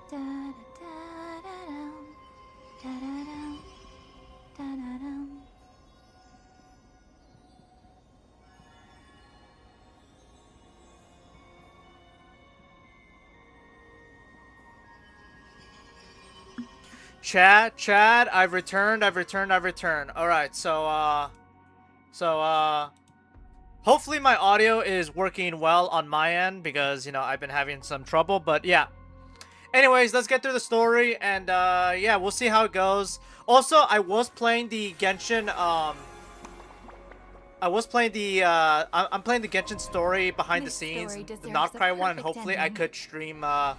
Da da da da dum, da da dum, da da dum. Chad, I've returned. Alright, hopefully my audio is working well on my end because, you know, I've been having some trouble, but yeah. Anyways, let's get through the story and, yeah, we'll see how it goes. Also, I was playing the Genshin, I'm playing the Genshin story behind the This scenes, story the deserves Not a Cry one, and perfect hopefully I ending. could stream, the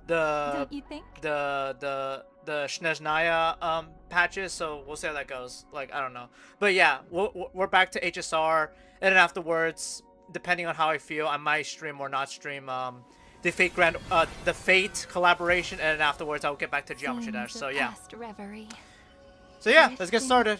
Don't you think? the Sneznaya patches, so we'll see how that goes. Like, I don't know, but yeah, we're back to HSR, and then afterwards, depending on how I feel, I might stream or not stream the Fate collaboration, and then afterwards I'll get back to Geometry Dash. Scenes So of yeah, past reverie. let's get Drifting. started.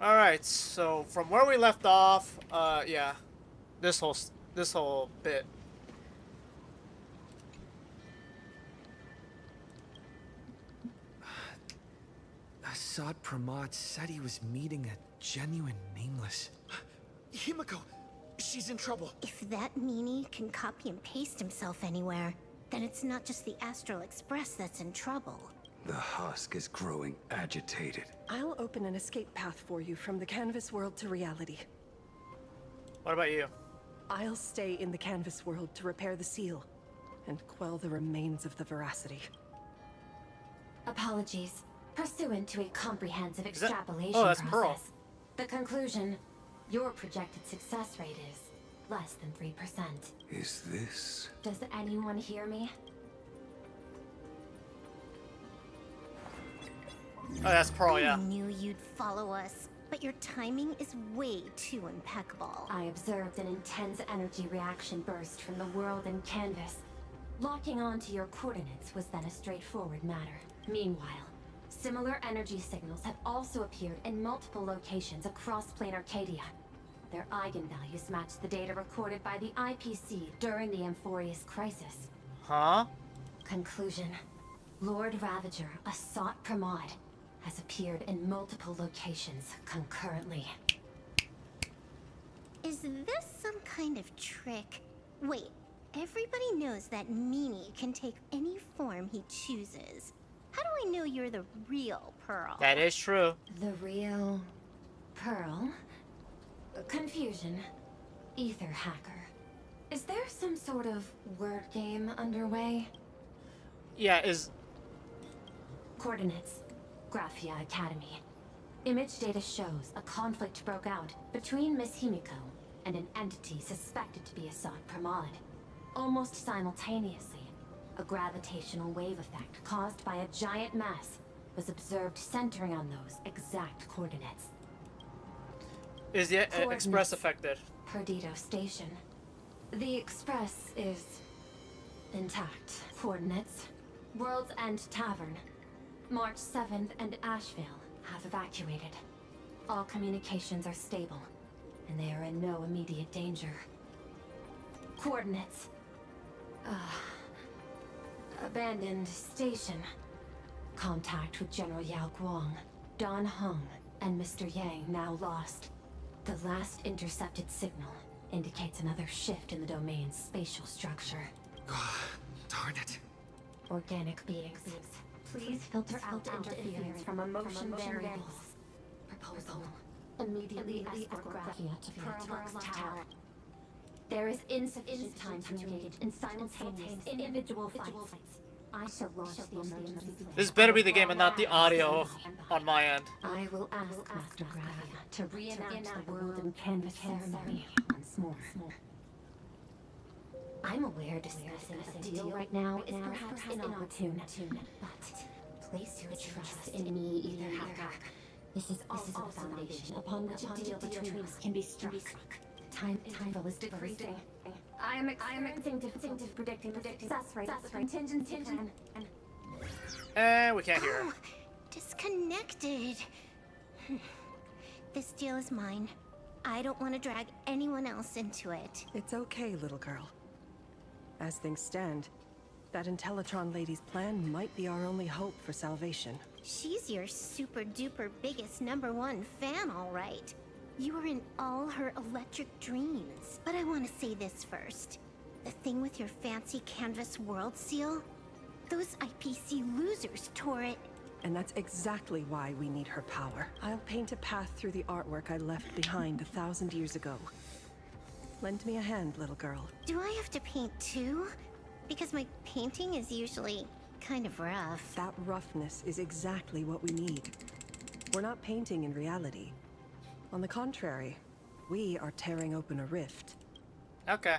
All right, so from where we left off, yeah, this whole bit. Assad Pramod said he was meeting a genuine nameless. Himiko, she's in trouble. If that meanie can copy and paste himself anywhere, then it's not just the Astral Express that's in trouble. The husk is growing agitated. I'll open an escape path for you from the canvas world to reality. What about you? I'll stay in the canvas world to repair the seal and quell the remains of the veracity. Apologies. Pursuant to a comprehensive that- extrapolation oh, that's process, Pearl. the conclusion, your projected success rate is less than 3%. Is this? Does anyone hear me? Oh, that's Pearl, yeah. I knew you'd follow us, but your timing is way too impeccable. I observed an intense energy reaction burst from the world in canvas. Locking onto your coordinates was then a straightforward matter. Meanwhile, similar energy signals have also appeared in multiple locations across plane Arcadia. Their eigenvalues match the data recorded by the IPC during the Amphorius crisis. Huh? Conclusion. Lord Ravager, Assad Pramod, has appeared in multiple locations concurrently. Is this some kind of trick? Wait, everybody knows that meanie can take any form he chooses. How do I know you're the real Pearl? That is true. The real Pearl? Confusion. Ether hacker. Is there some sort of word game underway? Yeah, is Coordinates. Graphia Academy. Image data shows a conflict broke out between Miss Himiko and an entity suspected to be Assad Pramod. Almost simultaneously, a gravitational wave effect caused by a giant mass was observed centering on those exact coordinates. is the Coordinates. Express affected? Perdido Station. The Express is intact. Coordinates. World's End Tavern. March 7th and Asheville have evacuated. All communications are stable, and they are in no immediate danger. Coordinates. Abandoned station. Contact with General Yao Guang, Don Hung, and Mr. Yang now lost. The last intercepted signal indicates another shift in the domain's spatial structure. Darn it. Organic beings. Please filter out interference from emotion variables. Proposal. Immediately escort Graphia to Pearl's Tower. There is insufficient time to engage in simultaneous individual fights. I shall launch the emergency. This better be the game and not the audio on my end. I will ask Master Graphia to reenact the world in canvas ceremony once more. I'm aware discussing a deal right now is perhaps inopportune, but Place your trust in me, Ether Hacker. This is also the foundation upon which a deal between us can be struck. Time is decreasing. I am experiencing difficulty predicting the success rate of the contingency plan. And we can't hear her. Oh, disconnected. This deal is mine. I don't want to drag anyone else into it. It's okay, little girl. As things stand, that Intellitron lady's plan might be our only hope for salvation. She's your super duper biggest #1 fan, all right. You were in all her electric dreams. But I want to say this first. The thing with your fancy canvas world seal? Those IPC losers tore it. And that's exactly why we need her power. I'll paint a path through the artwork I left behind 1,000 years ago. Lend me a hand, little girl. Do I have to paint too? Because my painting is usually kind of rough. That roughness is exactly what we need. We're not painting in reality. On the contrary, we are tearing open a rift. Okay.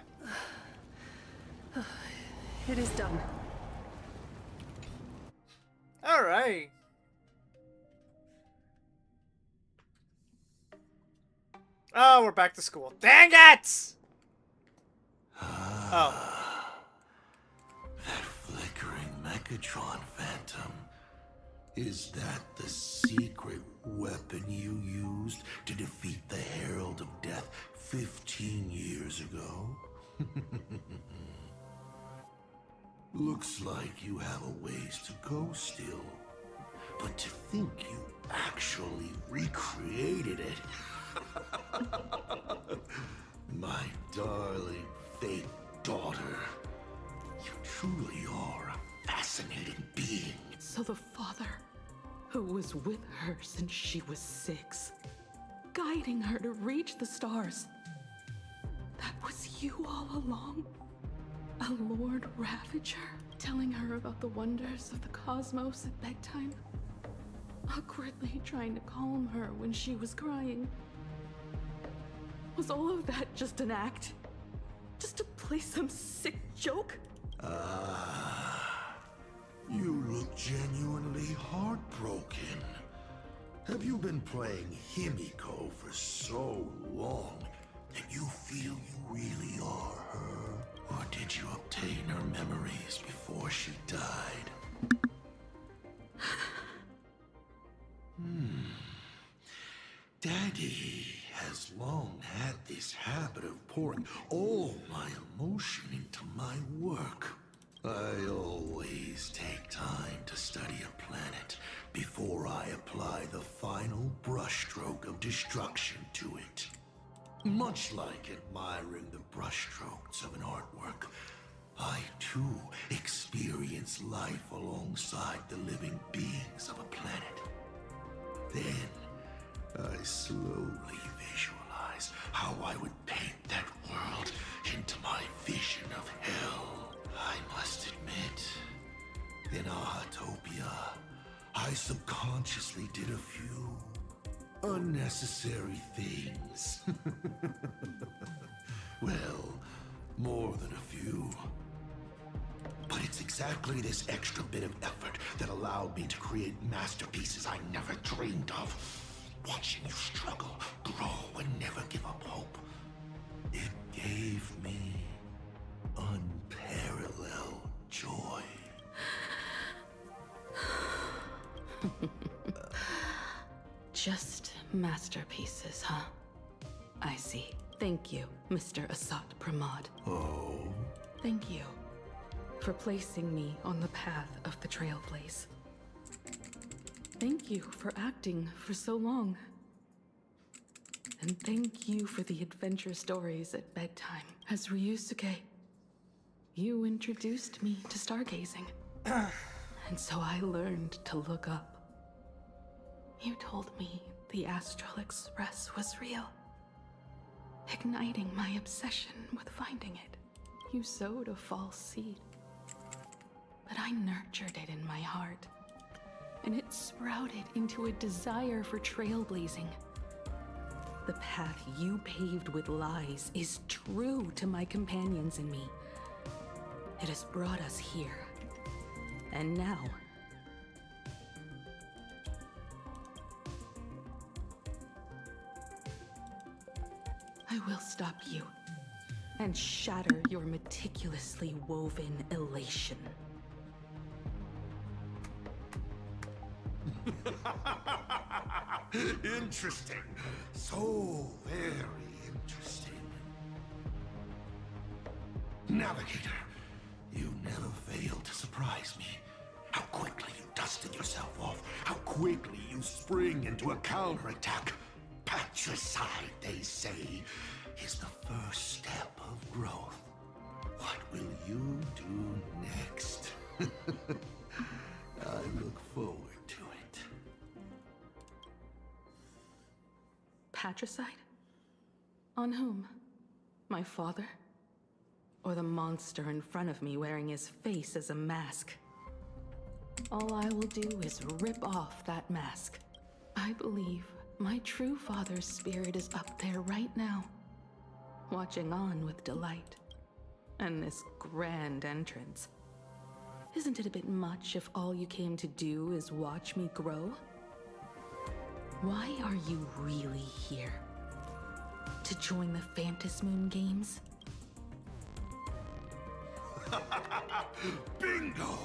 It is done. All right. Oh, we're back to school. Dang it! Oh. That flickering Megatron phantom. Is that the secret weapon you used to defeat the Herald of Death 15 years ago? Looks like you have a ways to go still. But to think you actually recreated it. My darling fake daughter. You truly are a fascinating being. So the father, who was with her since she was 6, guiding her to reach the stars, that was you all along? A Lord Ravager, telling her about the wonders of the cosmos at bedtime? Awkwardly trying to calm her when she was crying? Was all of that just an act? Just to play some sick joke? You look genuinely heartbroken. Have you been playing Himiko for so long that you feel you really are her? Or did you obtain her memories before she died? Daddy has long had this habit of pouring all my emotion into my work. I always take time to study a planet before I apply the final brushstroke of destruction to it. Much like admiring the brushstrokes of an artwork, I too experience life alongside the living beings of a planet. Then, I slowly visualize how I would paint that world into my vision of hell. I must admit, in Ahatopia, I subconsciously did a few unnecessary things. Well, more than a few. But it's exactly this extra bit of effort that allowed me to create masterpieces I never dreamed of. Watching you struggle, grow, and never give up hope. It gave me unparalleled joy. Just masterpieces, huh? I see. Thank you, Mr. Asat Pramod. Oh? Thank you for placing me on the path of the Trailblaze. Thank you for acting for so long. And thank you for the adventure stories at bedtime. As Ryusuke, you introduced me to stargazing. And so I learned to look up. You told me the Astral Express was real, igniting my obsession with finding it. You sowed a false seed, but I nurtured it in my heart, and it sprouted into a desire for trailblazing. The path you paved with lies is true to my companions and me. It has brought us here, and now I will stop you and shatter your meticulously woven elation. Interesting. So very interesting. Navigator, you never fail to surprise me. How quickly you dusted yourself off. How quickly you spring into a counterattack. Patricide, they say, is the first step of growth. What will you do next? I look forward to it. Patricide? On whom? My father? Or the monster in front of me wearing his face as a mask? All I will do is rip off that mask. I believe my true father's spirit is up there right now, watching on with delight. And this grand entrance. Isn't it a bit much if all you came to do is watch me grow? Why are you really here? To join the Phantasmoon games? Bingo!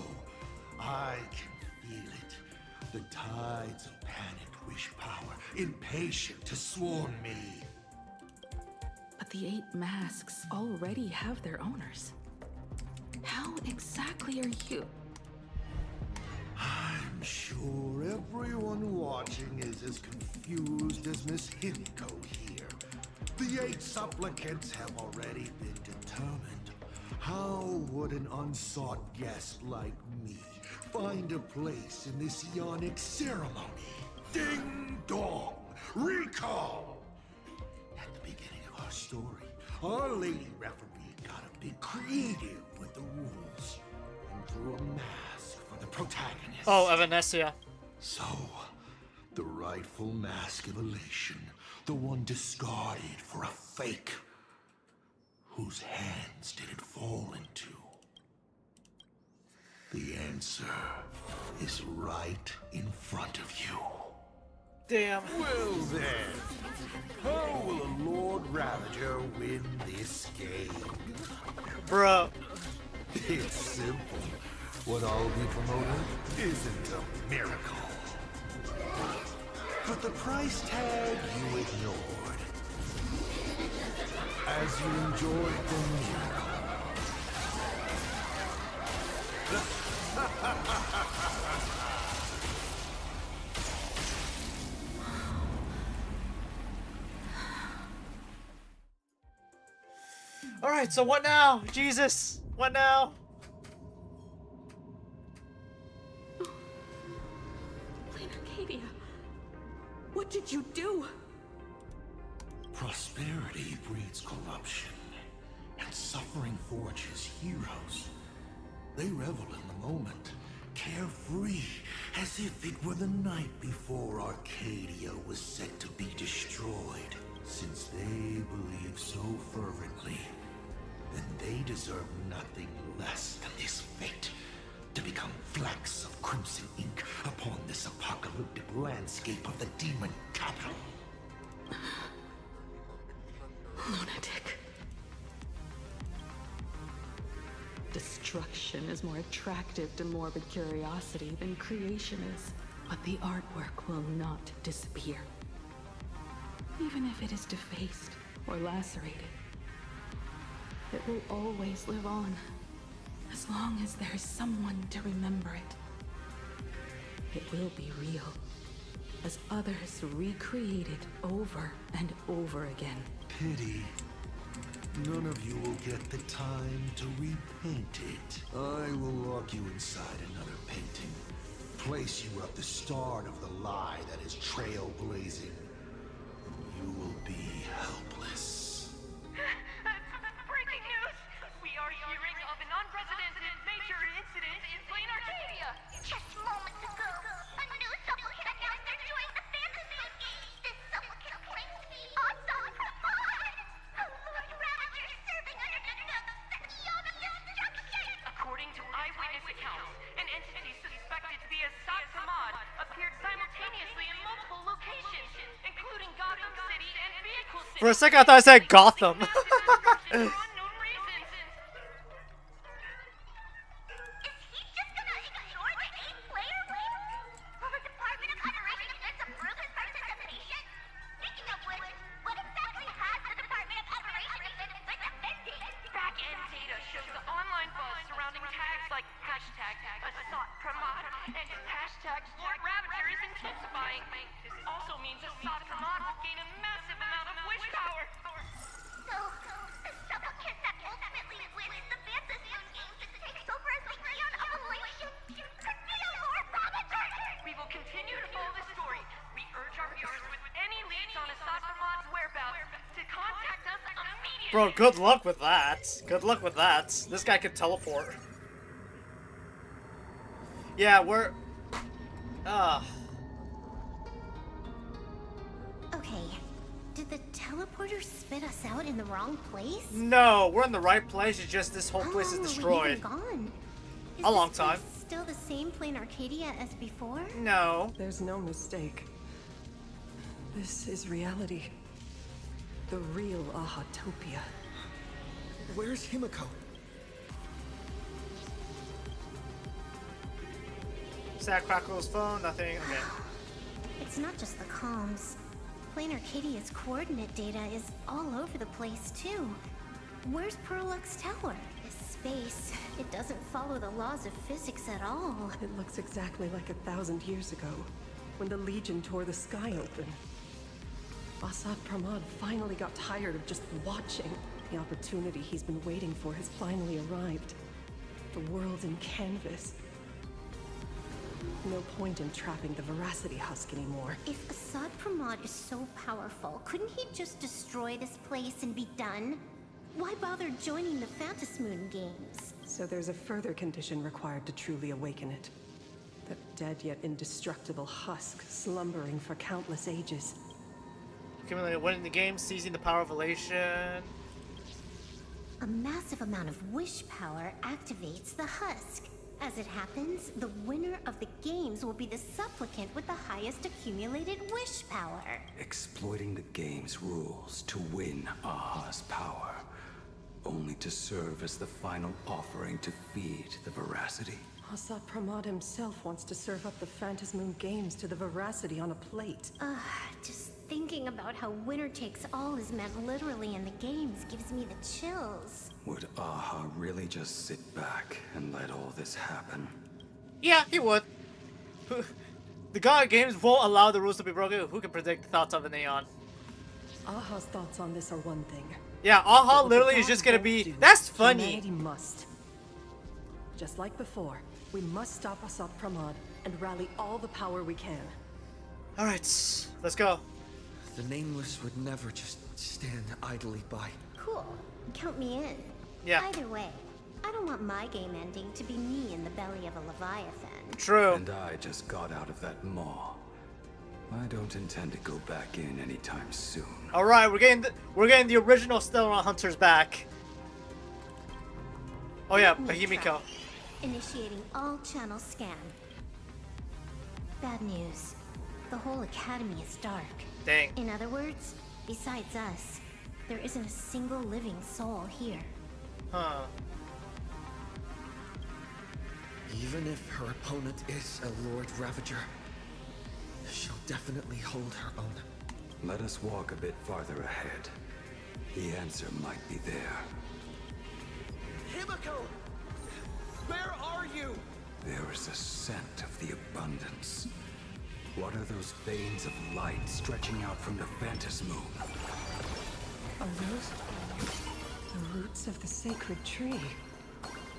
I can feel it. The tides of panicked wish power, impatient to swarm me. But the 8 masks already have their owners. How exactly are you? I'm sure everyone watching is as confused as Miss Himiko here. The 8 supplicants have already been determined. How would an unsought guest like me find a place in this yonic ceremony? Ding dong! Recall! At the beginning of our story, our lady referee got a bit creative with the rules and drew a mask for the protagonist. Oh, Evanesia. So, the rightful mask of elation, the one discarded for a fake. Whose hands did it fall into? The answer is right in front of you. Damn. Well then, how will a Lord Ravager win this game? Bro. It's simple. What I'll be promoting isn't a miracle. But the price tag you ignored. As you enjoyed the miracle. Alright, so what now? Jesus! What now? Queen Arcadia, what did you do? Prosperity breeds corruption, and suffering forges heroes. They revel in the moment, carefree, as if it were the night before Arcadia was set to be destroyed. Since they believe so fervently, then they deserve nothing less than this fate, to become flecks of crimson ink upon this apocalyptic landscape of the demon capital. Lunatic. Destruction is more attractive to morbid curiosity than creation is. But the artwork will not disappear. Even if it is defaced or lacerated. It will always live on. As long as there is someone to remember it. It will be real. As others recreate it over and over again. Pity. None of you will get the time to repaint it. I will lock you inside another painting. Place you at the start of the lie that is trailblazing. And you will be helpless. Breaking news! We are hearing of an unprecedented major incident in Plain Arcadia! Just moments ago, a new supplicant announced they're joining the Phantasmoon games. This supplicant claims to be Asa Pramod, a Lord Ravager serving under the name of destruction. According to eyewitness accounts, an entity suspected to be Asa Pramod appeared simultaneously in multiple locations, including Gotham City and vehicle For a second, I thought I said Gotham. For unknown reasons. Is he just gonna ignore the 8-player win? Will the Department of Operations disapprove his participation? Speaking of which, what exactly has the Department of Operations been defending? Back-end data shows the online buzz surrounding tags like hashtag Assault Pramod and hashtag Lord Ravager is intensifying. This also means Assault Pramod will gain a massive amount of wish power. So, the supplicant that ultimately wins the Fantasy Games and takes over as the Eon of Elation could be a Lord Ravager! We will continue to follow this story. We urge our viewers with any leads on Assault Pramod's whereabouts to contact us immediately. Bro, good luck with that. Good luck with that. This guy could teleport. Yeah, we're... Okay, did the teleporter spit us out in the wrong place? No, we're in the right place. It's just this whole How place is long were we destroyed. even gone? Is A long this time. place still the same plain Arcadia as before? No. There's no mistake. This is reality. The real Ahatopia. Where's Himiko? Sad Crackle's phone, nothing. Okay. It's not just the comms. Plain Arcadia's coordinate data is all over the place, too. Where's Perlux Tower? This space, it doesn't follow the laws of physics at all. It looks exactly like 1,000 years ago, when the Legion tore the sky open. Asad Pramod finally got tired of just watching. The opportunity he's been waiting for has finally arrived. The world in canvas. No point in trapping the Veracity Husk anymore. If Asad Pramod is so powerful, couldn't he just destroy this place and be done? Why bother joining the Phantasmoon Games? So there's a further condition required to truly awaken it. That dead yet indestructible husk slumbering for countless ages. Accumulated winning the game, seizing the power of elation. A massive amount of wish power activates the husk. As it happens, the winner of the games will be the supplicant with the highest accumulated wish power. Exploiting the game's rules to win Aha's power, only to serve as the final offering to feed the Veracity. Asad Pramod himself wants to serve up the Phantasmoon Games to the Veracity on a plate. Just thinking about how winner takes all is meant literally in the games gives me the chills. Would Aha really just sit back and let all this happen? Yeah, he would. The God games won't allow the rules to be broken. Who can predict the thoughts of an Aeon? Aha's thoughts on this are one thing. Yeah, Aha But what the literally is gods just gonna won't be. do, That's funny. Humanity must. Just like before, we must stop Asad Pramod and rally all the power we can. All right, let's go. The Nameless would never just stand idly by. Cool. Count me in. Yeah. Either way, I don't want my game ending to be me in the belly of a Leviathan. True. And I just got out of that maw. I don't intend to go back in anytime soon. All right, we're getting the original Stellar Hunters back. Oh yeah, Bahimiko. Track. Initiating all channel scan. Bad news. The whole academy is dark. Dang. In other words, besides us, there isn't a single living soul here. Huh. Even if her opponent is a Lord Ravager, she'll definitely hold her own. Let us walk a bit farther ahead. The answer might be there. Himiko! Where are you? There is a scent of the abundance. What are those veins of light stretching out from the Phantasmoon? Are those the roots of the sacred tree?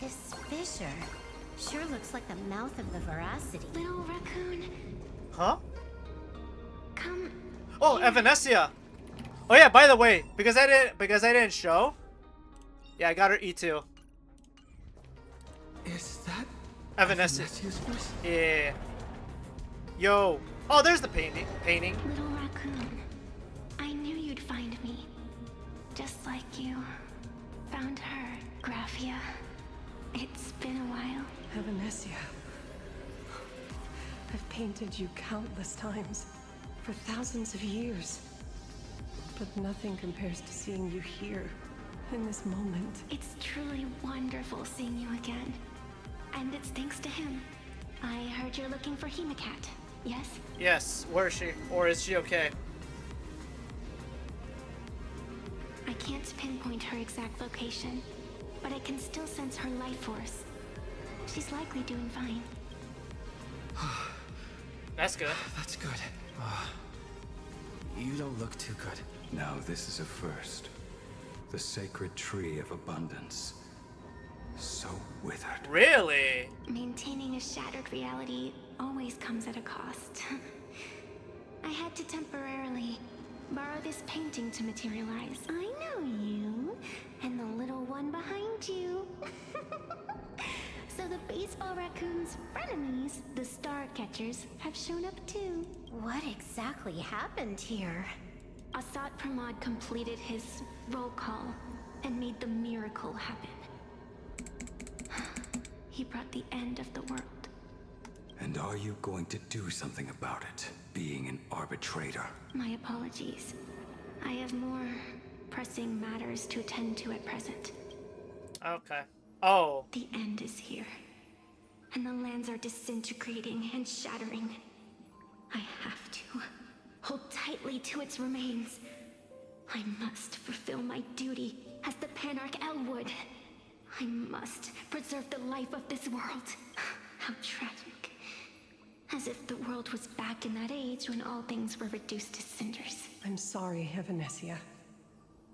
This fissure sure looks like the mouth of the Veracity. Little raccoon, Huh? come. Oh, Evanesia. Oh yeah, by the way, because I didn't show. Yeah, I got her E2. Is that Evanesia. Evanesia's voice? Yeah. Yo. Oh, there's the painting. Little raccoon, I knew you'd find me. Just like you found her, Graphia. It's been a while. Evanesia. I've painted you countless times, for thousands of years. But nothing compares to seeing you here, in this moment. It's truly wonderful seeing you again. And it's thanks to him. I heard you're looking for Hemacat, yes? Yes, where is she? Or is she okay? I can't pinpoint her exact location, but I can still sense her life force. She's likely doing fine. That's good. That's good. You don't look too good. Now this is a first. The sacred tree of abundance. So withered. Really? Maintaining a shattered reality always comes at a cost. I had to temporarily borrow this painting to materialize. I know you, and the little one behind you. So the baseball raccoon's frenemies, the star catchers, have shown up too. What exactly happened here? Asat Pramod completed his roll call and made the miracle happen. He brought the end of the world. And are you going to do something about it, being an arbitrator? My apologies. I have more pressing matters to attend to at present. Okay. Oh. The end is here. And the lands are disintegrating and shattering. I have to hold tightly to its remains. I must fulfill my duty as the Panarch Elwood. I must preserve the life of this world. How tragic. As if the world was back in that age when all things were reduced to cinders. I'm sorry, Evanesia.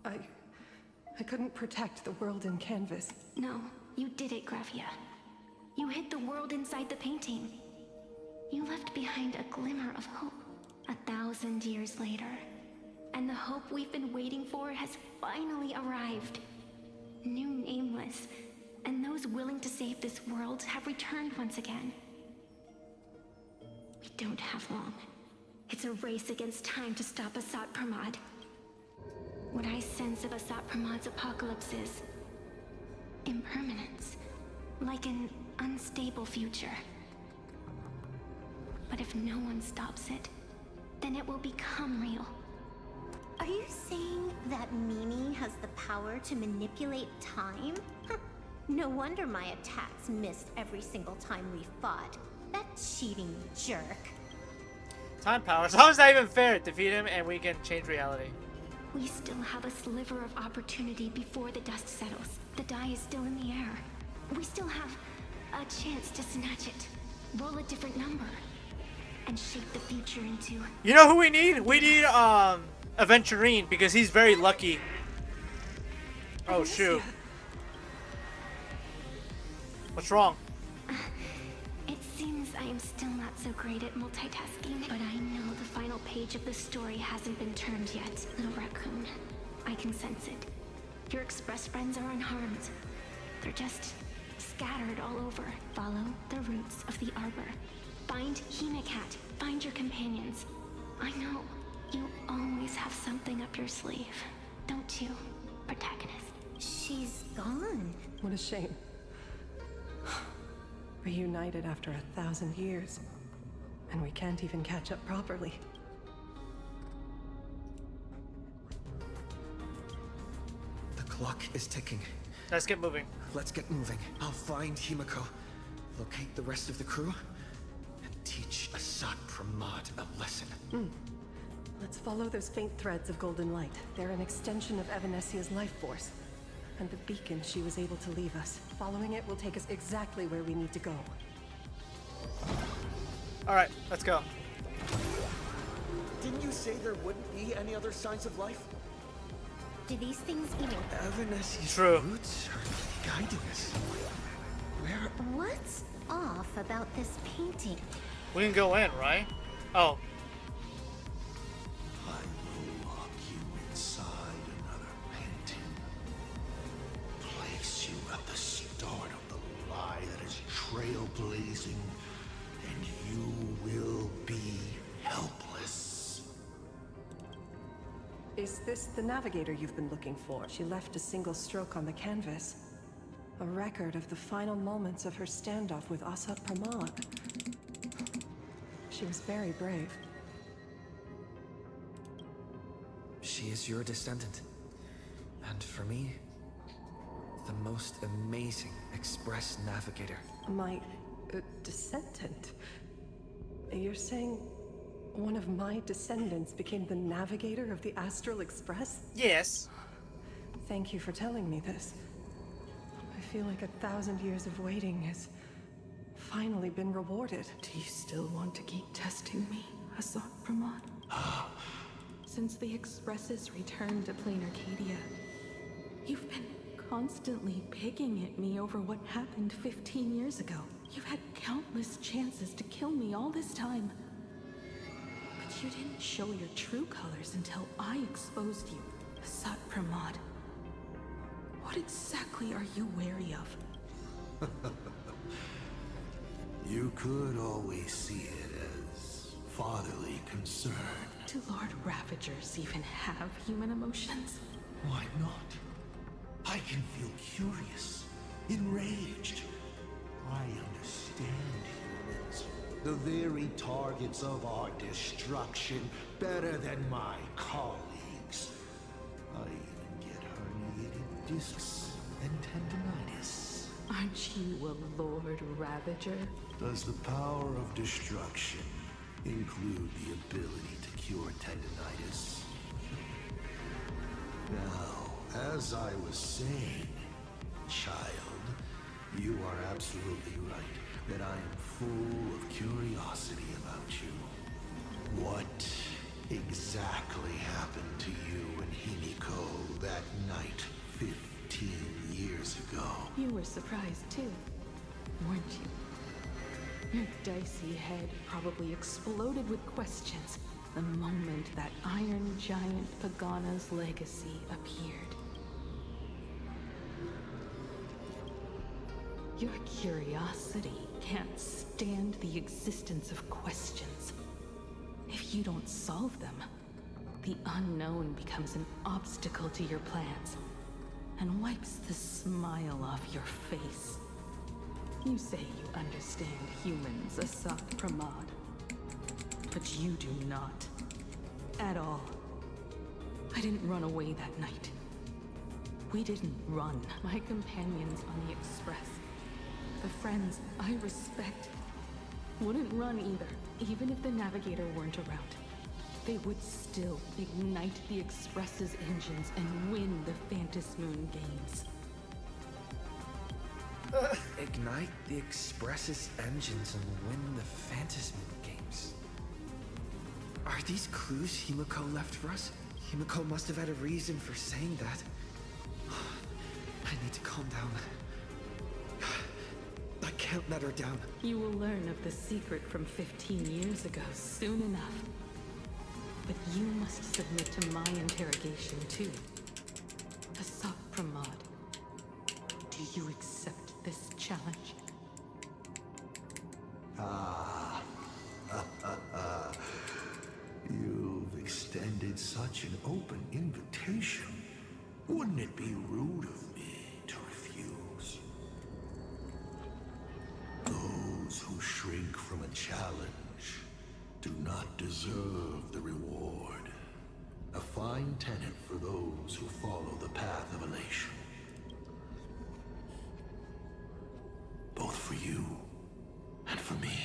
I couldn't protect the world in canvas. No, you did it, Gravia. You hid the world inside the painting. You left behind a glimmer of hope 1,000 years later. And the hope we've been waiting for has finally arrived. New Nameless, and those willing to save this world have returned once again. We don't have long. It's a race against time to stop Asat Pramod. What I sense of Asat Pramod's apocalypse is impermanence, like an unstable future. But if no one stops it, then it will become real. Are you saying that Mimi has the power to manipulate time? No wonder my attacks missed every single time we fought. That cheating jerk. Time powers. How is that even fair? Defeat him and we can change reality. We still have a sliver of opportunity before the dust settles. The die is still in the air. We still have a chance to snatch it. Roll a different number. And shape the future into... You know who we need? We need, Aventurine, because he's very lucky. Oh, shoot. What's wrong? It seems I am still not so great at multitasking, but I know the final page of the story hasn't been turned yet. Little raccoon, I can sense it. Your express friends are unharmed. They're just scattered all over. Follow the roots of the arbor. Find Hemacat. Find your companions. I know you always have something up your sleeve, don't you, protagonist? She's gone. What a shame. Reunited after 1,000 years. And we can't even catch up properly. The clock is ticking. Let's get moving. Let's get moving. I'll find Himiko, locate the rest of the crew, and teach Asat Pramod a lesson. Let's follow those faint threads of golden light. They're an extension of Evanesia's life force. And the beacon she was able to leave us. Following it will take us exactly where we need to go. Alright, let's go. Didn't you say there wouldn't be any other signs of life? Do these things even... Evanesia's True. roots are guiding us. Where... What's off about this painting? We can go in, right? Oh. I will lock you inside another painting. Place you at the start of the lie that is trailblazing, and you will be helpless. Is this the navigator you've been looking for? She left a single stroke on the canvas. A record of the final moments of her standoff with Asat Pramod. She was very brave. She is your descendant. And for me, the most amazing Express navigator. My descendant? You're saying one of my descendants became the navigator of the Astral Express? Yes. Thank you for telling me this. I feel like 1,000 years of waiting has finally been rewarded. Do you still want to keep testing me, Asat Pramod? Since the Express's return to Plain Arcadia, you've been constantly picking at me over what happened 15 years ago. You've had countless chances to kill me all this time. But you didn't show your true colors until I exposed you, Asat Pramod. What exactly are you wary of? You could always see it as fatherly concern. Do Lord Ravagers even have human emotions? Why not? I can feel curious, enraged. I understand humans, the very targets of our destruction, better than my colleagues. I even get herniated discs and tendinitis. Aren't you a Lord Ravager? Does the power of destruction include the ability to cure tendinitis? Now, as I was saying, child, you are absolutely right that I am full of curiosity about you. What exactly happened to you and Himiko that night 15 years ago? You were surprised too, weren't you? Your dicey head probably exploded with questions the moment that Iron Giant Pagana's legacy appeared. Your curiosity can't stand the existence of questions. If you don't solve them, the unknown becomes an obstacle to your plans and wipes the smile off your face. You say you understand humans, Asat Pramod, but you do not. At all. I didn't run away that night. We didn't run. My companions on the Express, the friends I respect, wouldn't run either, even if the Navigator weren't around. They would still ignite the Express's engines and win the Phantasmoon games. Ignite the Express's engines and win the Phantasmoon games. Are these clues Himiko left for us? Himiko must have had a reason for saying that. I need to calm down. I can't let her down. You will learn of the secret from 15 years ago soon enough. But you must submit to my interrogation too. Asat Pramod, do you accept this challenge? You've extended such an open invitation. Wouldn't it be rude of me to refuse? Those who shrink from a challenge do not deserve the reward. A fine tenet for those who follow the path of elation. Both for you and for me.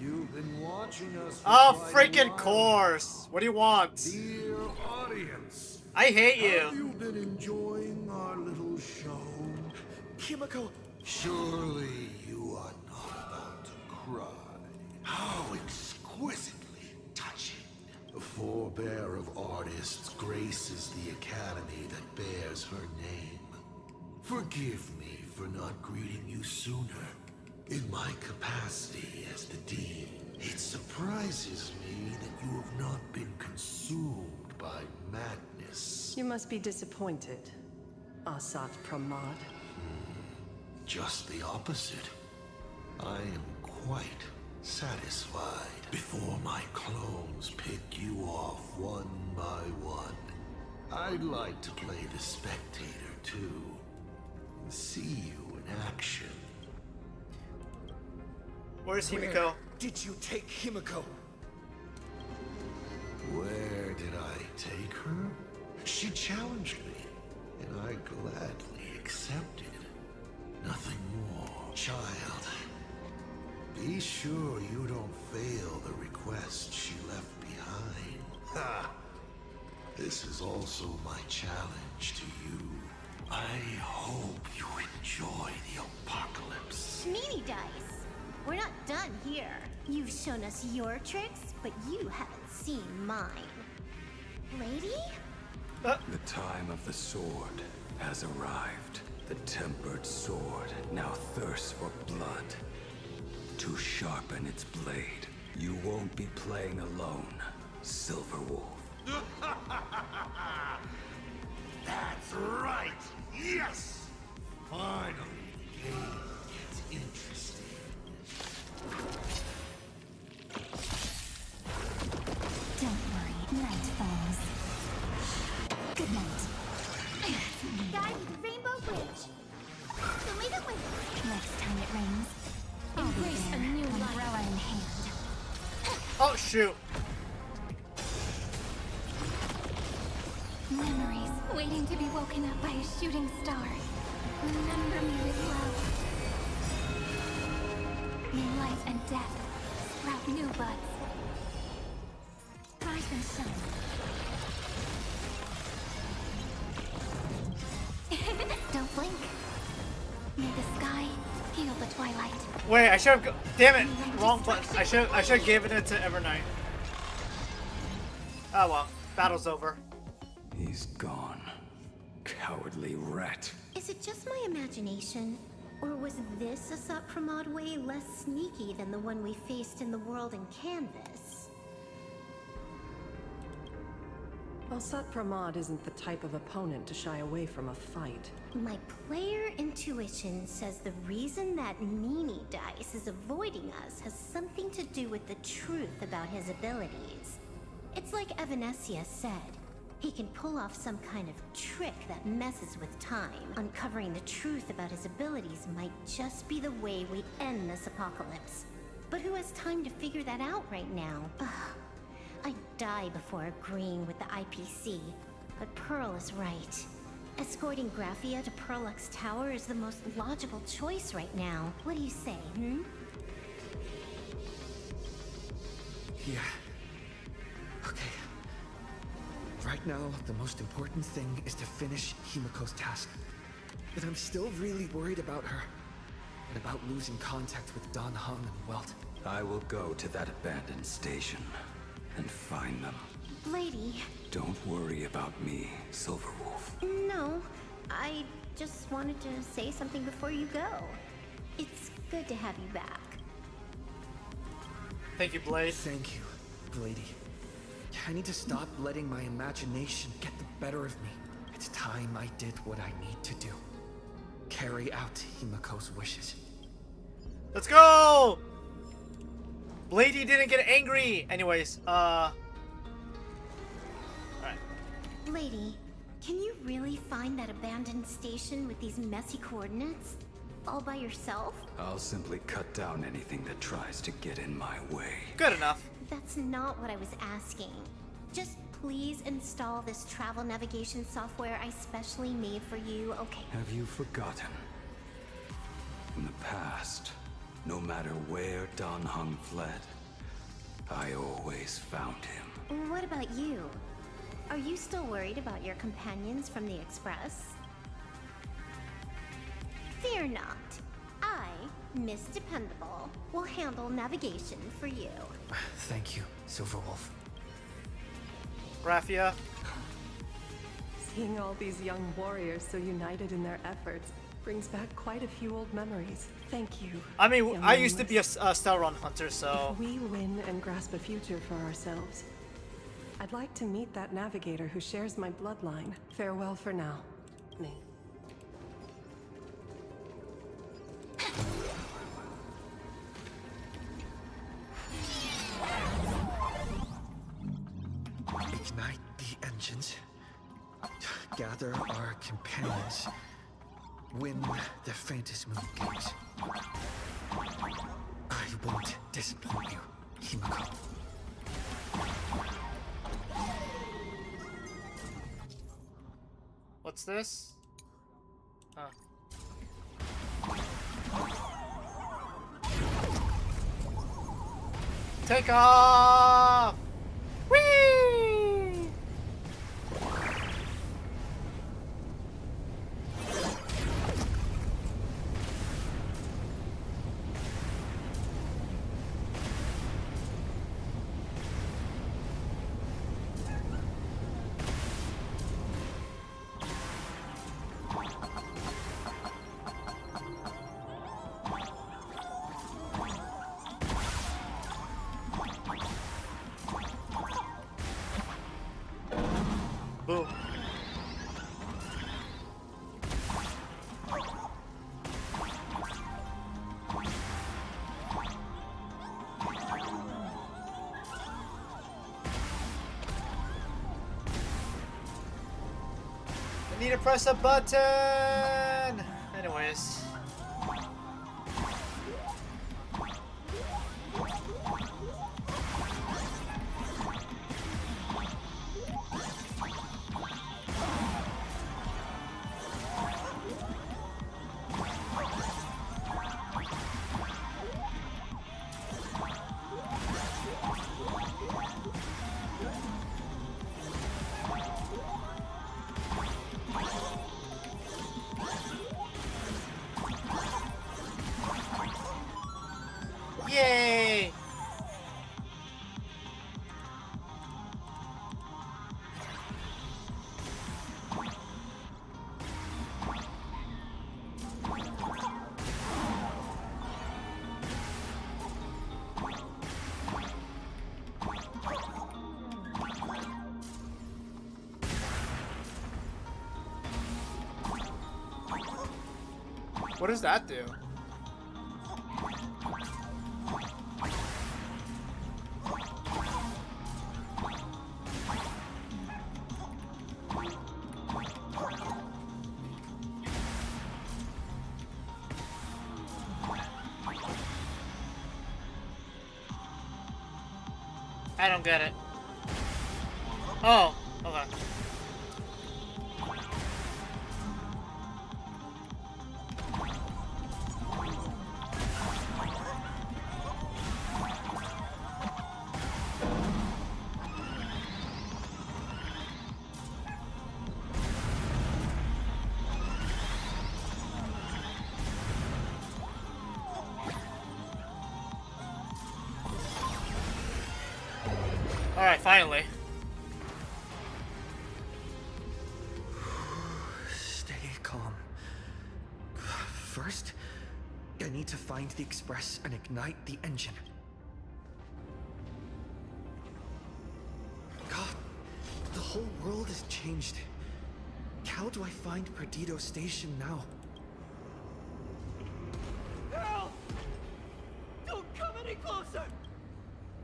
You've been watching us. Oh, freaking course! What do you want? Dear audience, I hate have you. you been enjoying our little show? Himiko! Surely you are not about to cry. How exquisitely touching. The forebear of artists graces the academy that bears her name. Forgive me for not greeting you sooner. In my capacity as the Dean, it surprises me that you have not been consumed by madness. You must be disappointed, Asat Pramod. Just the opposite. I am quite satisfied. Before my clones pick you off one by one, I'd like to play the spectator too. See you in action. Where's Where Himiko? did you take Himiko? Where She challenged me, and I gladly accepted. Nothing more. Child, be sure you don't fail the request she left behind. Ha! This is also my challenge to you. I hope you enjoy the apocalypse. Meanie dice! We're not done here. You've shown us your tricks, but you haven't seen mine. Lady? The time of the sword has arrived. The tempered sword now thirsts for blood. To sharpen its blade, you won't be playing alone, Silverwolf. That's right! Yes! Finally, the game gets interesting. Don't worry, night falls. Good night. Guy with the rainbow bridge! Show me the way! Next time it rains, Embrace a new life. umbrella in hand. Oh shoot! Memories waiting to be woken up by a shooting star. Remember me with love. May life and death sprout new buds. Rise and shine. Don't blink. May the sky heal the twilight. Wait, I should have. Damn it! Wrong button. I should have given it to Evernight. Oh well, battle's over. He's gone. Cowardly rat. Is it just my imagination? Or was this Asat Pramod way less sneaky than the one we faced in the world in Canvas? Asat Pramod isn't the type of opponent to shy away from a fight. My player intuition says the reason that Meanie Dice is avoiding us has something to do with the truth about his abilities. It's like Evanescia said. He can pull off some kind of trick that messes with time. Uncovering the truth about his abilities might just be the way we end this apocalypse. But who has time to figure that out right now? Ugh. I'd die before agreeing with the IPC. But Pearl is right. Escorting Graphia to Perlux Tower is the most logical choice right now. What do you say, Yeah. Okay. Right now, the most important thing is to finish Himiko's task. But I'm still really worried about her. And about losing contact with Dan Heng and Welt. I will go to that abandoned station and find them. Lady? Don't worry about me, Silverwolf. No, I just wanted to say something before you go. It's good to have you back. Thank you, Blade. Thank you, Blady. I need to stop letting my imagination get the better of me. It's time I did what I need to do. Carry out Himiko's wishes. Let's go! Blady didn't get angry! Anyways, alright. Lady, can you really find that abandoned station with these messy coordinates? All by yourself? I'll simply cut down anything that tries to get in my way. Good enough. That's not what I was asking. Just please install this travel navigation software I specially made for you, okay? Have you forgotten? In the past, no matter where Dan Heng fled, I always found him. What about you? Are you still worried about your companions from the Express? Fear not. I, Miss Dependable, will handle navigation for you. Thank you, Silverwolf. Graphia. Seeing all these young warriors so united in their efforts brings back quite a few old memories. Thank you. I mean, young I used to be a Nameless. Stelron hunter, so... If we win and grasp a future for ourselves, I'd like to meet that navigator who shares my bloodline. Farewell for now. Me. Ignite the engines. Gather our companions. Win the Phantasm Games. I won't disappoint you, Himiko. What's this? Huh. Take off! Whee! Boom. I need to press a button! Anyways. Yay! What does that do? I don't get it. Oh, okay. Alright, finally. Stay calm. First, I need to find the express and ignite the engine. God, the whole world has changed. How do I find Perdido Station now? Help! Don't come any closer!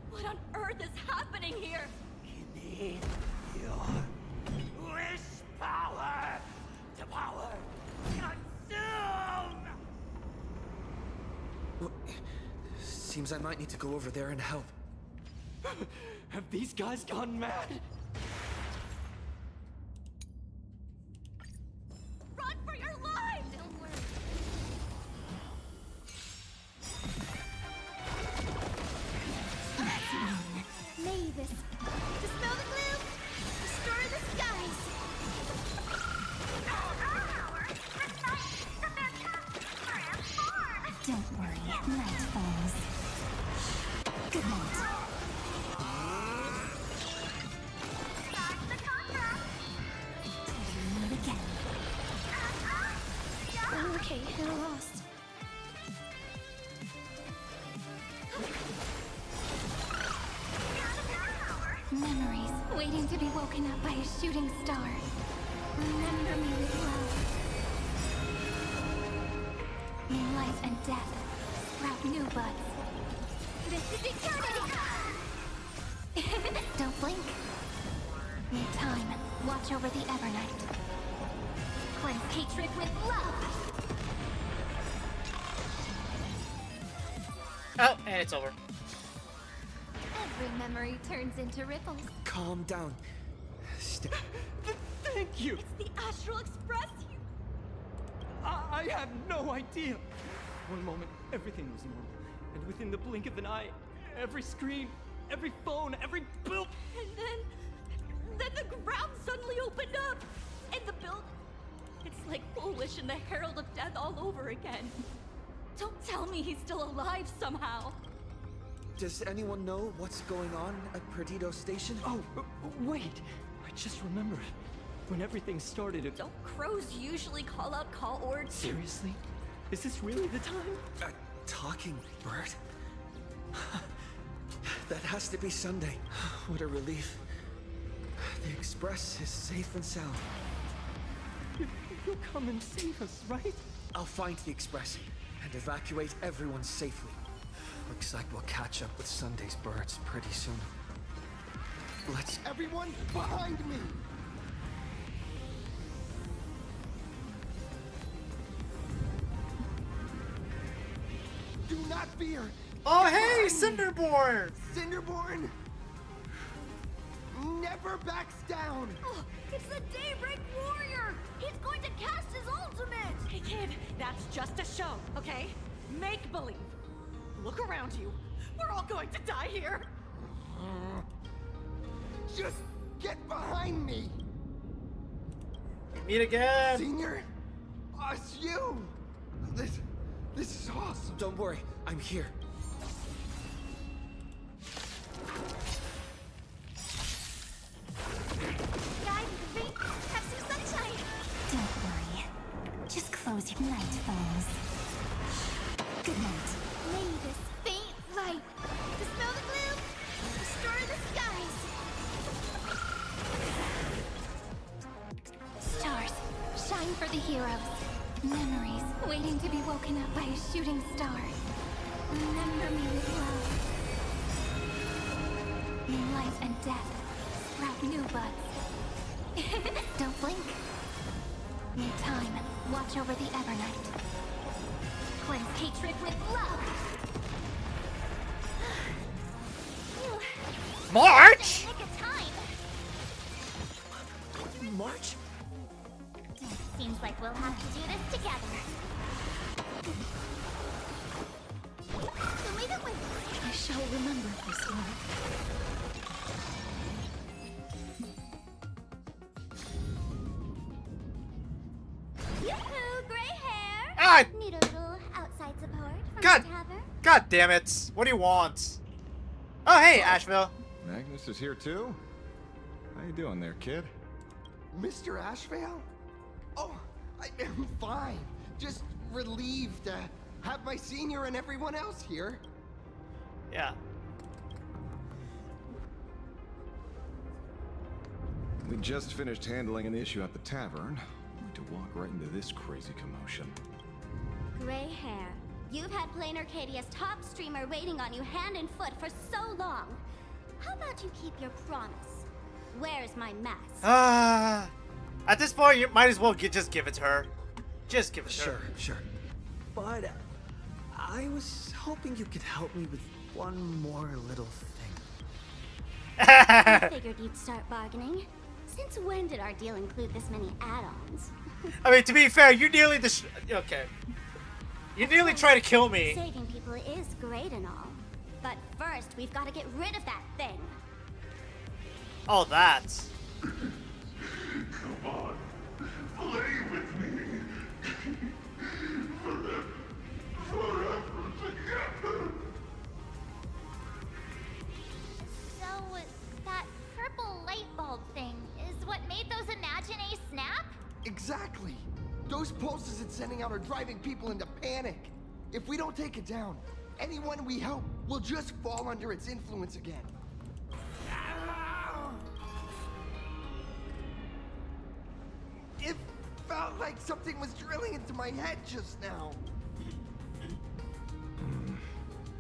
What on earth is happening here? You need your wish power to power consume! Well, seems I might need to go over there and help. Have these guys gone mad? Run for your lives! Don't worry. Mavis, dispel the gloom, destroy the skies. Don't worry, night falls. Good night. Till we meet again. I'm okay, I'm lost. Memories waiting to be woken up by a shooting star. Remember me with love. In life and death, sprout new buds. This is eternity! Don't blink. In time, watch over the Evernight. Cleanse hatred with love! Oh, and it's over. Every memory turns into ripples. Calm down. The Thank you. It's the Astral Express. I have no idea. One moment, everything was normal. And within the blink of an eye, every screen, every phone, every build. And then the ground suddenly opened up. And the build... It's like Foolish and the Herald of Death all over again. Don't tell me he's still alive somehow. Does anyone know what's going on at Perdido Station? Oh, wait. I just remembered. When everything started, it... Don't crows usually call out call words? Seriously? Is this really the time? A talking bird? That has to be Sunday. What a relief. The Express is safe and sound. You'll come and save us, right? I'll find the Express and evacuate everyone safely. Looks like we'll catch up with Sunday's birds pretty soon. Let's... Everyone behind me! Do not fear! Oh, hey, Cinderborn! Cinderborn never backs down! Oh, it's the Daybreak Warrior! He's going to cast his ultimate! Hey kid, that's just a show, okay? Make believe. Look around you. We're all going to die here. Just get behind me! Meet again! Senior? It's you! This is awesome! Don't worry, I'm here. Guys, have some sunshine. Don't worry. Just close your night, falls. Good night. May this faint light dispel the gloom, restore the skies. Stars, shine for the heroes. Memories waiting to be woken up by a shooting star. Remember me with love. In life and death, sprout new buds. Don't blink. In time, watch over the Evernight. Cleanse hatred with love. March! Nick of time. March? Seems like we'll have to do this together. So leave it with me. I shall remember this one. Yoo-hoo, gray hair. Ah! Need a little outside support from God. the tavern? God damn it! What do you want? Oh, hey, Asheville. Magnus is here too? How you doing there, kid? Mr. Ashvale? Oh, I am fine. Just relieved to have my senior and everyone else here. Yeah. We just finished handling an issue at the tavern. Only to walk right into this crazy commotion. Gray hair. You've had Plain Arcadia's top streamer waiting on you hand and foot for so long. How about you keep your promise? Where's my mask? At this point, you might as well just give it to her. Just give it to her. Sure. But I was hoping you could help me with one more little thing. I figured you'd start bargaining. Since when did our deal include this many add-ons? I mean, to be fair, you nearly okay. You nearly tried to kill me. Saving people is great and all. But first, we've got to get rid of that thing. Oh, that. Come on, play with me. Forever together. So, that purple light bulb thing is what made those Imagine snap? Exactly. Those pulses it's sending out are driving people into panic. If we don't take it down, anyone we help will just fall under its influence again. It felt like something was drilling into my head just now.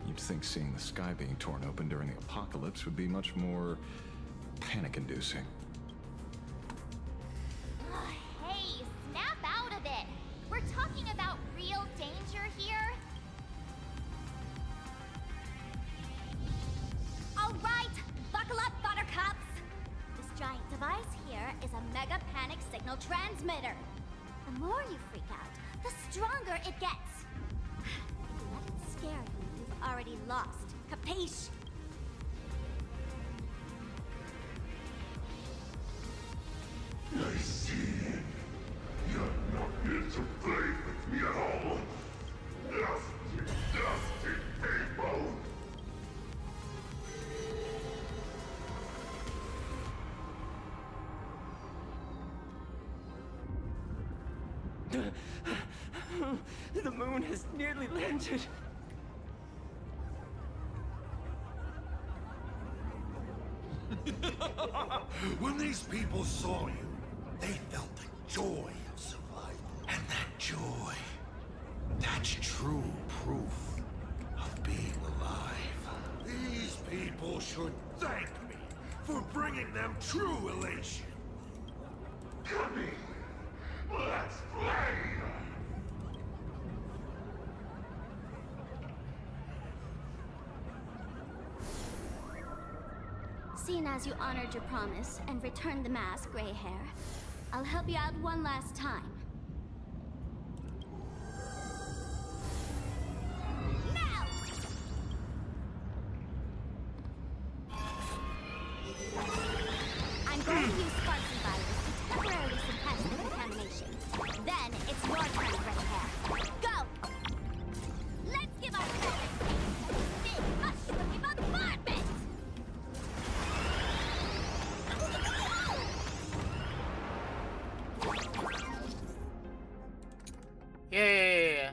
You'd think seeing the sky being torn open during the apocalypse would be much more panic-inducing. Hey, snap out of it. We're talking about real danger here. All right, buckle up, buttercups. This giant device here is a mega panic transmitter. The more you freak out, the stronger it gets. Let it scare you, you've already lost. Capiche? I see. You're not here to play with me at all. Dusty, dusty people! The moon has nearly landed. When these people saw you, they felt the joy of survival. And that joy, that's true proof of being alive. These people should thank me for bringing them true elation. Come in. Let's play! Seeing as you honored your promise and returned the mask, Gray Hair, I'll help you out one last time. Now! I'm going to use Sparky Virus to temporarily suppress the contamination. Then it's your turn, Gray Hair. Go! Let's give ourselves a big mushroom bombardment! Yeah.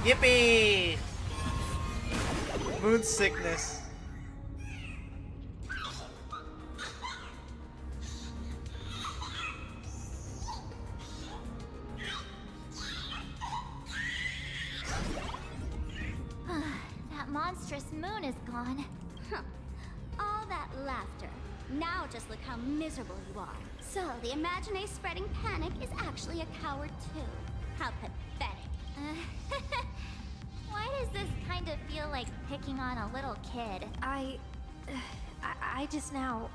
Yippee! Moon sickness. That monstrous moon is gone. Huh. All that laughter. Now just look how miserable you are. So, the Imagine spreading panic is actually a coward too. How pathetic. Why does this kind of feel like picking on a little kid? I just now...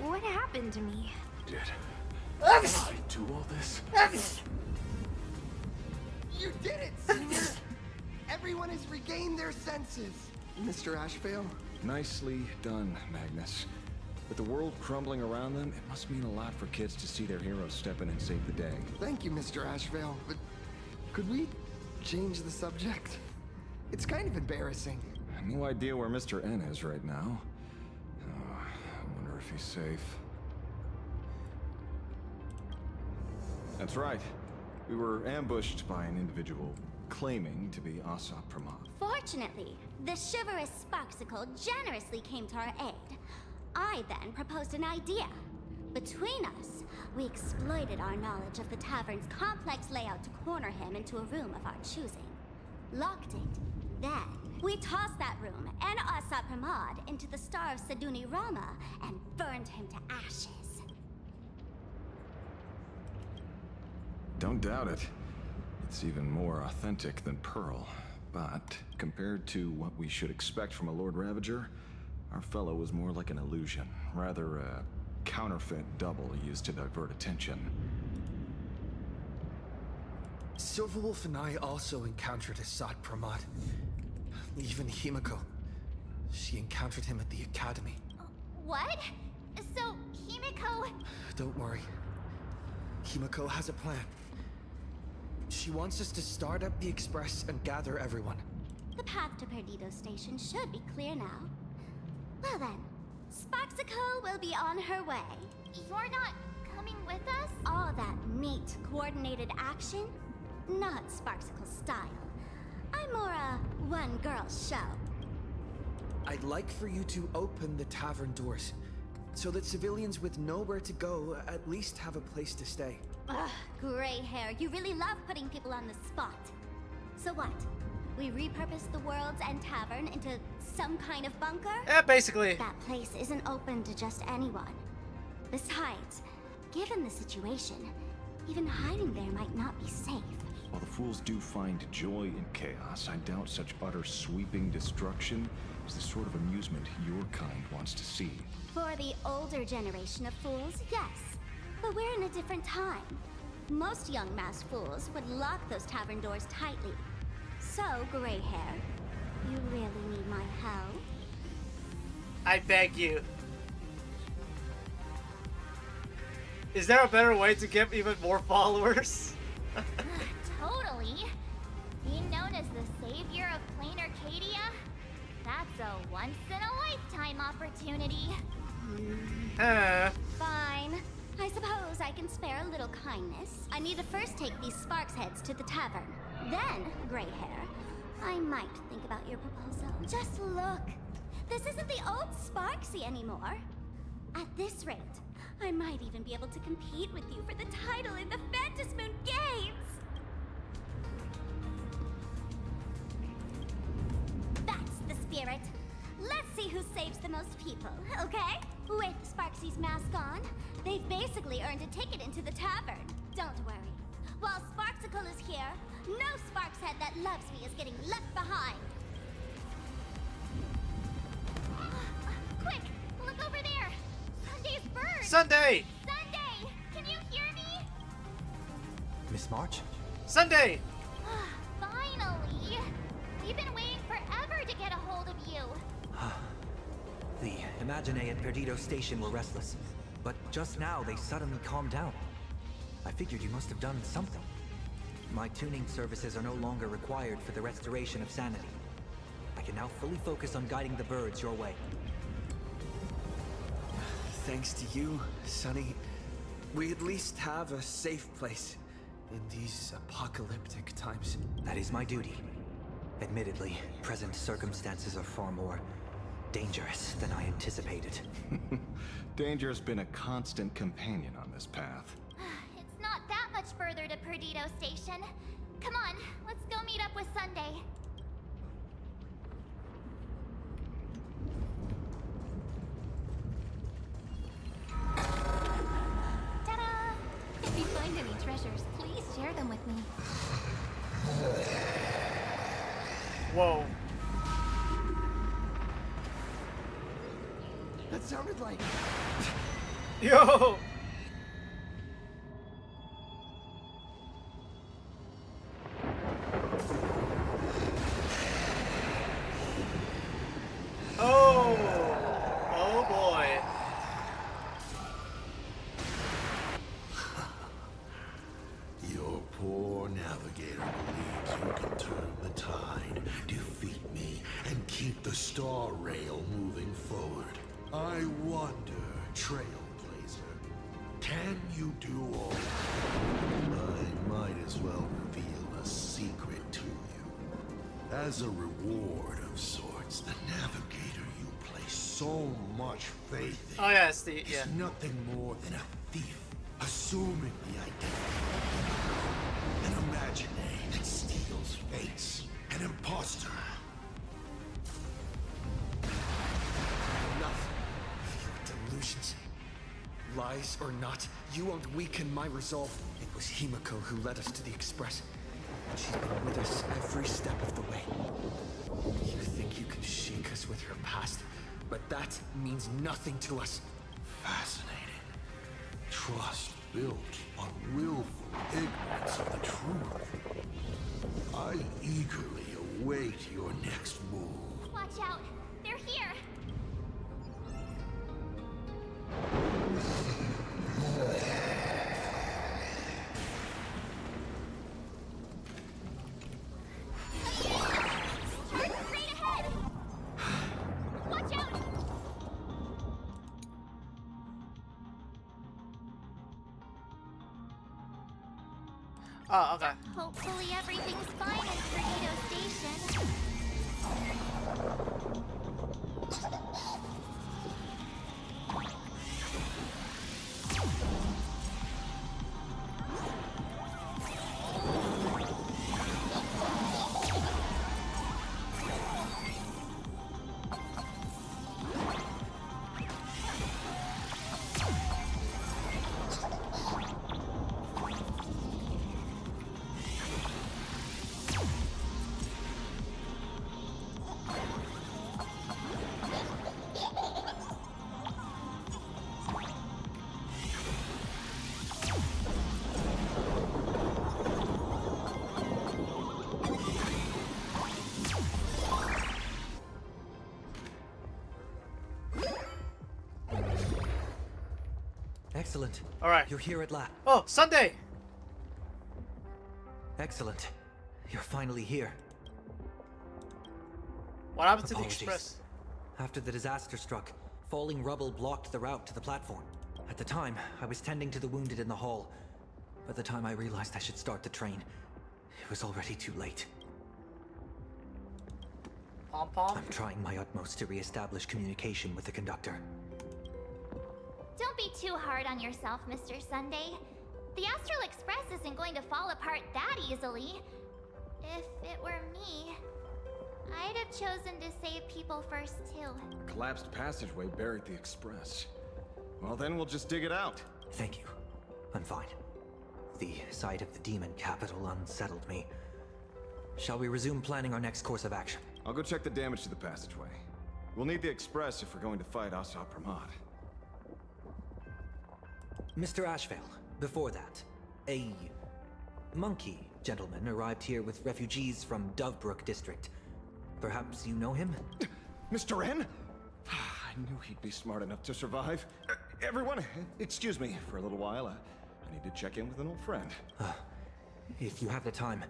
What happened to me? Did I do all this? You did it, Senior! Everyone has regained their senses. Mr. Ashvale? Nicely done, Magnus. With the world crumbling around them, it must mean a lot for kids to see their heroes step in and save the day. Thank you, Mr. Ashvale, but could we change the subject? It's kind of embarrassing. No idea where Mr. N is right now. Oh, I wonder if he's safe. That's right. We were ambushed by an individual claiming to be Asap Pramod. Fortunately, the chivalrous Sparksicle generously came to our aid. I then proposed an idea. Between us, we exploited our knowledge of the tavern's complex layout to corner him into a room of our choosing. Locked it. Then, we tossed that room and Asap Pramod into the star of Seduni Rama and burned him to ashes. Don't doubt it. It's even more authentic than Pearl. But compared to what we should expect from a Lord Ravager, our fellow was more like an illusion, rather a counterfeit double used to divert attention. Silverwolf and I also encountered Assad Pramad. Even Himiko. She encountered him at the academy. What? So, Himiko... Don't worry. Himiko has a plan. She wants us to start up the Express and gather everyone. The path to Perdido Station should be clear now. Well then, Sparksicle will be on her way. You're not coming with us? All that neat, coordinated action? Not Sparksicle style. I'm more a one-girl show. I'd like for you to open the tavern doors, so that civilians with nowhere to go at least have a place to stay. Ugh, gray hair, you really love putting people on the spot. So what? We repurpose the World's End Tavern into some kind of bunker? Yeah, basically. That place isn't open to just anyone. Besides, given the situation, even hiding there might not be safe. While the fools do find joy in chaos, I doubt such utter sweeping destruction is the sort of amusement your kind wants to see. For the older generation of fools, yes. But we're in a different time. Most young masked fools would lock those tavern doors tightly. So, gray hair, you really need my help? I beg you. Is there a better way to get even more followers? Totally. Being known as the savior of plain Arcadia? That's a once-in-a-lifetime opportunity. Fine. I suppose I can spare a little kindness. I need to first take these Sparks heads to the tavern. Then, gray hair, I might think about your proposal. Just look. This isn't the old Sparksy anymore. At this rate, I might even be able to compete with you for the title in the Phantasmoon Games! That's the spirit. Let's see who saves the most people, okay? With Sparksy's mask on, they've basically earned a ticket into the tavern. Don't worry. While Sparksicle is here, no Sparkshead that loves me is getting left behind. Quick, look over there. Sunday's bird. Sunday! Sunday, can you hear me? Miss March? Sunday! Finally. We've been waiting forever to get a hold of you. The Imaginae at Perdido Station were restless, but just now they suddenly calmed down. I figured you must have done something. My tuning services are no longer required for the restoration of sanity. I can now fully focus on guiding the birds your way. Thanks to you, Sonny, we at least have a safe place in these apocalyptic times. That is my duty. Admittedly, present circumstances are far more dangerous than I anticipated. Danger has been a constant companion on this path. It's not that much further to Perdido Station. Come on, let's go meet up with Sunday. Ta-da! If you find any treasures, please share them with me. Whoa. That sounded like... Yo! Oh! Oh boy. Your poor navigator believes you can turn the tide, defeat me, and keep the star rail moving forward. I wonder, Trailblazer, can you do all that? I might as well reveal a secret to you. As a reward of sorts, the navigator you place so much faith in Oh yeah, it's the, yeah. is nothing more than a thief, assuming the identity. An Imaginae that steals fates. An imposter. Enough. Delusions. Lies or not, you won't weaken my resolve. It was Himiko who led us to the Express. And she's been with us every step of the way. You think you can shake us with her past, but that means nothing to us. Fascinating. Trust built on willful ignorance of the truth. I eagerly await your next move. Watch out! They're here! Turn straight ahead! Watch out! Oh, okay. Hopefully everything's fine in Perdido Station. Excellent. All right. You're here at last. Oh, Sunday. Excellent. You're finally here. What happened to the Apologies. express? After the disaster struck, falling rubble blocked the route to the platform. At the time, I was tending to the wounded in the hall. By the time I realized I should start the train, it was already too late. Pom-pom? I'm trying my utmost to re-establish communication with the conductor. Don't be too hard on yourself, Mr. Sunday. The Astral Express isn't going to fall apart that easily. If it were me, I'd have chosen to save people first, too. A collapsed passageway buried the express. Well, then we'll just dig it out. Thank you. I'm fine. The sight of the demon capital unsettled me. Shall we resume planning our next course of action? I'll go check the damage to the passageway. We'll need the express if we're going to fight Asap Pramod. Mr. Ashvale, before that, a monkey gentleman arrived here with refugees from Dovebrook district. Perhaps you know him? Mr. N? I knew he'd be smart enough to survive. Everyone, excuse me for a little while. I need to check in with an old friend. If you have the time,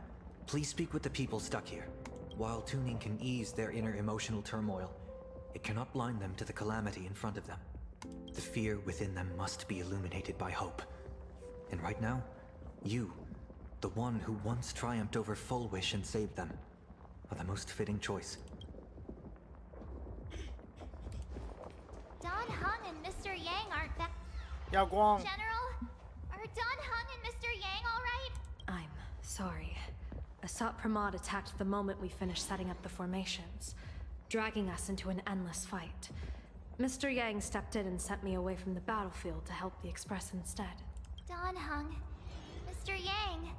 please speak with the people stuck here. While tuning can ease their inner emotional turmoil, it cannot blind them to the calamity in front of them. The fear within them must be illuminated by hope. And right now, you, the one who once triumphed over Full Wish and saved them, are the most fitting choice. Don Hung and Mr. Yang aren't back. Yao Guang. General, are Don Hung and Mr. Yang all right? I'm sorry. Asap Pramod attacked the moment we finished setting up the formations, dragging us into an endless fight. Mr. Yang stepped in and sent me away from the battlefield to help the Express instead. Don Hung, Mr. Yang,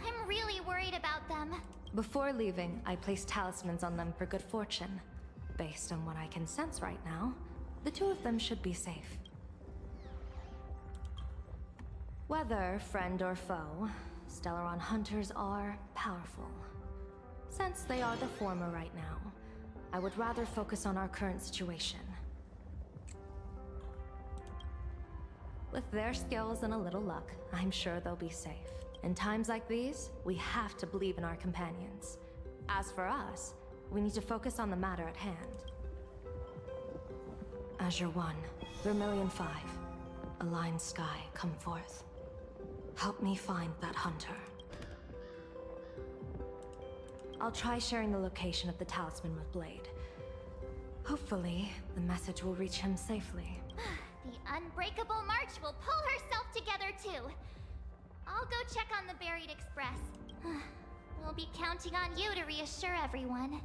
I'm really worried about them. Before leaving, I placed talismans on them for good fortune. Based on what I can sense right now, the two of them should be safe. Whether friend or foe, Stellaron hunters are powerful. Since they are the former right now, I would rather focus on our current situation. With their skills and a little luck, I'm sure they'll be safe. In times like these, we have to believe in our companions. As for us, we need to focus on the matter at hand. Azure 1, Vermilion 5, Aligned Sky, come forth. Help me find that hunter. I'll try sharing the location of the talisman with Blade. Hopefully, the message will reach him safely. The Unbreakable March will pull herself together too. I'll go check on the buried express. We'll be counting on you to reassure everyone.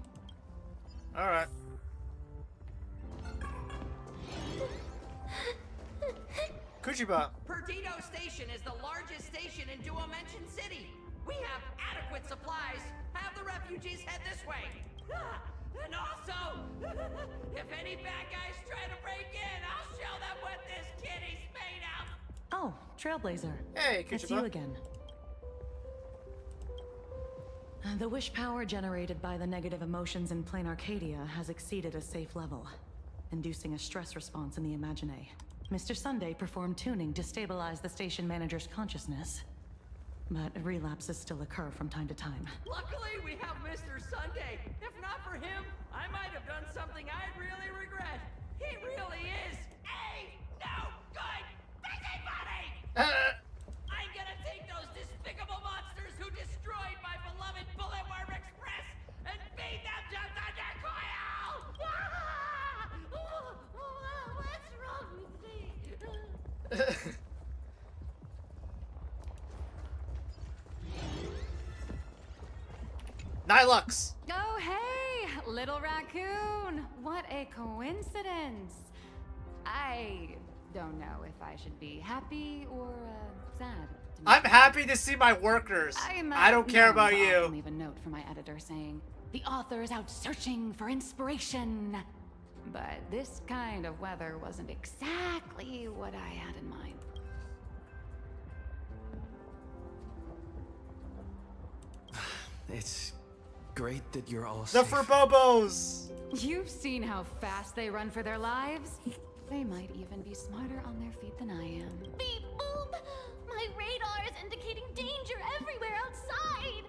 Alright. Kujiba. Perdido Station is the largest station in Duomension City. We have adequate supplies. Have the refugees head this way. And also, if any bad guys try to break in, I'll show them what this kitty's made of. Oh, Trailblazer. Hey, it's Kuchiba. you again. The wish power generated by the negative emotions in Plain Arcadia has exceeded a safe level, inducing a stress response in the Imagine. Mr. Sunday performed tuning to stabilize the station manager's consciousness, but relapses still occur from time to time. Luckily, we have Mr. Sunday. If not for him, I might have done something I'd really regret. He really is a no good busybody! I'm gonna take those despicable monsters who destroyed my beloved Bullet Worm Express and feed them to Thunder Coil! What's wrong with me? Nilux! Oh, hey, little raccoon. What a coincidence. I don't know if I should be happy or sad. I'm happy to see my workers. I don't care about you. I'll leave a note for my editor saying, the author is out searching for inspiration. But this kind of weather wasn't exactly what I had in mind. It's great that you're all The safe. Furbobos! You've seen how fast they run for their lives. They might even be smarter on their feet than I am. Beep boop! My radar is indicating danger everywhere outside!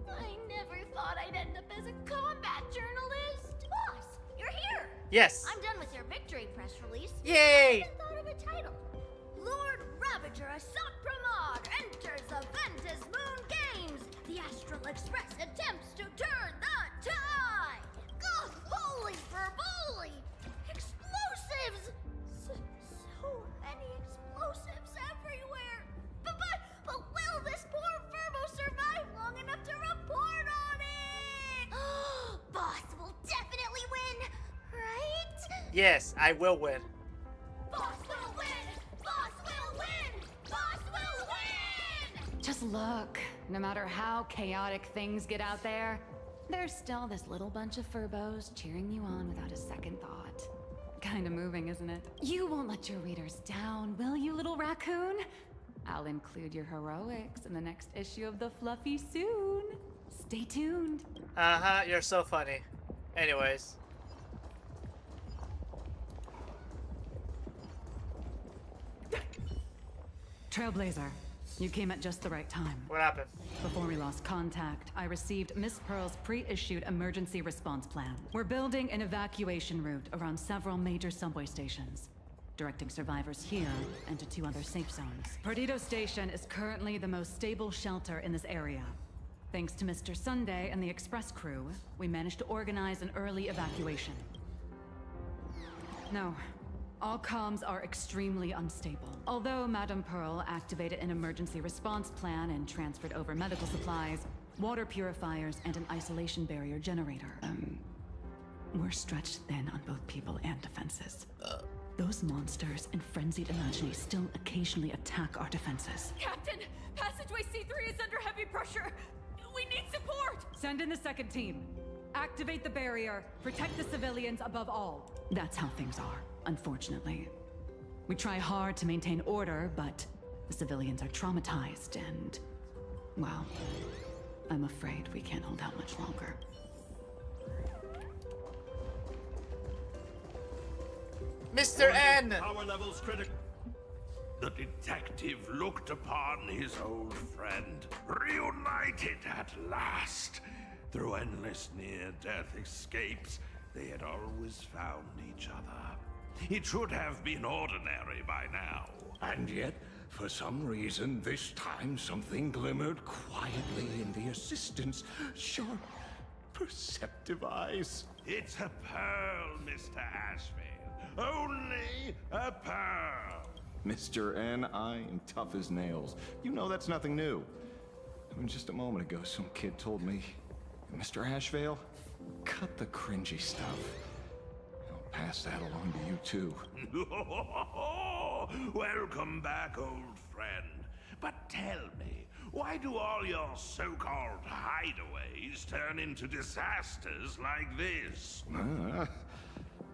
I never thought I'd end up as a combat journalist! Boss, you're here! Yes. I'm done with your victory press release. Yay! I even thought of a title. Lord Ravager Assat Pramod enters Aventus Moon Games! The Astral Express attempts to turn the tide! Oh, holy verboli! Explosives! So many explosives everywhere! But will this poor Verbo survive long enough to report on it? Boss will definitely win, right? Yes, I will win. Boss will win! Boss will win! Boss will win! Just look. No matter how chaotic things get out there, there's still this little bunch of Furbos cheering you on without a second thought. Kinda moving, isn't it? You won't let your readers down, will you, little raccoon? I'll include your heroics in the next issue of The Fluffy soon. Stay tuned. Uh-huh, you're so funny. Anyways. Trailblazer, you came at just the right time. What happened? Before we lost contact, I received Miss Pearl's pre-issued emergency response plan. We're building an evacuation route around several major subway stations, directing survivors here and to 2 other safe zones. Perdido Station is currently the most stable shelter in this area. Thanks to Mr. Sunday and the express crew, we managed to organize an early evacuation. No, all comms are extremely unstable. Although Madame Pearl activated an emergency response plan and transferred over medical supplies, water purifiers, and an isolation barrier generator, we're stretched thin on both people and defenses. Those monsters and frenzied Imagine still occasionally attack our defenses. Captain, passageway C3 is under heavy pressure. We need support. Send in the second team. Activate the barrier. Protect the civilians above all. That's how things are, unfortunately. We try hard to maintain order, but the civilians are traumatized and, well, I'm afraid we can't hold out much longer. Mr. N! Power levels critical. The detective looked upon his old friend, reunited at last. Through endless near-death escapes, they had always found each other. It should have been ordinary by now. And yet, for some reason, this time something glimmered quietly in the assistant's sharp, perceptive eyes. It's a pearl, Mr. Ashfield. Only a pearl. Mr. N, I am tough as nails. You know that's nothing new. I mean, just a moment ago, some kid told me, Mr. Ashvale, cut the cringy stuff. I'll pass that along to you, too. Welcome back, old friend. But tell me, why do all your so-called hideaways turn into disasters like this?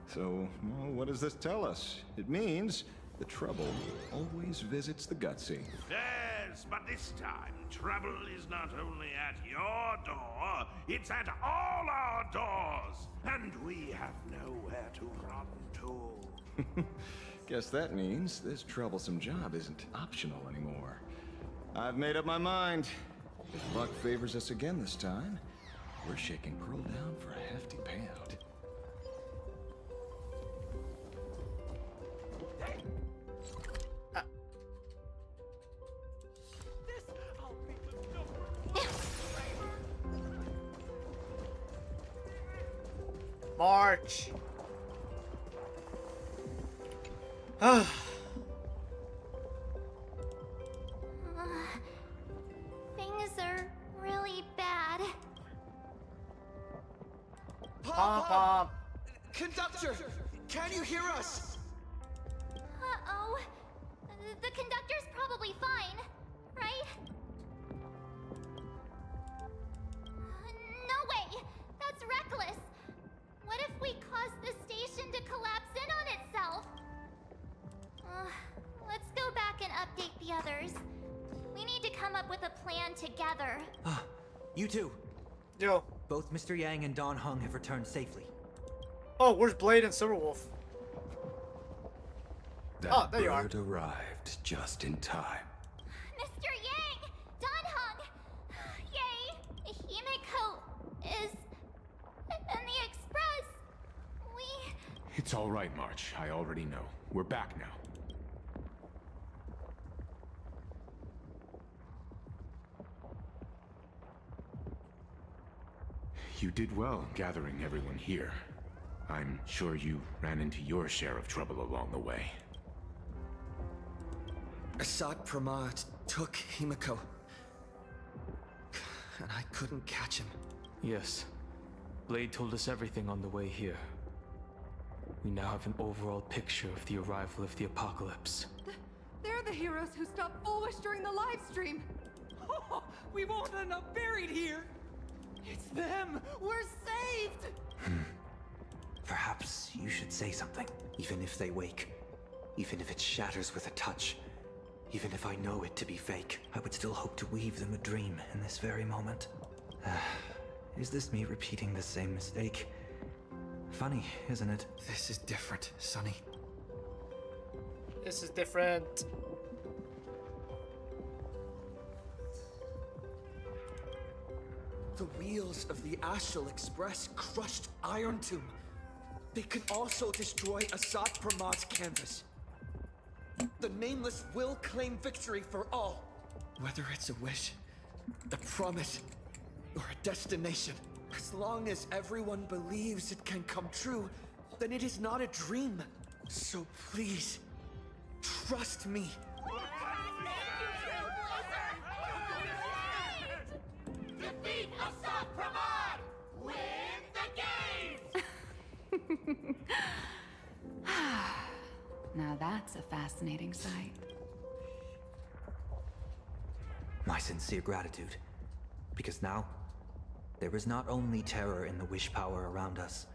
So, well, what does this tell us? It means The trouble always visits the gutsy. Yes, but this time, trouble is not only at your door, it's at all our doors, and we have nowhere to run to. Guess that means this troublesome job isn't optional anymore. I've made up my mind. If luck favors us again this time, we're shaking Pearl down for a hefty payout. March. Things are really bad. Pom-pom. Conductor, can you hear us? Uh-oh. The conductor's probably fine, right? No way! That's reckless! What if we cause the station to collapse in on itself? Let's go back and update the others. We need to come up with a plan together. You two. Yo. Both Mr. Yang and Don Hung have returned safely. Oh, where's Blade and Silverwolf? That there you are. bird arrived just in time. Mr. Yang! Don Hung! Yay! Himiko is in the express. It's all right, March. I already know. We're back now. You did well gathering everyone here. I'm sure you ran into your share of trouble along the way. Assad Pramad took Himiko. And I couldn't catch him. Yes. Blade told us everything on the way here. We now have an overall picture of the arrival of the apocalypse. They're the heroes who stopped Foolish during the live stream. We won't end up buried here. It's them. We're saved. Perhaps you should say something, even if they wake. Even if it shatters with a touch. Even if I know it to be fake, I would still hope to weave them a dream in this very moment. Is this me repeating the same mistake? Funny, isn't it? This is different, Sonny. This is different. The wheels of the Astral Express crushed Iron Tomb. They can also destroy Assad Pramad's canvas. The Nameless will claim victory for all. Whether it's a wish, a promise, or a destination. As long as everyone believes it can come true, then it is not a dream. So please, trust me. Defeat Assad Pramad! Win the game! Now that's a fascinating sight. My sincere gratitude. Because now, there is not only terror in the wish power around us,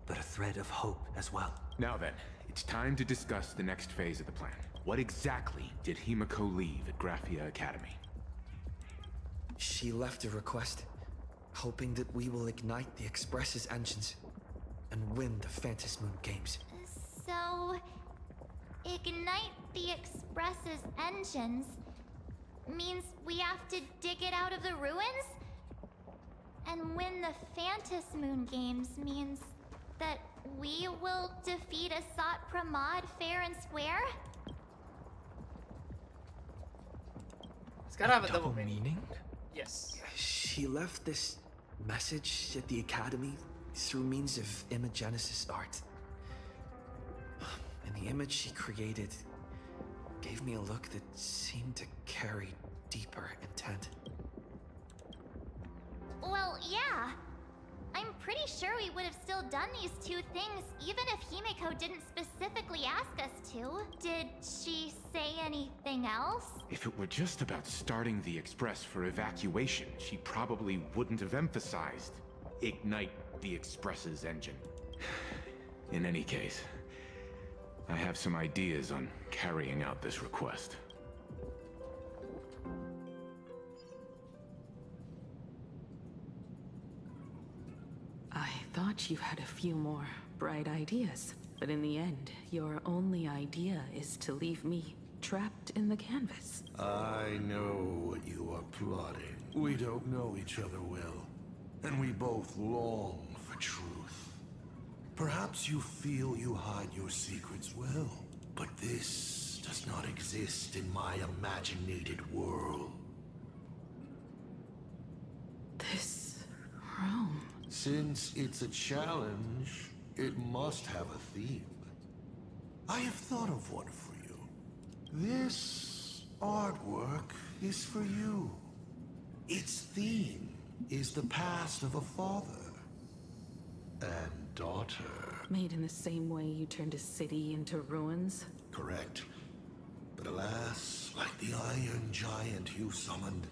but a thread of hope as well. Now then, it's time to discuss the next phase of the plan. What exactly did Himiko leave at Graphia Academy? She left a request, hoping that we will ignite the Express's engines and win the Phantom Moon Games. So, ignite the Express's engines means we have to dig it out of the ruins? And win the Phantom Moon Games means that we will defeat Assad Pramad fair and square? It's gotta have a double meaning. Yes. She left this message at the Academy through means of imagenesis art. And the image she created gave me a look that seemed to carry deeper intent. Well, yeah. I'm pretty sure we would have still done these two things even if Himiko didn't specifically ask us to. Did she say anything else? If it were just about starting the Express for evacuation, she probably wouldn't have emphasized ignite the Express's engine. In any case, I have some ideas on carrying out this request. I thought you had a few more bright ideas, but in the end, your only idea is to leave me trapped in the canvas. I know what you are plotting. We don't know each other well, and we both long for truth. Perhaps you feel you hide your secrets well, but this does not exist in my imaginated world. This room... Since it's a challenge, it must have a theme. I have thought of one for you. This artwork is for you. Its theme is the past of a father and daughter. Made in the same way you turned a city into ruins? Correct. But alas, like the iron giant you summoned,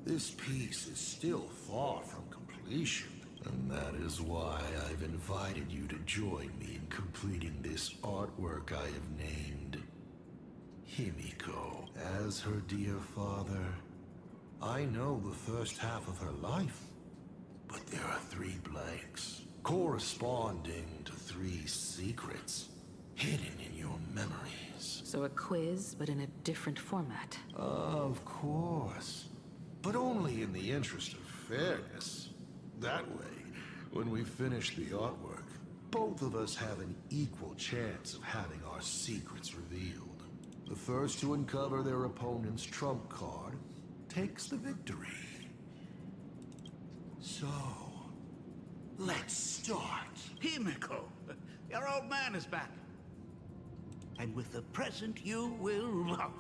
this piece is still far from completion. And that is why I've invited you to join me in completing this artwork I have named Himiko. As her dear father, I know the first half of her life, but there are 3 blanks, corresponding to 3 secrets, hidden in your memories. So a quiz, but in a different format. Of course, but only in the interest of fairness. That way, when we finish the artwork, both of us have an equal chance of having our secrets revealed. The first to uncover their opponent's trump card takes the victory. So, let's start. Himiko, your old man is back. And with the present you will love.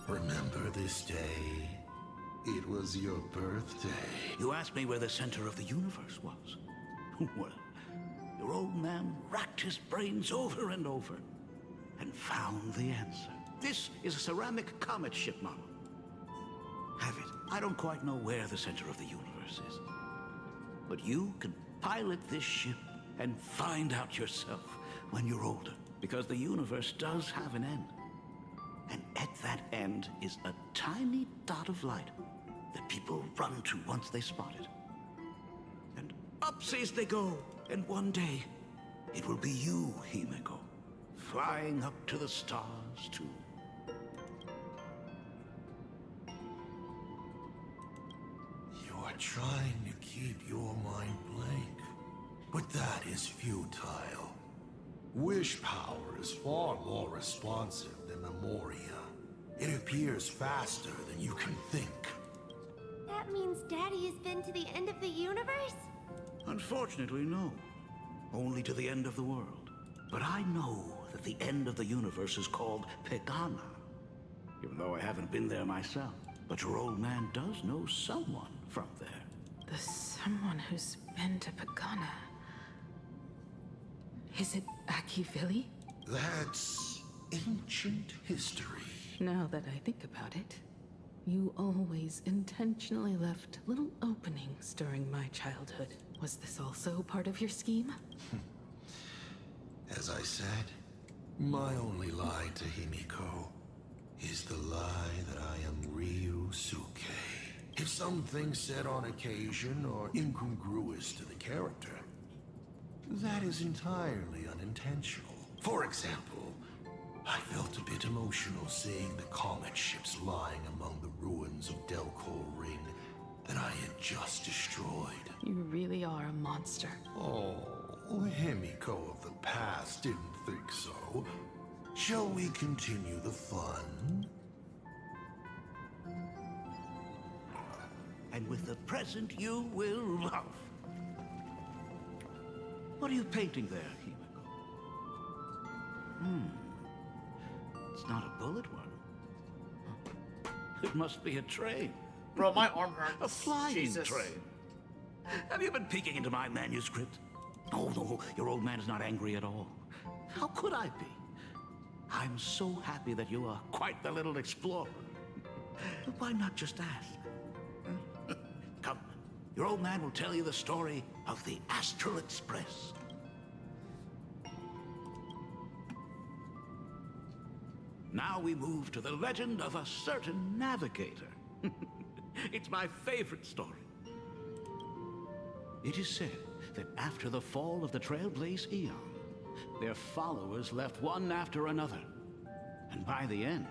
Remember this day? It was your birthday. You asked me where the center of the universe was. Well, your old man racked his brains over and over and found the answer. This is a ceramic comet ship model. Have it. I don't quite know where the center of the universe is. But you can pilot this ship and find out yourself when you're older. Because the universe does have an end. And at that end is a tiny dot of light that people run to once they spot it. And upsies they go, and one day, it will be you, Himiko, flying up to the stars too. You are trying to keep your mind blank, but that is futile. Wish power is far more responsive than memoria. It appears faster than you can think. That means Daddy has been to the end of the universe? Unfortunately, no. Only to the end of the world. But I know that the end of the universe is called Pegana. Even though I haven't been there myself. But your old man does know someone from there. The someone who's been to Pagana. Is it Akivili? That's ancient history. Now that I think about it, you always intentionally left little openings during my childhood. Was this also part of your scheme? As I said, my only lie to Himiko is the lie that I am Ryusuke. If some things said on occasion are incongruous to the character, that is entirely unintentional. For example, I felt a bit emotional seeing the comet ships lying among the ruins of Delco Ring that I had just destroyed. You really are a monster. Oh, Himiko of the past didn't think so. Shall we continue the fun? And with the present you will love. What are you painting there, Himiko? It's not a bullet one. It must be a train. Bro, my arm hurts. A flying Jesus. train. Have you been peeking into my manuscript? Oh, no, your old man is not angry at all. How could I be? I'm so happy that you are quite the little explorer. Why not just ask? Come, your old man will tell you the story of the Astral Express. Now we move to the legend of a certain navigator. It's my favorite story. It is said that after the fall of the Trailblaze Eon, their followers left one after another. And by the end,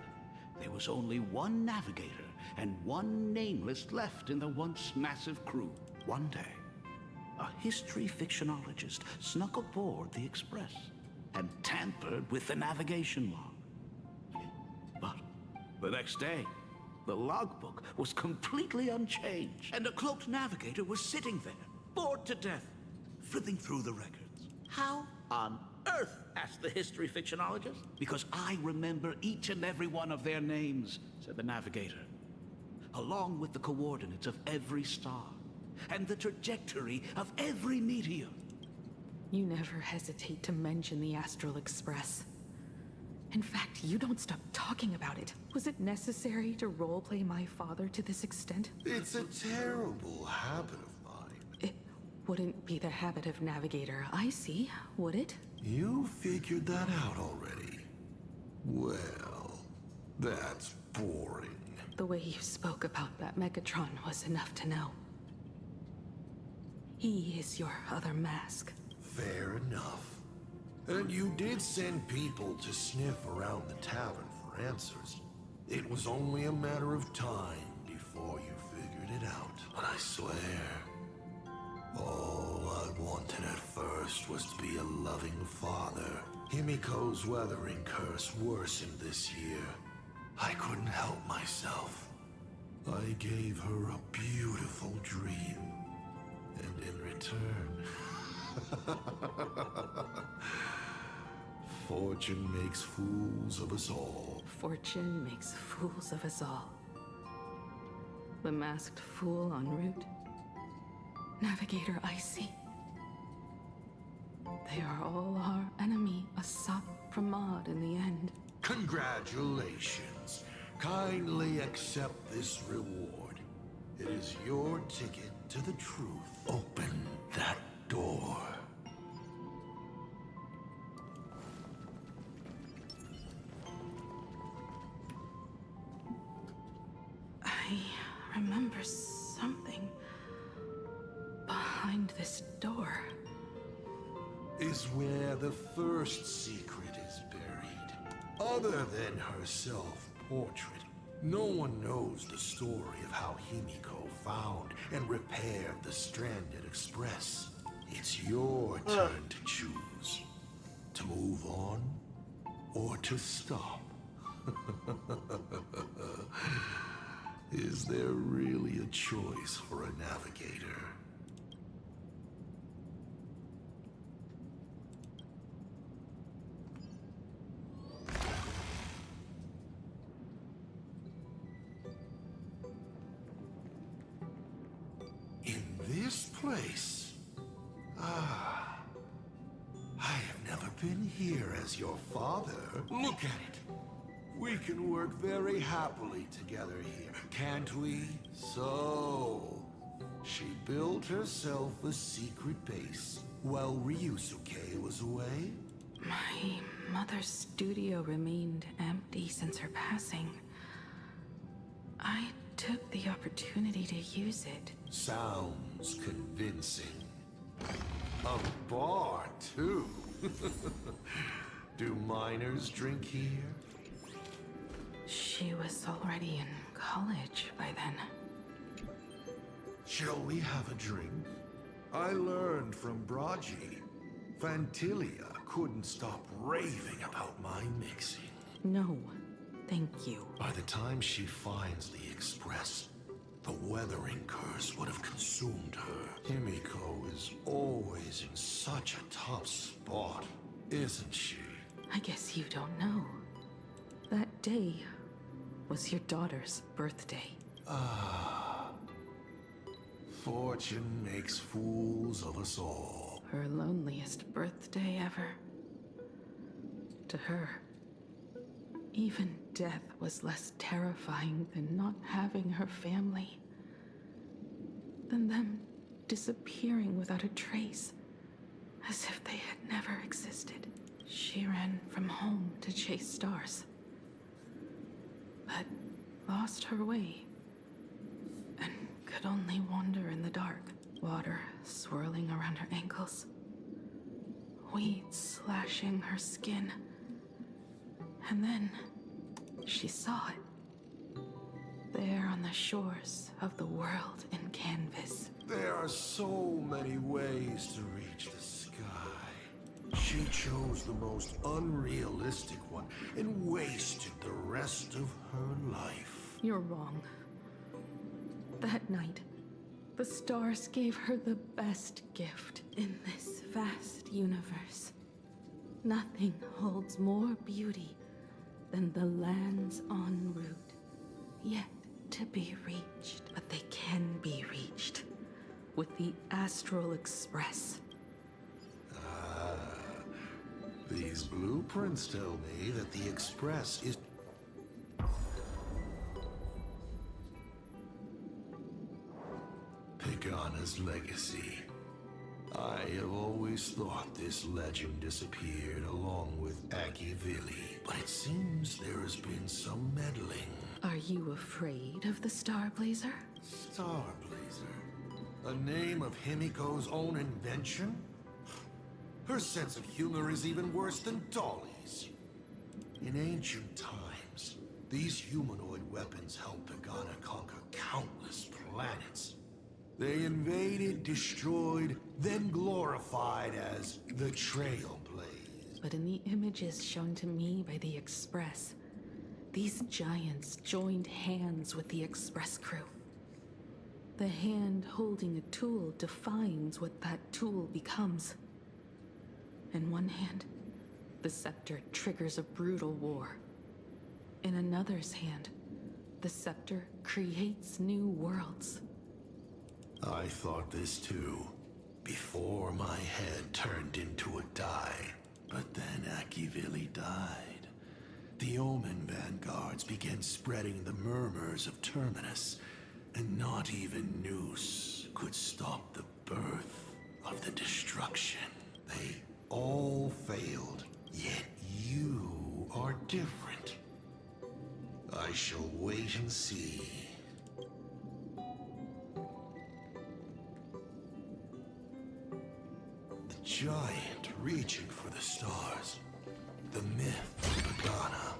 there was only one navigator and one nameless left in the once massive crew. One day, a history fictionologist snuck aboard the Express and tampered with the navigation log. But the next day, the logbook was completely unchanged, and a cloaked navigator was sitting there, bored to death, flipping through the records. How on earth? Asked the history fictionologist. Because I remember each and every one of their names, said the navigator, along with the coordinates of every star and the trajectory of every meteor. You never hesitate to mention the Astral Express. In fact, you don't stop talking about it. Was it necessary to roleplay my father to this extent? It's a terrible habit of mine. It wouldn't be the habit of Navigator I see, would it? You figured that out already. Well, that's boring. The way you spoke about that Megatron was enough to know. He is your other mask. Fair enough. And you did send people to sniff around the tavern for answers. It was only a matter of time before you figured it out. But I swear, all I wanted at first was to be a loving father. Himiko's weathering curse worsened this year. I couldn't help myself. I gave her a beautiful dream. And in return... Fortune makes fools of us all. Fortune makes fools of us all. The masked fool en route. Navigator Icy. They are all our enemy, Asap Pramod in the end. Congratulations. Kindly accept this reward. It is your ticket to the truth. Open that door. I remember something behind this door. Is where the first secret is buried. Other than her self-portrait, no one knows the story of how Himiko found and repaired the stranded Express. It's your turn to choose. To move on, or to stop. Is there really a choice for a navigator? In this place? Ah. I have never been here as your father. Look at it. We can work very happily together here, can't we? So, she built herself a secret base while Ryusuke was away? My mother's studio remained empty since her passing. I took the opportunity to use it. Sounds convincing. A bar, too. Do minors drink here? She was already in college by then. Shall we have a drink? I learned from Braji. Fantilia couldn't stop raving about my mixing. No, thank you. By the time she finds the Express, the weathering curse would have consumed her. Himiko is always in such a tough spot, isn't she? I guess you don't know. That day was your daughter's birthday. Ah. Fortune makes fools of us all. Her loneliest birthday ever. To her, Even death was less terrifying than not having her family. Than them disappearing without a trace, as if they had never existed. She ran from home to chase stars, but lost her way, and could only wander in the dark. Water swirling around her ankles, weeds slashing her skin, and then she saw it. There on the shores of the world in canvas. There are so many ways to reach the sky. She chose the most unrealistic one and wasted the rest of her life. You're wrong. That night, the stars gave her the best gift in this vast universe. Nothing holds more beauty than the lands en route, yet to be reached. But they can be reached with the Astral Express. These blueprints tell me that the Express is... Pagana's legacy. I have always thought this legend disappeared along with Akivili, but it seems there has been some meddling. Are you afraid of the Starblazer? Starblazer? A name of Himiko's own invention? Her sense of humor is even worse than Dolly's. In ancient times, these humanoid weapons helped Pagana conquer countless planets. They invaded, destroyed, then glorified as the Trailblaze. But in the images shown to me by the Express, these giants joined hands with the Express crew. The hand holding a tool defines what that tool becomes. In one hand, the scepter triggers a brutal war. In another's hand, the scepter creates new worlds. I thought this too, before my head turned into a die. But then Akivili died. The Omen vanguards began spreading the murmurs of Terminus, and not even Noose could stop the birth of the destruction. They all failed, yet you are different. I shall wait and see. The giant reaching for the stars. The myth of Pagana.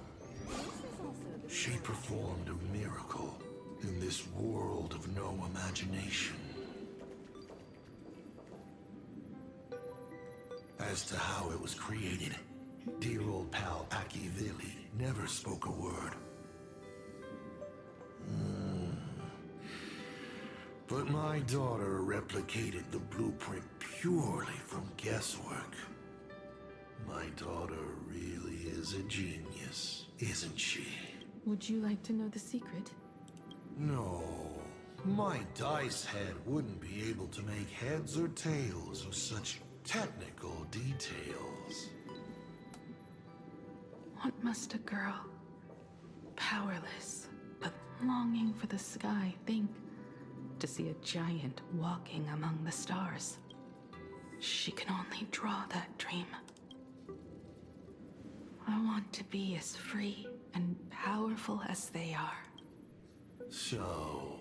She performed a miracle in this world of no imagination. As to how it was created, dear old pal Akivili never spoke a word. But my daughter replicated the blueprint purely from guesswork. My daughter really is a genius, isn't she? Would you like to know the secret? No. My dice head wouldn't be able to make heads or tails of such technical details. What must a girl, powerless, but longing for the sky, think to see a giant walking among the stars? She can only draw that dream. I want to be as free and powerful as they are. So,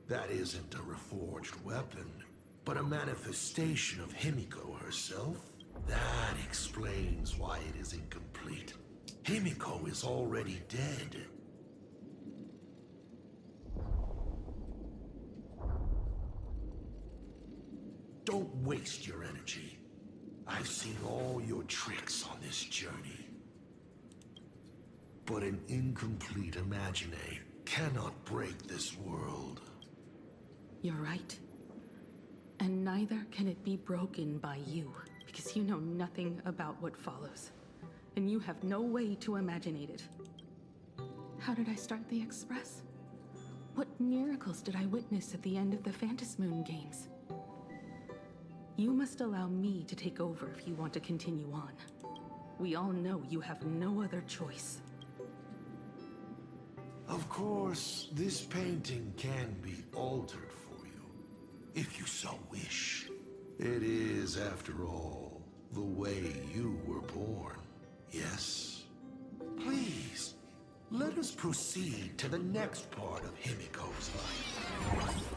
that isn't a reforged weapon, but a manifestation of Himiko herself? That explains why it is incomplete. Himiko is already dead. Don't waste your energy. I've seen all your tricks on this journey. But an incomplete Imagine cannot break this world. You're right. And neither can it be broken by you, because you know nothing about what follows. And you have no way to imaginate it. How did I start the Express? What miracles did I witness at the end of the Phantasmoon games? You must allow me to take over if you want to continue on. We all know you have no other choice. Of course, this painting can be altered for you, if you so wish. It is, after all, the way you were born, yes? Please, let us proceed to the next part of Himiko's life.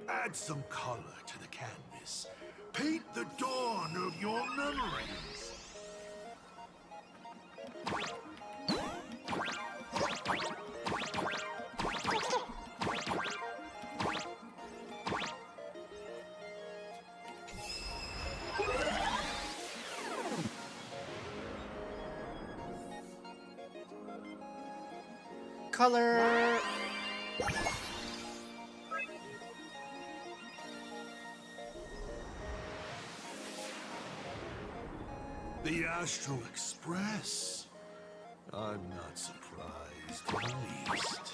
Add some color to the canvas. Paint the dawn of your memories. Color. The Astral Express. I'm not surprised in the least.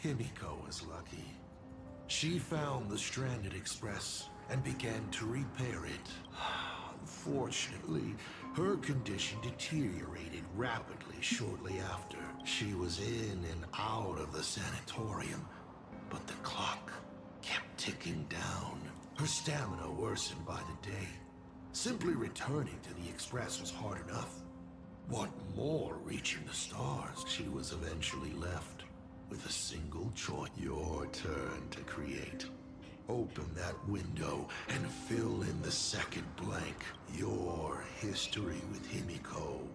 Himiko was lucky. She found the stranded express and began to repair it. Unfortunately, her condition deteriorated rapidly shortly after. She was in and out of the sanatorium, but the clock kept ticking down. Her stamina worsened by the day. Simply returning to the express was hard enough. What more reaching the stars? She was eventually left with a single choice. Your turn to create. Open that window and fill in the second blank. Your history with Himiko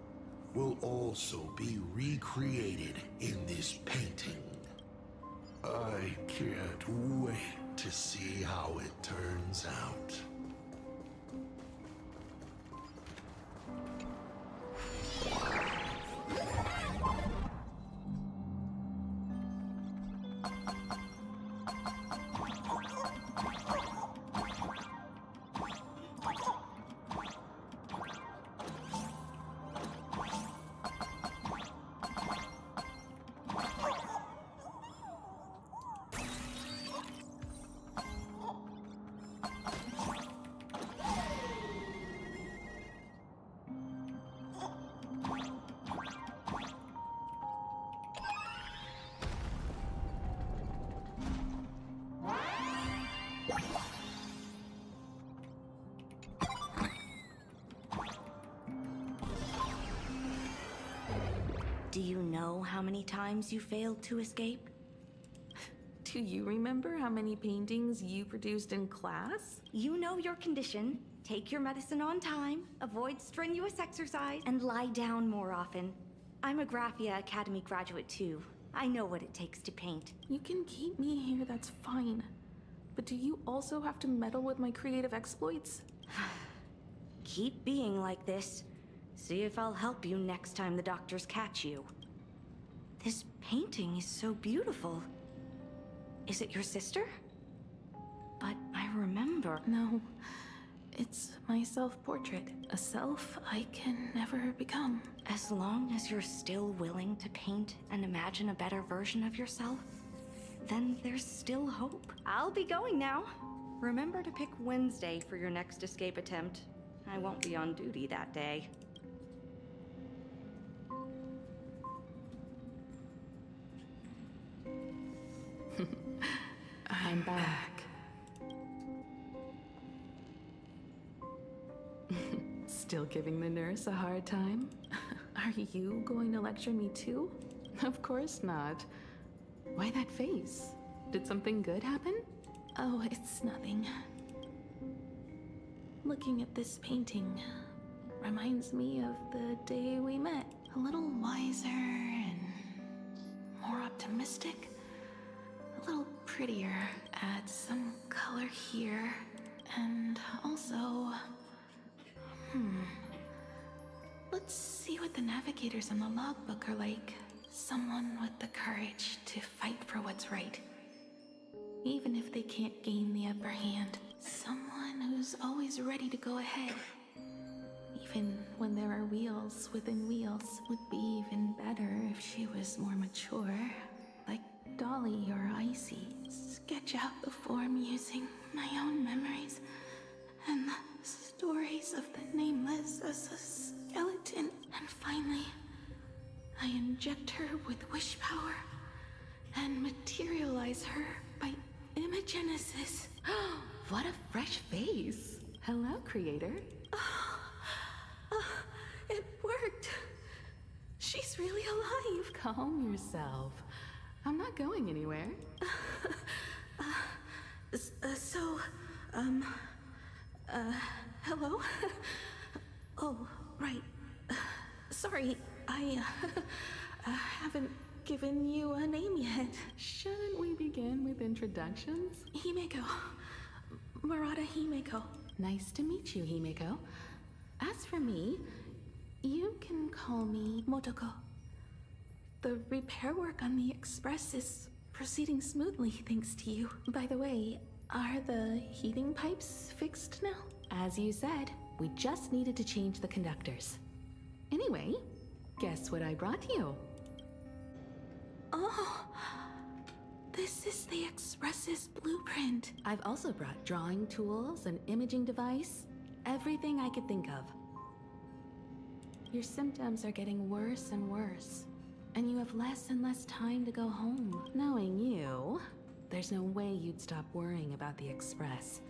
will also be recreated in this painting. I can't wait to see how it turns out. Do you know how many times you failed to escape? Do you remember how many paintings you produced in class? You know your condition. Take your medicine on time, avoid strenuous exercise, and lie down more often. I'm a Graphia Academy graduate too. I know what it takes to paint. You can keep me here, that's fine. But do you also have to meddle with my creative exploits? Keep being like this. See if I'll help you next time the doctors catch you. This painting is so beautiful. Is it your sister? But I remember. No, it's my self-portrait. A self I can never become. As long as you're still willing to paint and imagine a better version of yourself, then there's still hope. I'll be going now. Remember to pick Wednesday for your next escape attempt. I won't be on duty that day. I'm back. Still giving the nurse a hard time? Are you going to lecture me too? Of course not. Why that face? Did something good happen? Oh, it's nothing. Looking at this painting reminds me of the day we met. A little wiser and more optimistic. A little prettier. Add some color here. And also... Let's see what the navigators on the logbook are like. Someone with the courage to fight for what's right. Even if they can't gain the upper hand. Someone who's always ready to go ahead. Even when there are wheels within wheels. Would be even better if she was more mature. Like Dolly or Icy. Sketch out the form using my own memories. And the stories of the Nameless as a skeleton. And finally, I inject her with wish power and materialize her by imagenesis. What a fresh face. Hello, creator. It worked. She's really alive. Calm yourself. I'm not going anywhere. Hello? Oh, right. Sorry, I haven't given you a name yet. Shouldn't we begin with introductions? Himeko. Murata Himeko. Nice to meet you, Himeko. As for me, you can call me Motoko. The repair work on the Express is proceeding smoothly thanks to you. By the way, are the heating pipes fixed now? As you said, we just needed to change the conductors. Anyway, guess what I brought you? Oh, this is the Express's blueprint. I've also brought drawing tools, an imaging device, everything I could think of. Your symptoms are getting worse and worse, and you have less and less time to go home. Knowing you, there's no way you'd stop worrying about the Express.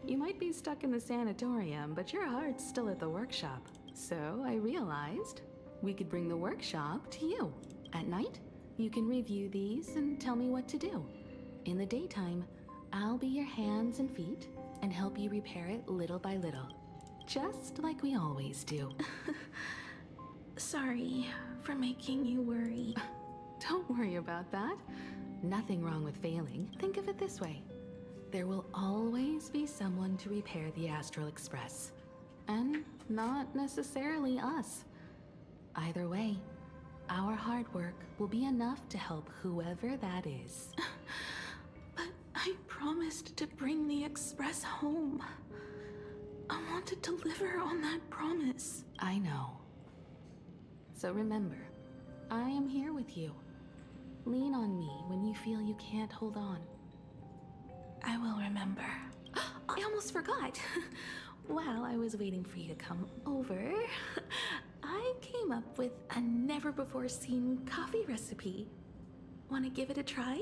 You might be stuck in the sanatorium, but your heart's still at the workshop. So I realized we could bring the workshop to you. At night, you can review these and tell me what to do. In the daytime, I'll be your hands and feet and help you repair it little by little. Just like we always do. Sorry for making you worry. Don't worry about that. Nothing wrong with failing. Think of it this way. There will always be someone to repair the Astral Express. And not necessarily us. Either way, our hard work will be enough to help whoever that is. But I promised to bring the Express home. I want to deliver on that promise. I know. So remember, I am here with you. Lean on me when you feel you can't hold on. I will remember. I almost forgot. While I was waiting for you to come over, I came up with a never-before-seen coffee recipe. Want to give it a try?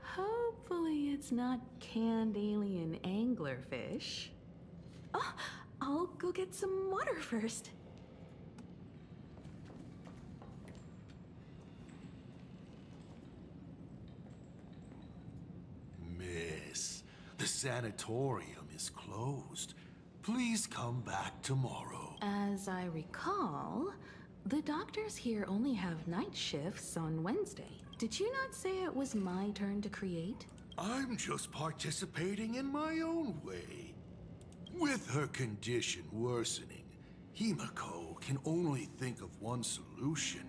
Hopefully it's not canned alien anglerfish. Oh, I'll go get some water first. Miss, the sanatorium is closed. Please come back tomorrow. As I recall, the doctors here only have night shifts on Wednesday. Did you not say it was my turn to create? I'm just participating in my own way. With her condition worsening, Himeko can only think of one solution.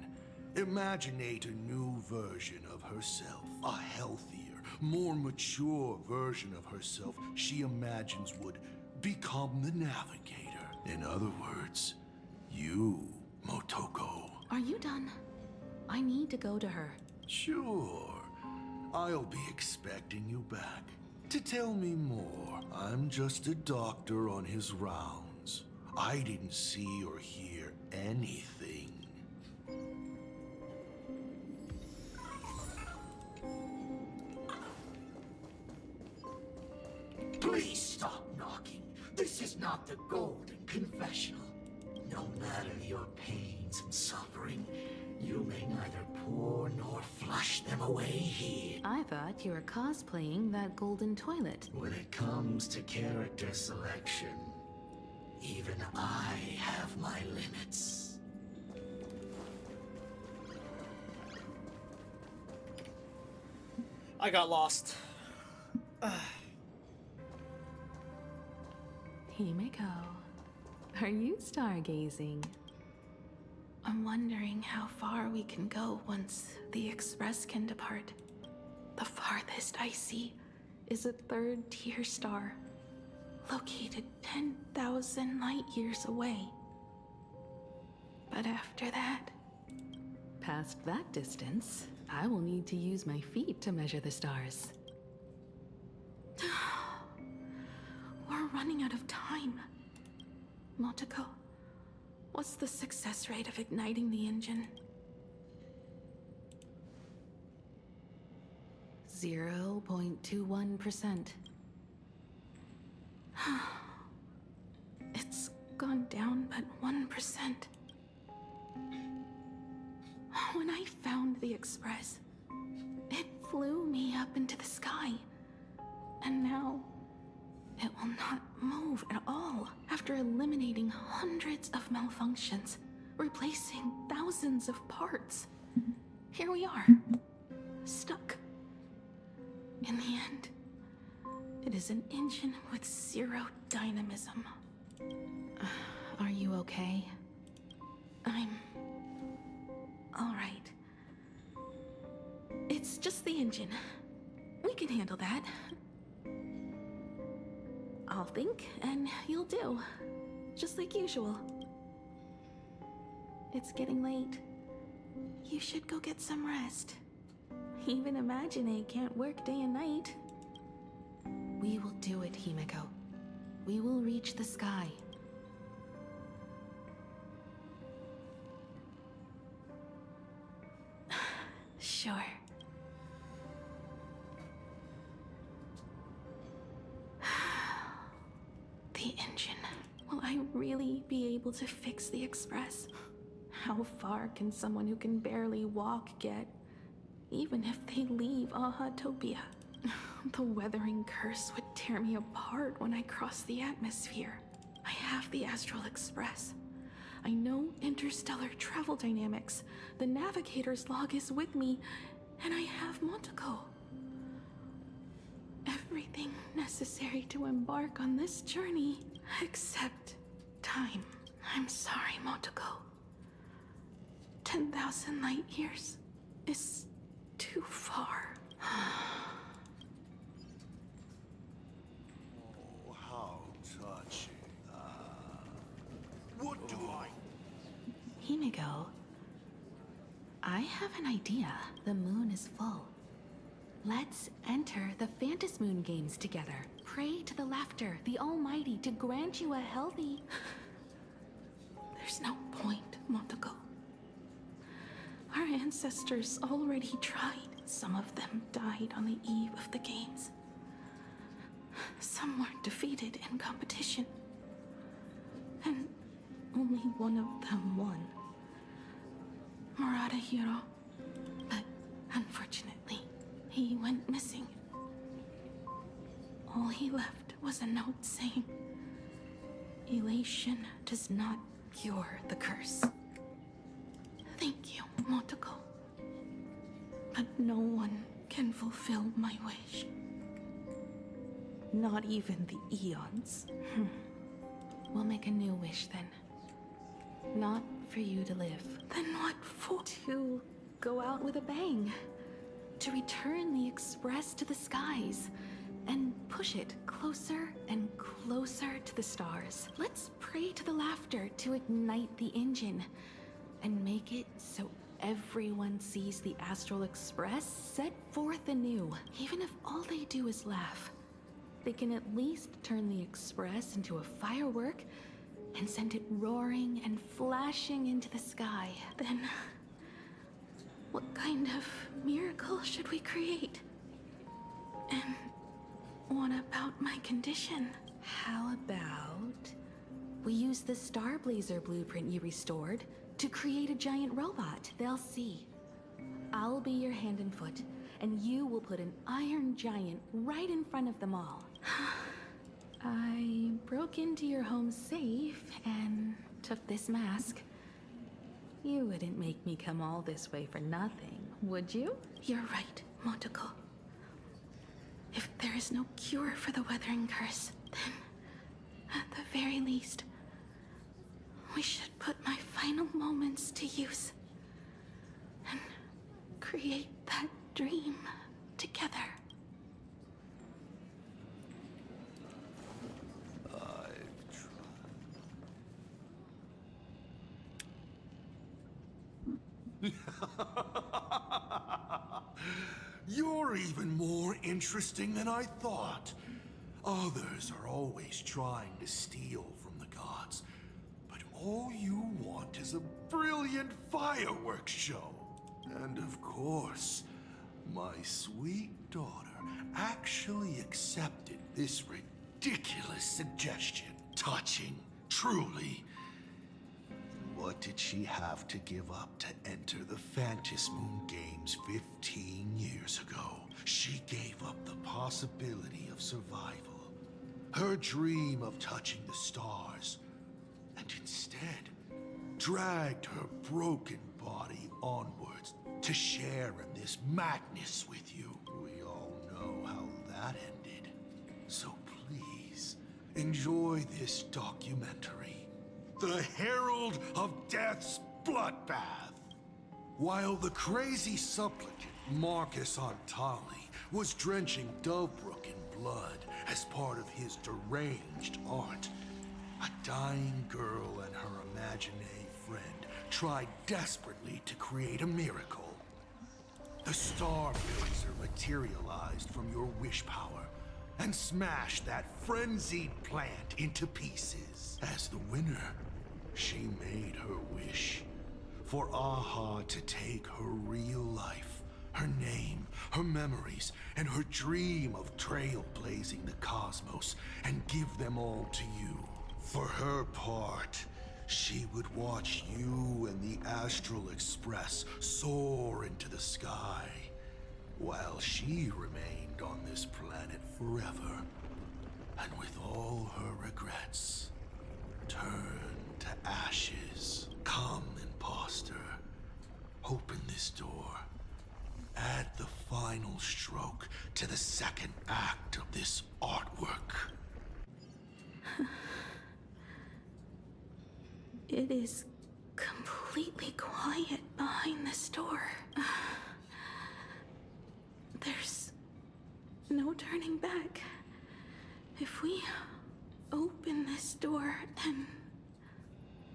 Imaginate a new version of herself. A healthier, more mature version of herself she imagines would become the Navigator. In other words, you, Motoko. Are you done? I need to go to her. Sure. I'll be expecting you back. To tell me more, I'm just a doctor on his rounds. I didn't see or hear anything. Please stop knocking. This is not the Golden confessional. No matter your pains and suffering, you may neither pour nor flush them away here. I thought you were cosplaying that golden toilet. When it comes to character selection, even I have my limits. I got lost. Himeko, are you stargazing? I'm wondering how far we can go once the Express can depart. The farthest I see is a third-tier star, located 10,000 light years away. But after that, past that distance, I will need to use my feet to measure the stars. We're running out of time. Motoko, what's the success rate of igniting the engine? 0.21%. It's gone down but 1%. When I found the Express, it flew me up into the sky. And now, it will not move at all after eliminating hundreds of malfunctions, replacing thousands of parts. Here we are, stuck. In the end, it is an engine with zero dynamism. Are you okay? I'm all right. It's just the engine. We can handle that. I'll think, and you'll do. Just like usual. It's getting late. You should go get some rest. Even Imagine can't work day and night. We will do it, Himeko. We will reach the sky. Sure. The engine. Will I really be able to fix the Express? How far can someone who can barely walk get, even if they leave Ahatopia? The weathering curse would tear me apart when I cross the atmosphere. I have the Astral Express. I know interstellar travel dynamics. The navigator's log is with me, and I have Motoko. Everything necessary to embark on this journey, except time. I'm sorry, Motoko. 10,000 light years is too far. Oh, how touching. What do I... Himeko, I have an idea. The moon is full. Let's enter the Phantasmoon Moon games together. Pray to the Laughter, the Almighty, to grant you a healthy... There's no point, Motoko. Our ancestors already tried. Some of them died on the eve of the games. Some were defeated in competition. And only one of them won. Murata Hiro. But unfortunately, he went missing. All he left was a note saying, "Elation does not cure the curse." Thank you, Motoko. But no one can fulfill my wish. Not even the Eons. We'll make a new wish then. Not for you to live. Then what for? To go out with a bang. To return the Express to the skies. And push it closer and closer to the stars. Let's pray to the Laughter to ignite the engine. And make it so everyone sees the Astral Express set forth anew. Even if all they do is laugh, they can at least turn the Express into a firework and send it roaring and flashing into the sky. Then, what kind of miracle should we create? And what about my condition? How about We used the Starblazer blueprint you restored to create a giant robot. They'll see. I'll be your hand and foot, and you will put an iron giant right in front of them all. I broke into your home safe and took this mask. You wouldn't make me come all this way for nothing, would you? You're right, Motoko. If there is no cure for the Weathering Curse, then, at the very least, we should put my final moments to use and create that dream together. You're even more interesting than I thought. Others are always trying to steal from the gods, but all you want is a brilliant fireworks show. And of course, my sweet daughter actually accepted this ridiculous suggestion. Touching, truly. What did she have to give up to enter the Phantasmoon Games 15 years ago? She gave up the possibility of survival, her dream of touching the stars, and instead dragged her broken body onwards to share in this madness with you. We all know how that ended. So please, enjoy this documentary. The Herald of Death's Bloodbath. While the crazy supplicant Marcus Antali was drenching Dovebrook in blood as part of his deranged art, a dying girl and her imaginary friend tried desperately to create a miracle. The Starblazer materialized from your wish power and smashed that frenzied plant into pieces. As the winner, she made her wish for Aha to take her real life, her name, her memories, and her dream of trailblazing the cosmos and give them all to you. For her part, she would watch you and the Astral Express soar into the sky, while she remained on this planet forever, and with all her regrets, turned to ashes. Come, imposter. Open this door. Add the final stroke to the second act of this artwork. It is completely quiet behind this door. There's no turning back. If we open this door and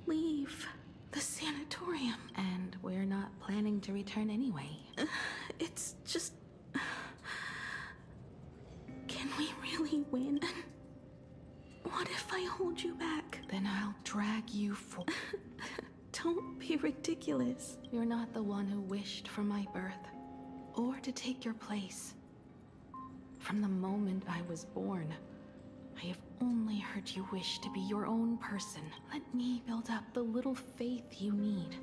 leave the sanatorium. And we're not planning to return anyway. It's just... Can we really win? What if I hold you back? Then I'll drag you for... Don't be ridiculous. You're not the one who wished for my birth, or to take your place. From the moment I was born, I have only heard you wish to be your own person. Let me build up the little faith you need.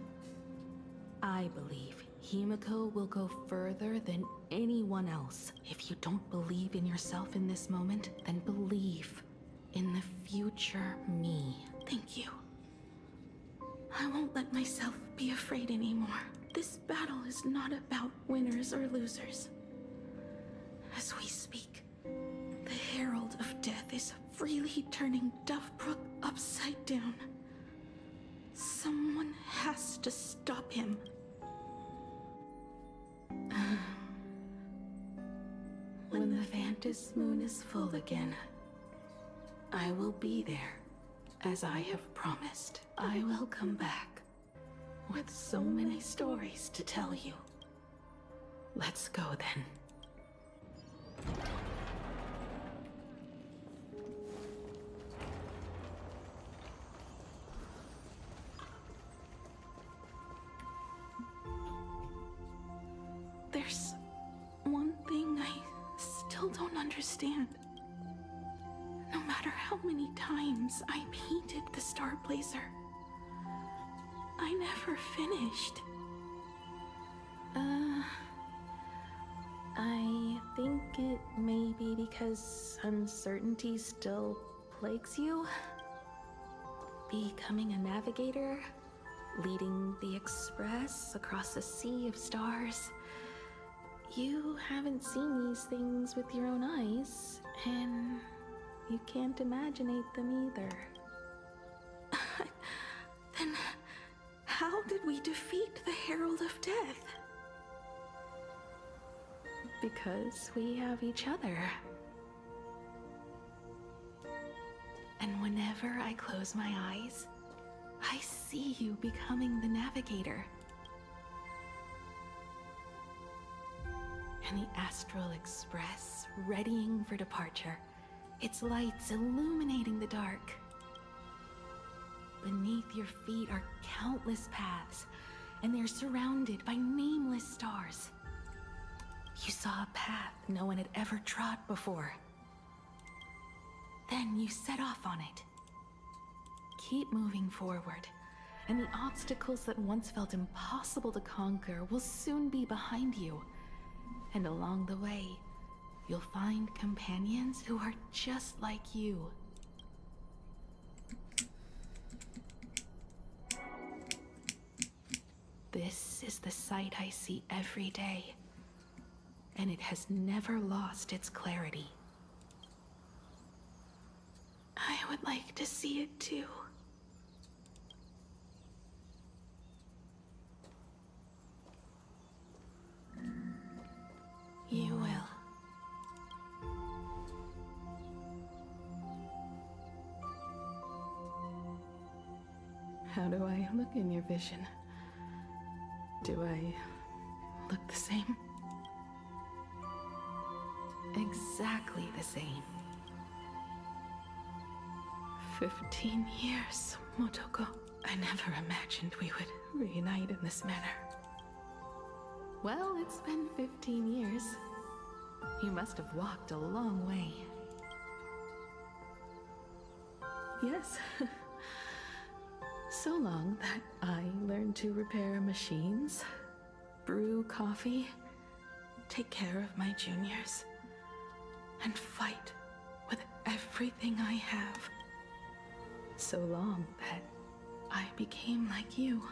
I believe Himiko will go further than anyone else. If you don't believe in yourself in this moment, then believe in the future me. Thank you. I won't let myself be afraid anymore. This battle is not about winners or losers. As we speak, the Herald of Death is freely turning Dovebrook upside down. Someone has to stop him. When the Phantasmoon is full again, I will be there, as I have promised. I will come back with so many stories to tell you. Let's go then. There's one thing I still don't understand. No matter matter how many times I painted the Star Blazer, I never finished. I think it may be because uncertainty still plagues you. Becoming a navigator, leading the Express across a sea of stars. You haven't seen these things with your own eyes, and you can't imaginate them either. Then how did we defeat the Herald of Death? Because we have each other. And whenever I close my eyes, I see you becoming the navigator. And the Astral Express, readying for departure, its lights illuminating the dark. Beneath your feet are countless paths, and they're surrounded by nameless stars. You saw a path no one had ever trod before. Then you set off on it. Keep moving forward, and the obstacles that once felt impossible to conquer will soon be behind you. And along the way, you'll find companions who are just like you. This is the sight I see every day, and it has never lost its clarity. I would like to see it too. You will. How do I look in your vision? Do I look the same? Exactly the same. 15 years, Motoko. I never imagined we would reunite in this manner. Well, it's been 15 years. You must have walked a long way. Yes. So long that I learned to repair machines, brew coffee, take care of my juniors, and fight with everything I have. So long that I became like you,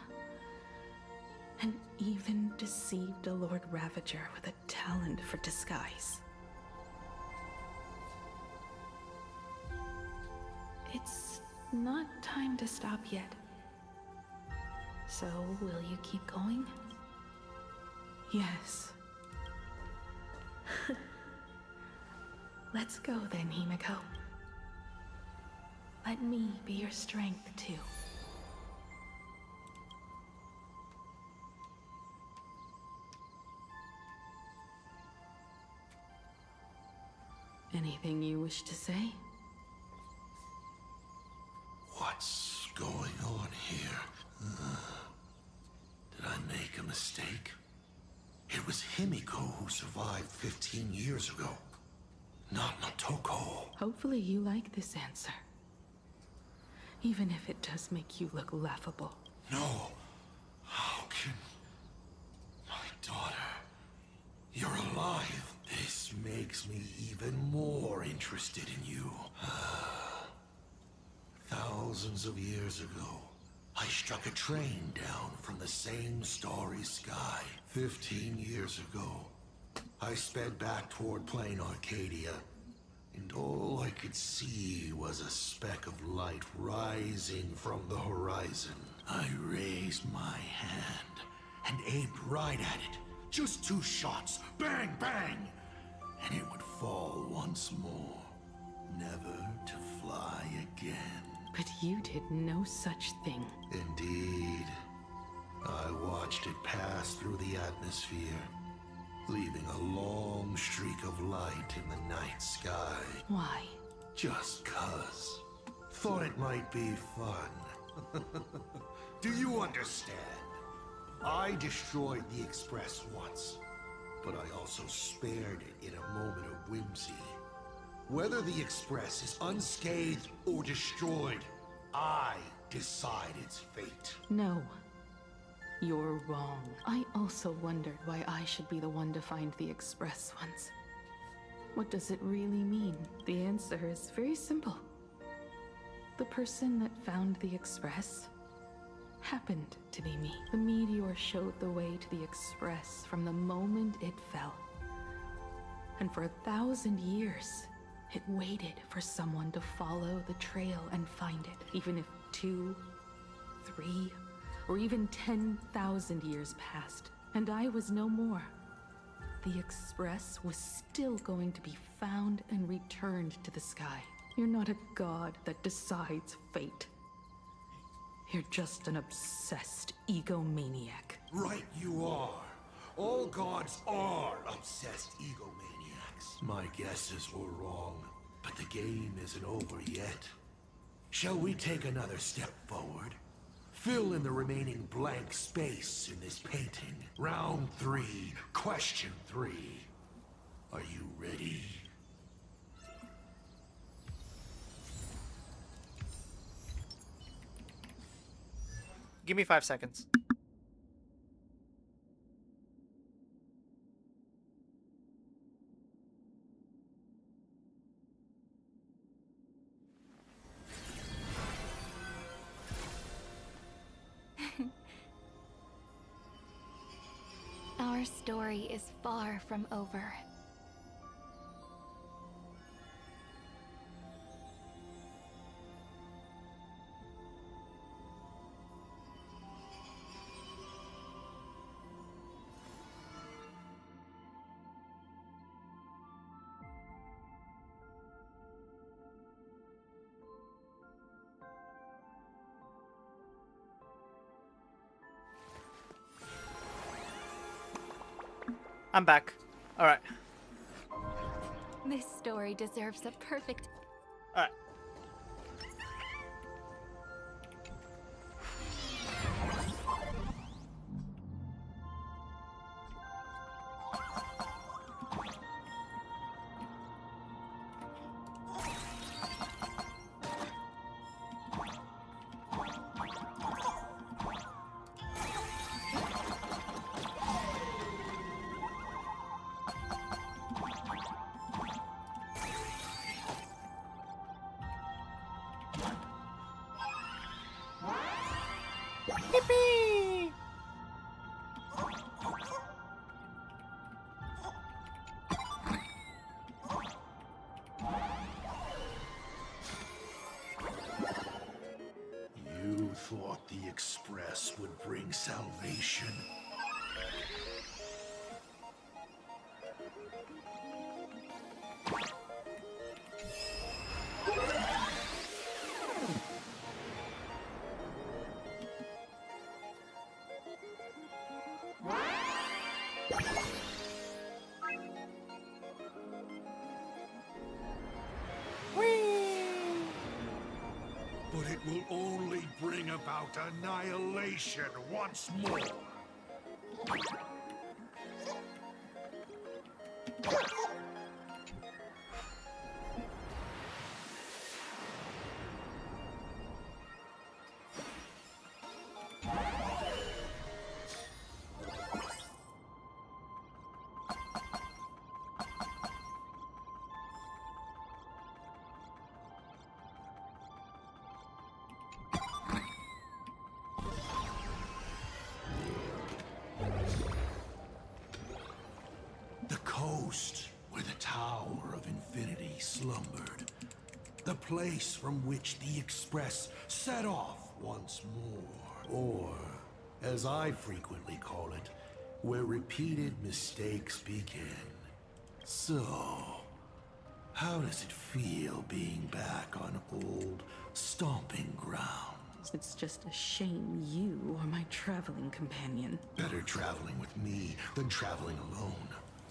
and even deceived a Lord Ravager with a talent for disguise. It's not time to stop yet. So, will you keep going? Yes. Let's go then, Himiko. Let me be your strength, too. Anything you wish to say? What's going on here? Did I make a mistake? It was Himiko who survived 15 years ago, not Motoko. Hopefully you like this answer. Even if it does make you look laughable. No. How can... My daughter... You're alive. This makes me even more interested in you. Thousands of years ago, I struck a train down from the same starry sky. 15 years ago, I sped back toward plain Arcadia, and all I could see was a speck of light rising from the horizon. I raised my hand and aimed right at it. Just 2 shots, bang, bang, and it would fall once more, never to fly again. But you did no such thing. Indeed. I watched it pass through the atmosphere, leaving a long streak of light in the night sky. Why? Just 'cause. Thought it might be fun. Do you understand? I destroyed the Express once, but I also spared it in a moment of whimsy. Whether the Express is unscathed or destroyed, I decide its fate. No. You're wrong. I also wondered why I should be the one to find the Express once. What does it really mean? The answer is very simple. The person that found the Express happened to be me. The meteor showed the way to the Express from the moment it fell. And for 1,000 years, it waited for someone to follow the trail and find it, even if 2, 3, or even 10,000 years passed, and I was no more. The Express was still going to be found and returned to the sky. You're not a god that decides fate. You're just an obsessed egomaniac. Right you are. All gods are obsessed egomaniacs. My guesses were wrong, but the game isn't over yet. Shall we take another step forward? Fill in the remaining blank space in this painting. Round 3, question 3. Are you ready? Give me 5 seconds. Our story is far from over. I'm back. All right. This story deserves a perfect... All right. Yippee! You thought the Express would bring salvation? But it will only bring about annihilation once more. The coast where the Tower of Infinity slumbered. The place from which the Express set off once more. Or, as I frequently call it, where repeated mistakes begin. So, how does it feel being back on old stomping grounds? It's just a shame you are my traveling companion. Better traveling with me than traveling alone.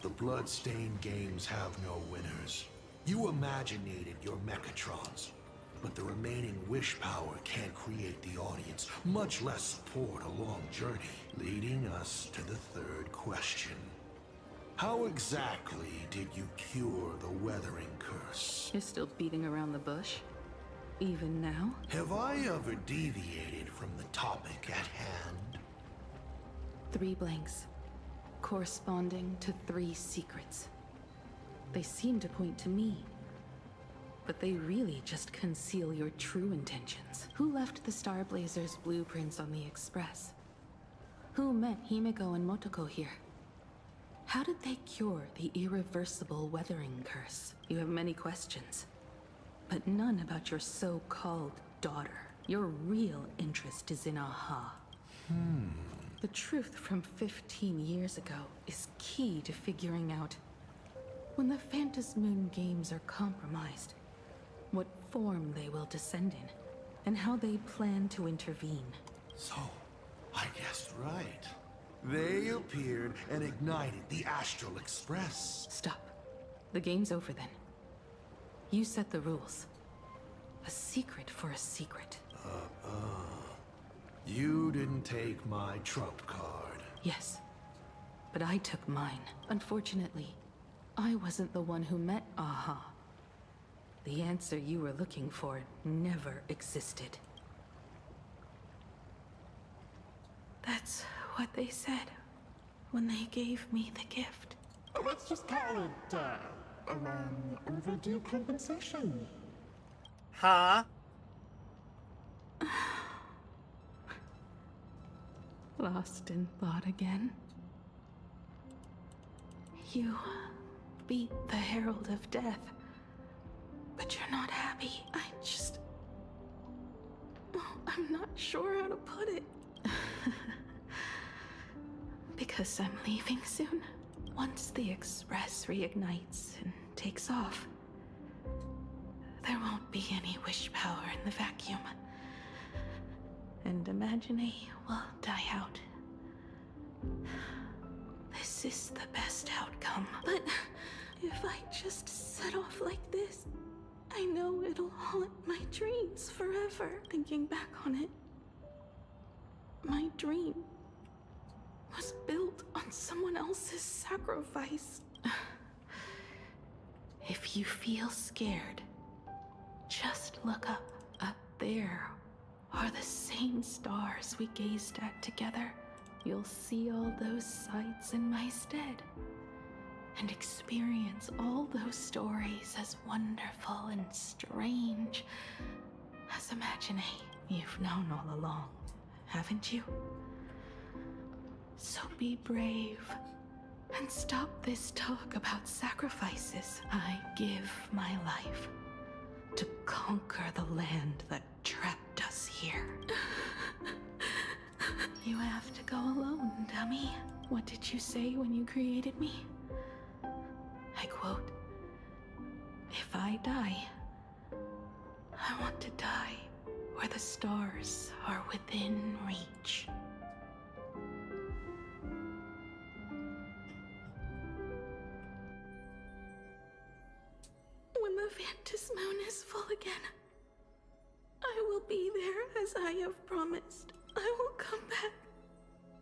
The blood-stained games have no winners. You imaginated your Mechatrons, but the remaining wish power can't create the audience, much less support a long journey. Leading us to the third question. How exactly did you cure the weathering curse? You're still beating around the bush? Even now? Have I ever deviated from the topic at hand? 3 blanks, corresponding to 3 secrets. They seem to point to me, but they really just conceal your true intentions. Who left the Star Blazers' blueprints on the Express? Who met Himiko and Motoko here? How did they cure the irreversible weathering curse? You have many questions, but none about your so-called daughter. Your real interest is in Aha. The truth from 15 years ago is key to figuring out when the Phantom Moon games are compromised, what form they will descend in, and how they plan to intervene. So, I guessed right. They appeared and ignited the Astral Express. Stop. The game's over then. You set the rules. A secret for a secret. You didn't take my trump card. Yes, but I took mine. Unfortunately, I wasn't the one who met Aha. The answer you were looking for never existed. That's what they said when they gave me the gift. Let's just call it, a long overdue compensation. Huh? Lost in thought again. You beat the Herald of Death, but you're not happy. I'm not sure how to put it. Because I'm leaving soon. Once the Express reignites and takes off, there won't be any wish power in the vacuum. And Imagine will die out. This is the best outcome. But if I just set off like this, I know it'll haunt my dreams forever. Thinking back on it, my dream was built on someone else's sacrifice. If you feel scared, just look up. Up there are the same stars we gazed at together. You'll see all those sights in my stead, and experience all those stories as wonderful and strange as Imagine you've known all along, haven't you? So be brave and stop this talk about sacrifices. I give my life to conquer the land that trapped us here. You have to go alone, dummy. What did you say when you created me? I quote, "If I die, I want to die where the stars are within reach." When the Phantom Moon is full again, I will be there as I have promised. I will come back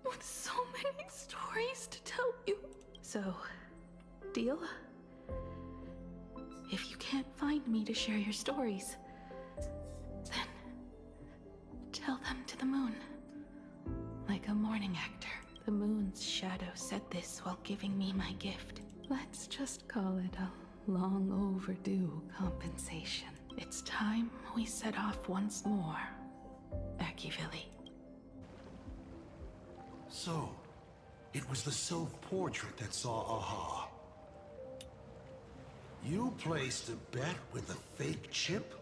with so many stories to tell you. So, deal? If you can't find me to share your stories, then tell them to the moon. Like a mourning actor. The moon's shadow said this while giving me my gift. Let's just call it a long overdue compensation. It's time we set off once more, Akivili. So, it was the self-portrait that saw Aha. You placed a bet with a fake chip?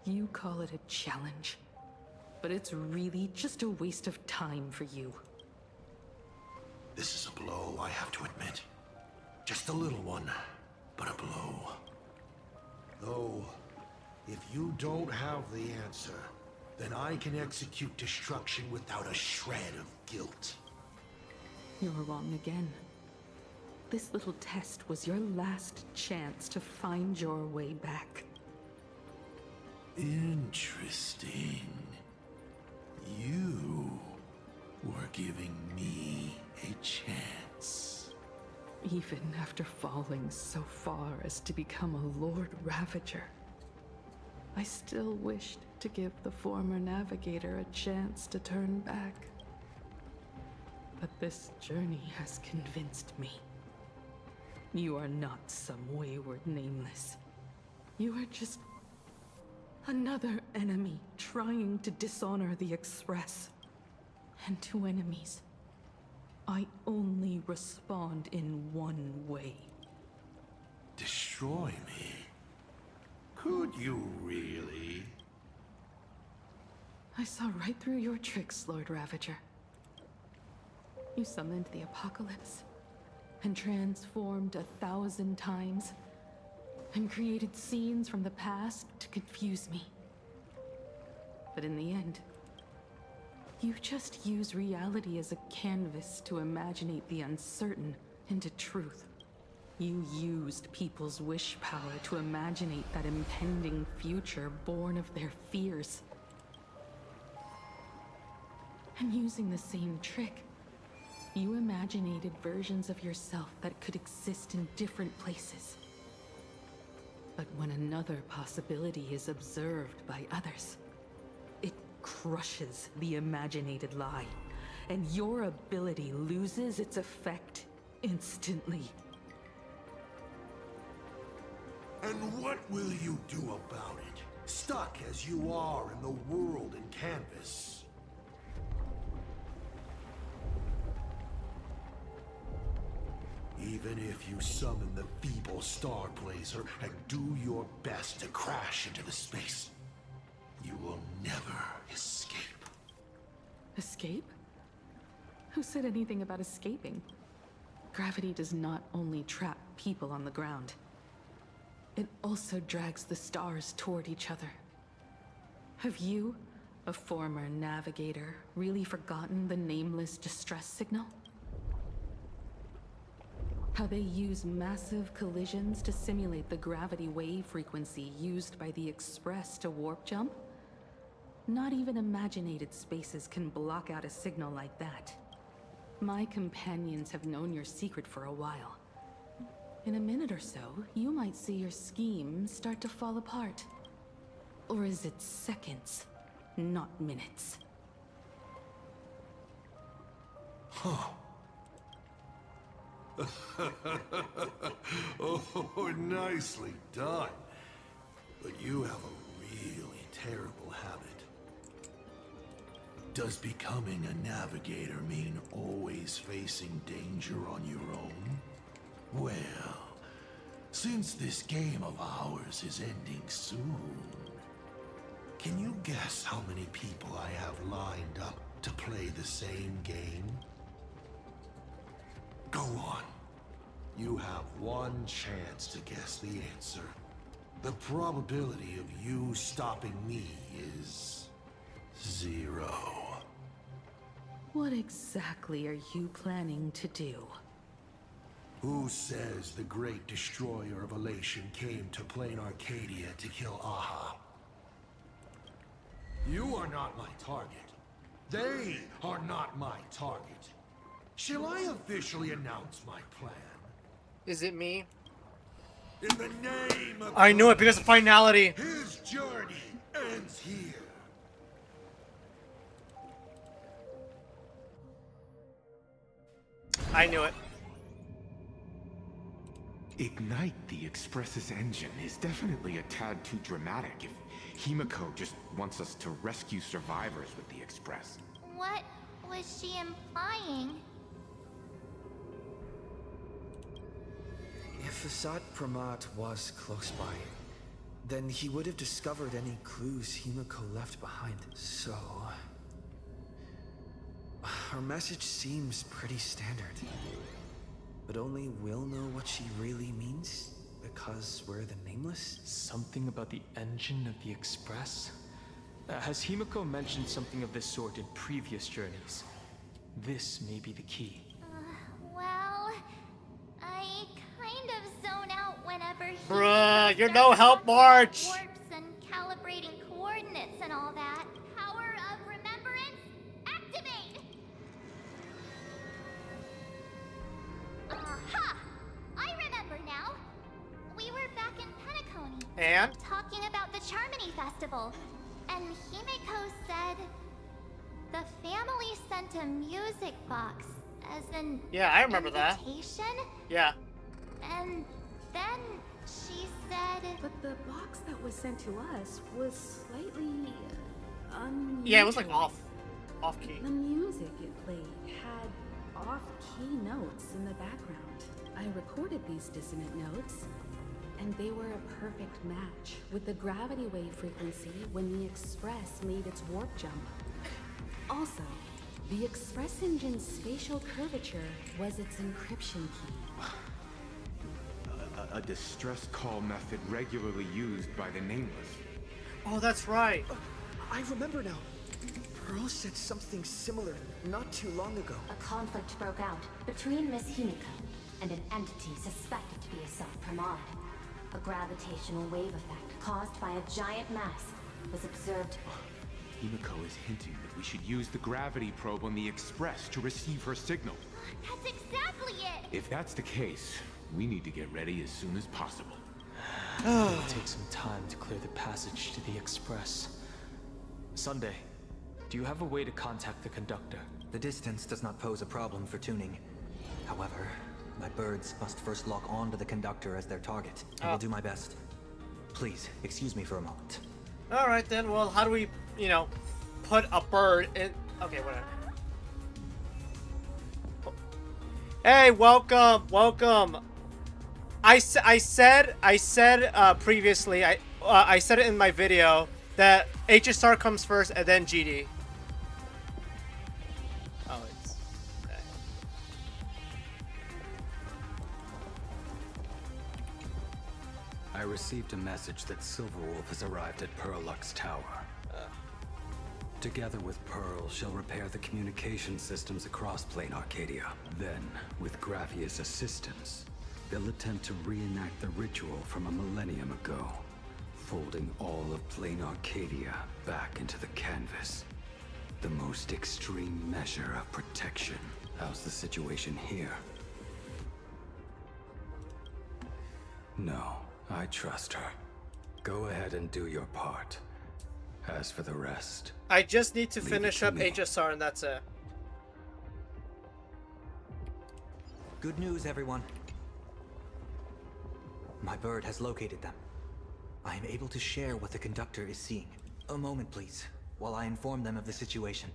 You call it a challenge, but it's really just a waste of time for you. This is a blow, I have to admit. Just a little one, but a blow. Though, if you don't have the answer, then I can execute destruction without a shred of guilt. You're wrong again. This little test was your last chance to find your way back. Interesting. You were giving me a chance. Even after falling so far as to become a Lord Ravager, I still wished to give the former navigator a chance to turn back. But this journey has convinced me. You are not some wayward nameless. You are just another enemy trying to dishonor the Express. And to enemies, I only respond in one way. Destroy me? Could you really? I saw right through your tricks, Lord Ravager. You summoned the apocalypse, and transformed 1,000 times, and created scenes from the past to confuse me. But in the end, you just use reality as a canvas to imaginate the uncertain into truth. You used people's wish power to imaginate that impending future born of their fears. And using the same trick, you imaginated versions of yourself that could exist in different places. But when another possibility is observed by others, it crushes the imaginated lie, and your ability loses its effect instantly. And what will you do about it? Stuck as you are in the world in canvas. Even if you summon the feeble Star Blazer and do your best to crash into the space, you will never escape. Escape? Who said anything about escaping? Gravity does not only trap people on the ground, it also drags the stars toward each other. Have you, a former navigator, really forgotten the nameless distress signal? How they use massive collisions to simulate the gravity wave frequency used by the Express to warp jump? Not even imaginated spaces can block out a signal like that. My companions have known your secret for a while. In a minute or so, you might see your scheme start to fall apart. Or is it seconds, not minutes? Huh. Oh, nicely done. But you have a really terrible habit. Does becoming a navigator mean always facing danger on your own? Well, since this game of ours is ending soon, can you guess how many people I have lined up to play the same game? Go on. You have one chance to guess the answer. The probability of you stopping me is 0. What exactly are you planning to do? Who says the great destroyer of Elation came to Plain Arcadia to kill Aha? You are not my target. They are not my target. Shall I officially announce my plan? Is it me? In the name of I knew it because of finality. His journey ends here. I knew it. Ignite the Express's engine is definitely a tad too dramatic if Himiko just wants us to rescue survivors with the Express. What was she implying? If Asad Pramat was close by, then he would have discovered any clues Himiko left behind. So... her message seems pretty standard. But only we'll know what she really means, because we're the Nameless? Something about the engine of the Express? Has Himiko mentioned something of this sort in previous journeys? This may be the key. Well, I kind of zone out whenever he Bruh, you're no help, March! warps and calibrating coordinates and all that. Power of remembrance, activate! Aha! band? Talking about the Charmony Festival. And Himeko said the family sent a music box as an Yeah, I remember that. invitation. Yeah. And then she said... But the box that was sent to us was slightly unusual. Yeah, it was like off key. The music it played had off-key notes in the background. I recorded these dissonant notes, and they were a perfect match with the gravity wave frequency when the Express made its warp jump. Also, the Express engine's spatial curvature was its encryption key. A distress call method regularly used by the Nameless. Oh, that's right. I remember now. Pearl said something similar not too long ago. A conflict broke out between Miss Himeko and an entity suspected to be a self-Pramod. A gravitational wave effect caused by a giant mass was observed. Himeko is hinting that we should use the gravity probe on the Express to receive her signal. That's exactly it! If that's the case, we need to get ready as soon as possible. It'll take some time to clear the passage to the Express. Sunday, do you have a way to contact the conductor? The distance does not pose a problem for tuning. However, my birds must first lock on to the conductor as their target. I will do my best. Please, excuse me for a moment. Alright then, well, how do we, you know, put a bird in... Okay, whatever. Hey, welcome. I said previously, I said it in my video, that HSR comes first and then GD. Oh, it's... Okay. I received a message that Silverwolf has arrived at Pearlux Tower. Together with Pearl, she'll repair the communication systems across Plane Arcadia. Then, with Gravia's assistance, they'll attempt to reenact the ritual from a millennium ago, folding all of Plane Arcadia back into the canvas. The most extreme measure of protection. How's the situation here? No, I trust her. Go ahead and do your part. As for the rest... I just need to finish up HSR and that's it. Good news, everyone. My bird has located them. I am able to share what the conductor is seeing. A moment, please, while I inform them of the situation.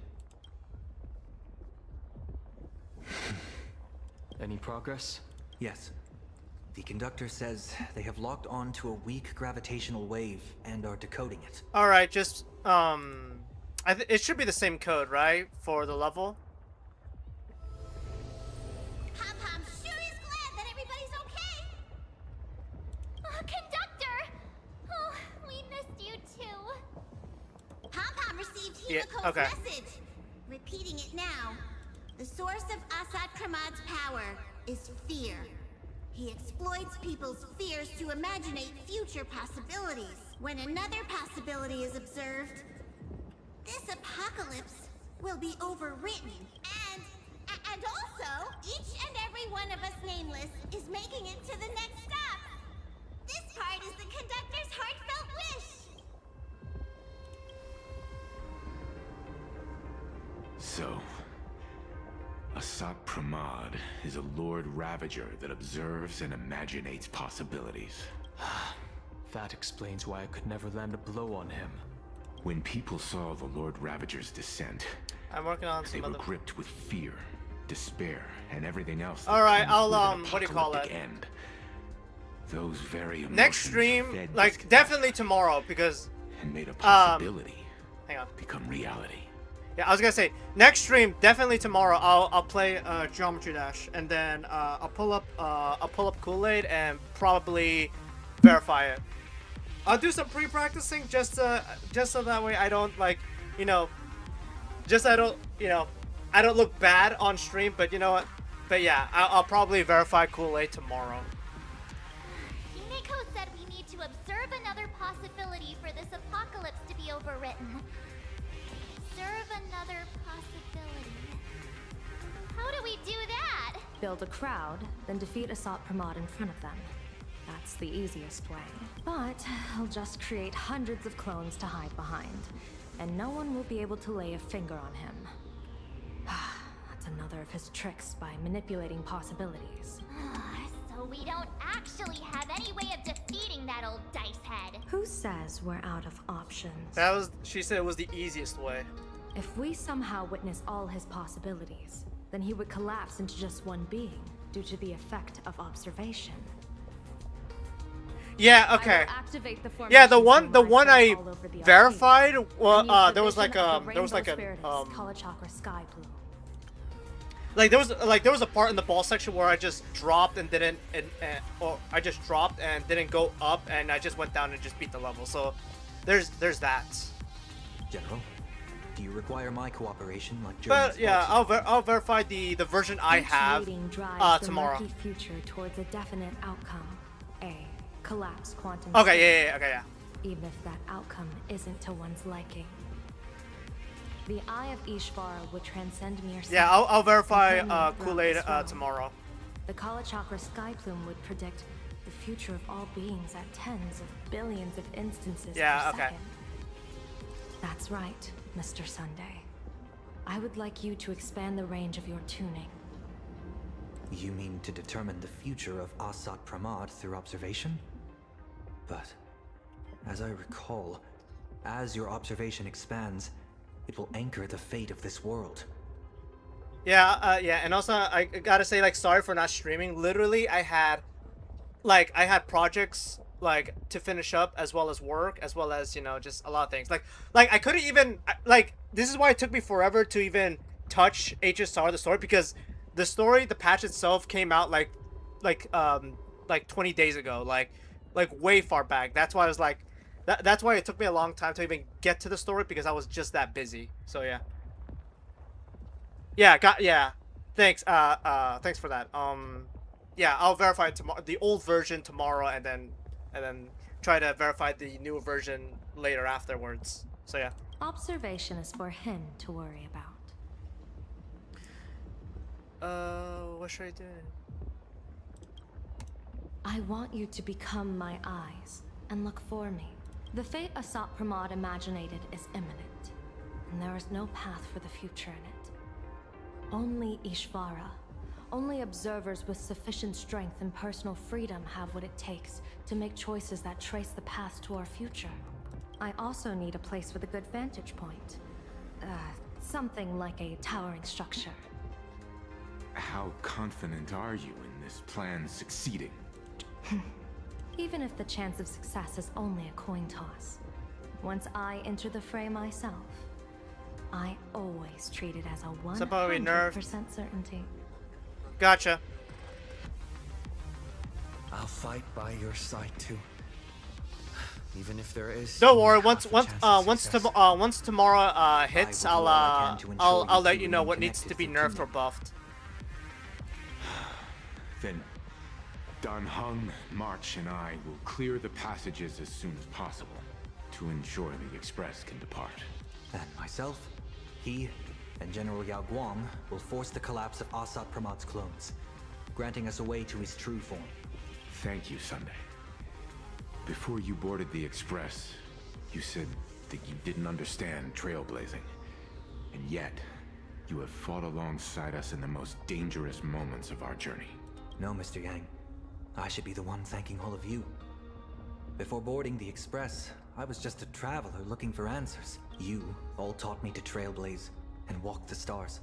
Any progress? Yes. The conductor says they have locked on to a weak gravitational wave and are decoding it. Alright, just, it should be the same code, right? For the level? Pom-Pom sure is glad that everybody's okay! Conductor! Oh, we missed you too. Pom-Pom received Himiko's message. Repeating it now. The source of Asad Kramad's power is fear. He exploits people's fears to imaginate future possibilities. When another possibility is observed, this apocalypse will be overwritten. And also, each and every one of us nameless is making it to the next stop. This part is the conductor's heartfelt wish. So, Asat Pramod is a Lord Ravager that observes and imaginates possibilities. That explains why I could never land a blow on him. When people saw the Lord Ravager's descent, I'm working on some they were other... gripped with fear, despair, and everything else. Alright, I'll, with an what do you call it? apocalyptic end. Those very Next stream, like, definitely tomorrow, because... And made a possibility hang on. become reality. Yeah, I was gonna say, next stream, definitely tomorrow, I'll play Geometry Dash, and then I'll pull up Kool-Aid and probably verify it. I'll do some pre-practicing just so that way I don't, like, you know, I don't look bad on stream, but you know what? But yeah, I'll probably verify Kool-Aid tomorrow. Himeko said we need to observe another possibility for this apocalypse to be overwritten. Observe another possibility. How do we do that? Build a crowd, then defeat Asat Pramod in front of them. that's the easiest way. But I'll just create hundreds of clones to hide behind, and no one will be able to lay a finger on him. That's another of his tricks by manipulating possibilities. So we don't actually have any way of defeating that old dice head. Who says we're out of options? She said it was the easiest way. If we somehow witness all his possibilities, then he would collapse into just one being due to the effect of observation. Yeah, okay. Activate the Yeah, the one I all over the verified, arcade, well, and use there was the like vision of a, the there was like Rainbow a, Spiritus Kalachakra Sky Plume. like there was a part in the ball section where I just dropped and didn't, or I just dropped and didn't go up, and I just went down and just beat the level. So, there's that. General, do you require my cooperation like during But yeah, I'll verify the version I have tomorrow. The murky future towards a definite outcome, a collapsed quantum. Okay, yeah. Even if that outcome isn't to one's liking. The Eye of Ishvara would transcend mere sight. Yeah, I'll verify and permeate Kool-Aid throughout this realm. tomorrow. The Kalachakra Sky Plume would predict the future of all beings at tens of billions of instances per Yeah, okay. second. That's right, Mr. Sunday. I would like you to expand the range of your tuning. You mean to determine the future of Asat Pramad through observation? But, as I recall, as your observation expands, it will anchor the fate of this world. Yeah, and also I gotta say, like, sorry for not streaming. Literally, I had projects like to finish up, as well as work, as well as, you know, just a lot of things. Like I couldn't even, like, this is why it took me forever to even touch HSR the story, because the patch itself came out like 20 days ago, like way far back. That's why I was like, that's why it took me a long time to even get to the story, because I was just that busy. So yeah. Yeah, thanks. Thanks for that. Yeah, I'll verify the old version tomorrow, and then try to verify the new version later afterwards. So yeah. Observation is for him to worry about. What should I do? I want you to become my eyes and look for me. The fate Asat Pramad imaginated is imminent, and there is no path for the future in it. Only Ishvara, only observers with sufficient strength and personal freedom have what it takes to make choices that trace the path to our future. I also need a place with a good vantage point. Something like a towering structure. How confident are you in this plan succeeding? Even if the chance of success is only a coin toss, once I enter the fray myself, I always treat it as a 100% certainty. Gotcha. I'll fight by your side too. Even if there is. Don't worry. Once tomorrow hits, I'll let you know what needs to be nerfed or buffed. Then Dan Heng, March, and I will clear the passages as soon as possible to ensure the Express can depart. And myself, he, and General Yao Guang will force the collapse of Asat Pramad's clones, granting us a way to his true form. Thank you, Sunday. Before you boarded the Express, you said that you didn't understand trailblazing. And yet, you have fought alongside us in the most dangerous moments of our journey. No, Mr. Yang. I should be the one thanking all of you. Before boarding the Express, I was just a traveler looking for answers. You all taught me to trailblaze and walk the stars.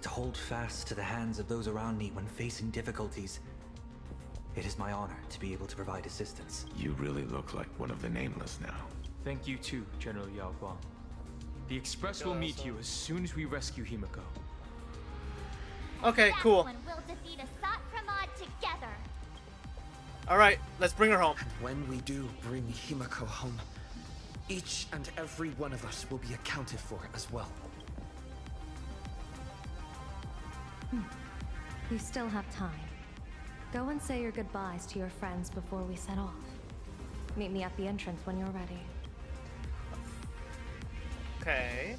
To hold fast to the hands of those around me when facing difficulties. It is my honor to be able to provide assistance. You really look like one of the Nameless now. Thank you too, General Yao Guang. The Express will meet you as soon as we rescue Himiko. Okay, cool. We'll defeat Asat Pramad together. Alright, let's bring her home. And when we do bring Himiko home, each and every one of us will be accounted for as well. You still have time. Go and say your goodbyes to your friends before we set off. Meet me at the entrance when you're ready. Okay.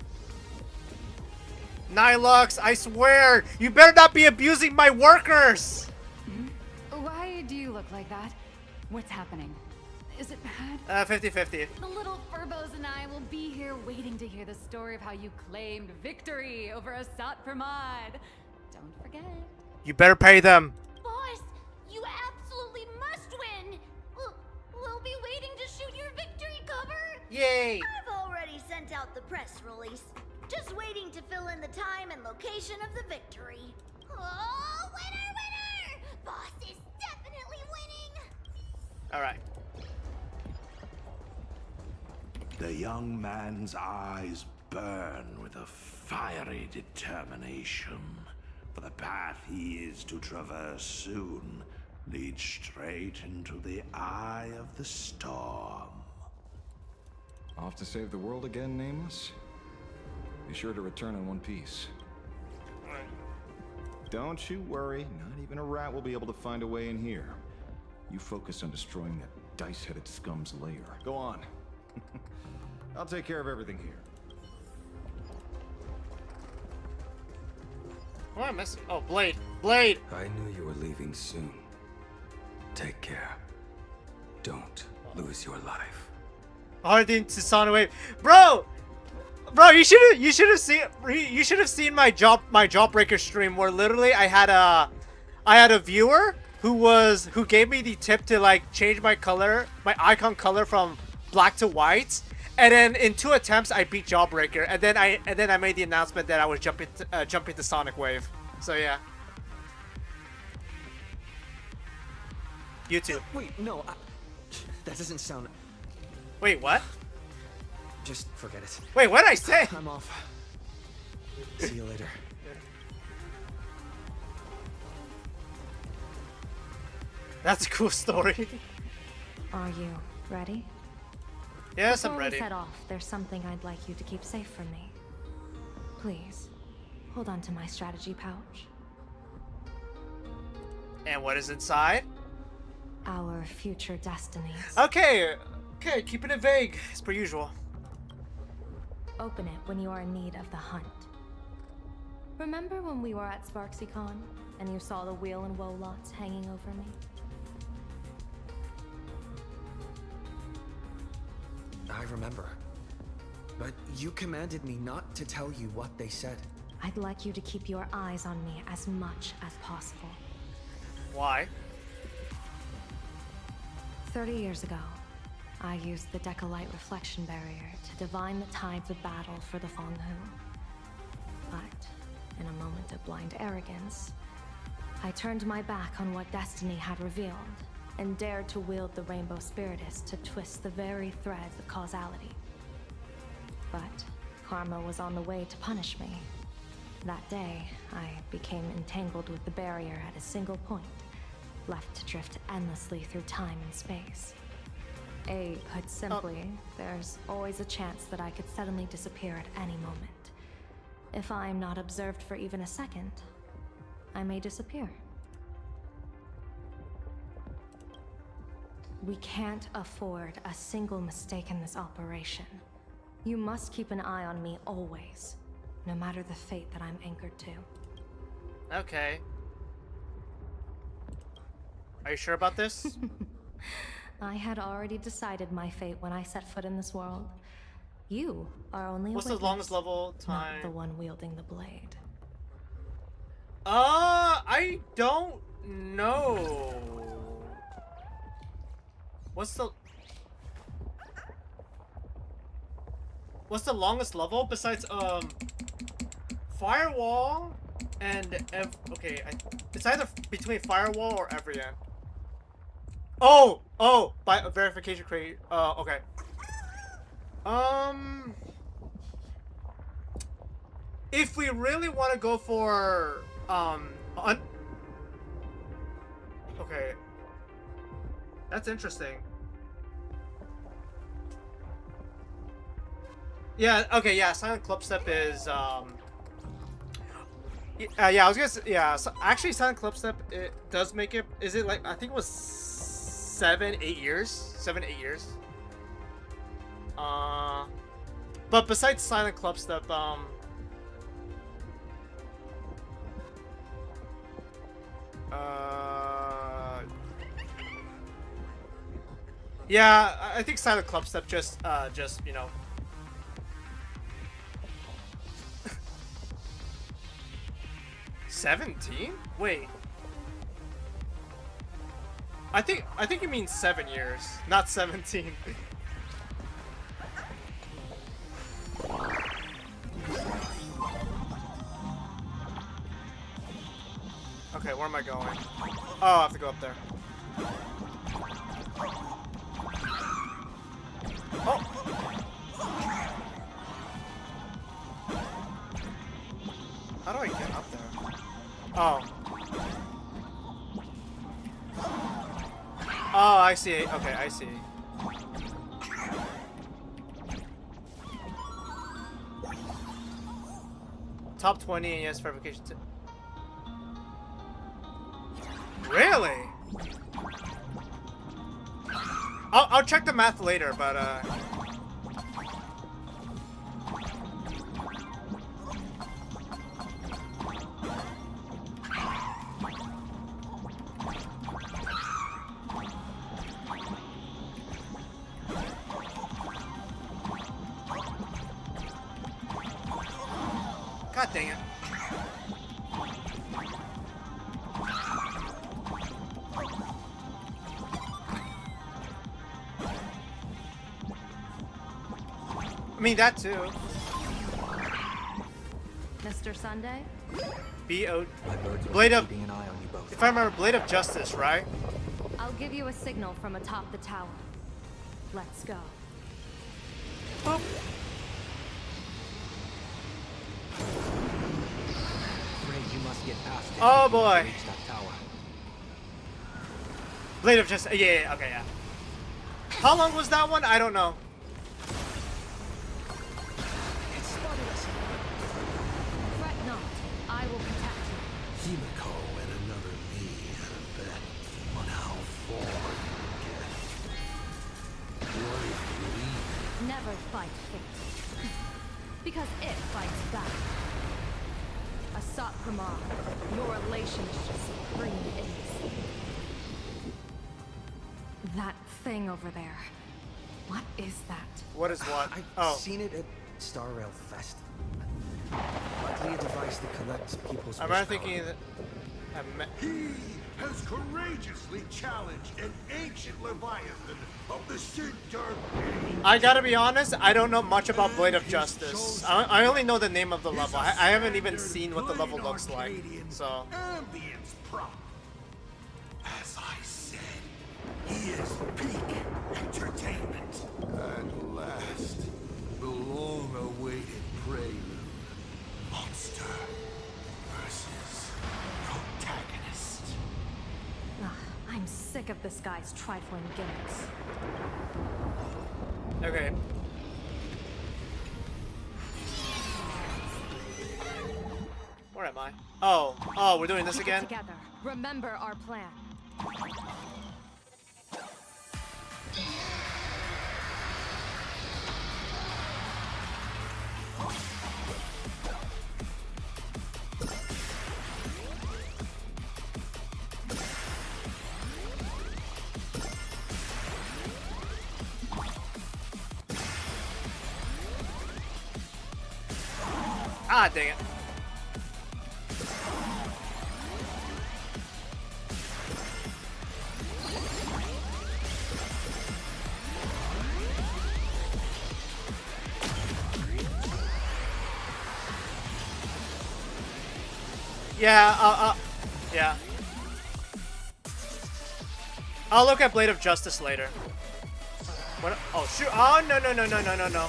Nilux, I swear, you better not be abusing my workers! Why do you look like that? What's happening? Is it bad? 50-50. The little Furbos and I will be here waiting to hear the story of how you claimed victory over Asat Pramod. Don't forget. You better pay them. Boss, you absolutely must win. We'll be waiting to shoot your victory cover. Yay! I've already sent out the press release. Just waiting to fill in the time and location of the victory. Oh, winner, winner! Boss is definitely winning. All right. The young man's eyes burn with a fiery determination. For the path he is to traverse soon leads straight into the eye of the storm. Off to save the world again, Nameless? Be sure to return in one piece. Don't you worry, not even a rat will be able to find a way in here. You focus on destroying that dice-headed scum's lair. Go on. I'll take care of everything here. What am I missing? Oh, Blade. Blade! I knew you were leaving soon. Take care. Don't lose your life. Hardin to Sonic Wave. Bro! Bro, you should have seen my Jawbreaker stream where literally I had a viewer who gave me the tip to like change my icon color from black to white, and then in 2 attempts I beat Jawbreaker, and then I made the announcement that I was jumping to Sonic Wave. So yeah. You too. Wait, no, that doesn't sound... Wait, what? Just forget it. Wait, what did I say? I'm off. See you later. That's a cool story. Are you ready? Yes, I'm Before ready. we set off, there's something I'd like you to keep safe from me. Please, hold on to my strategy pouch. And what is inside? Our future destinies. Okay, keeping it vague as per usual. Open it when you are in need of the hunt. Remember when we were at SparksyCon and you saw the wheel and woe lots hanging over me? I remember. But you commanded me not to tell you what they said. I'd like you to keep your eyes on me as much as possible. Why? 30 years ago, I used the Decalite reflection barrier to divine the tides of battle for the Fonghu. But, in a moment of blind arrogance, I turned my back on what destiny had revealed and dared to wield the Rainbow Spiritus to twist the very threads of causality. But karma was on the way to punish me. That day, I became entangled with the barrier at a single point, left to drift endlessly through time and space. Put simply, there's always a chance that I could suddenly disappear at any moment. If I'm not observed for even a second, I may disappear. We can't afford a single mistake in this operation. You must keep an eye on me always, no matter the fate that I'm anchored to. Okay. Are you sure about this? I had already decided my fate when I set foot in this world. You are only a What's the witness, longest level time? not the one wielding the blade. I don't know. What's the longest level besides Firewall and it's either between Firewall or Evrian. Oh, by verification crate. Okay. If we really want to go for okay. That's interesting. Yeah, okay, yeah, Silent Clubstep is yeah, I was gonna say, yeah, so actually Silent Clubstep, it does make it, is it like, I think it was 7-8 years. But besides Silent Clubstep, Yeah, I think silent club step just you know. 17? Wait. I think you mean 7 years, not 17. Okay, where am I going? Oh, I have to go up there. Oh! How do I get up there? Oh. Oh, I see. Okay, I see. Top 20 and yes, verification. Really? I'll check the math later, but God dang it. I mean, that too. Mr. Sunday? B.O. My birds will Blade be of... keeping an eye on you both. If I remember, Blade of Justice, right? I'll give you a signal from atop the tower. Let's go. Boop. Afraid you must get past it Oh before you boy. reach that tower. Blade of Justice. Yeah, okay, yeah. How long was that one? I don't know. Fret not. I will protect you. Himiko and another me had a bet on how far you get. What if we... Never fight fate. Because it fights back. Asat Pramar, your elation is just supreme idiocy. That thing over there. What is that? What is what? I've seen it at Star Rail Fest. Likely a device that collects people's I'm wish not thinking power. that. He has courageously challenged an ancient Leviathan of the Sinter. I gotta be honest, I don't know much about Blade of Justice. I only know the name of the level. I haven't even seen what the level looks like. So. Ambience prop. As I said, he is peak entertainment. At last, the long-awaited prelude. Monster versus protagonist. Ugh, I'm sick of this guy's trifling gimmicks. Okay. Where am I? Oh, we're doing this Keep it again? together. Remember our plan. Ah, dang it. Yeah, yeah. I'll look at Blade of Justice later. What? Oh, shoot. Oh, no.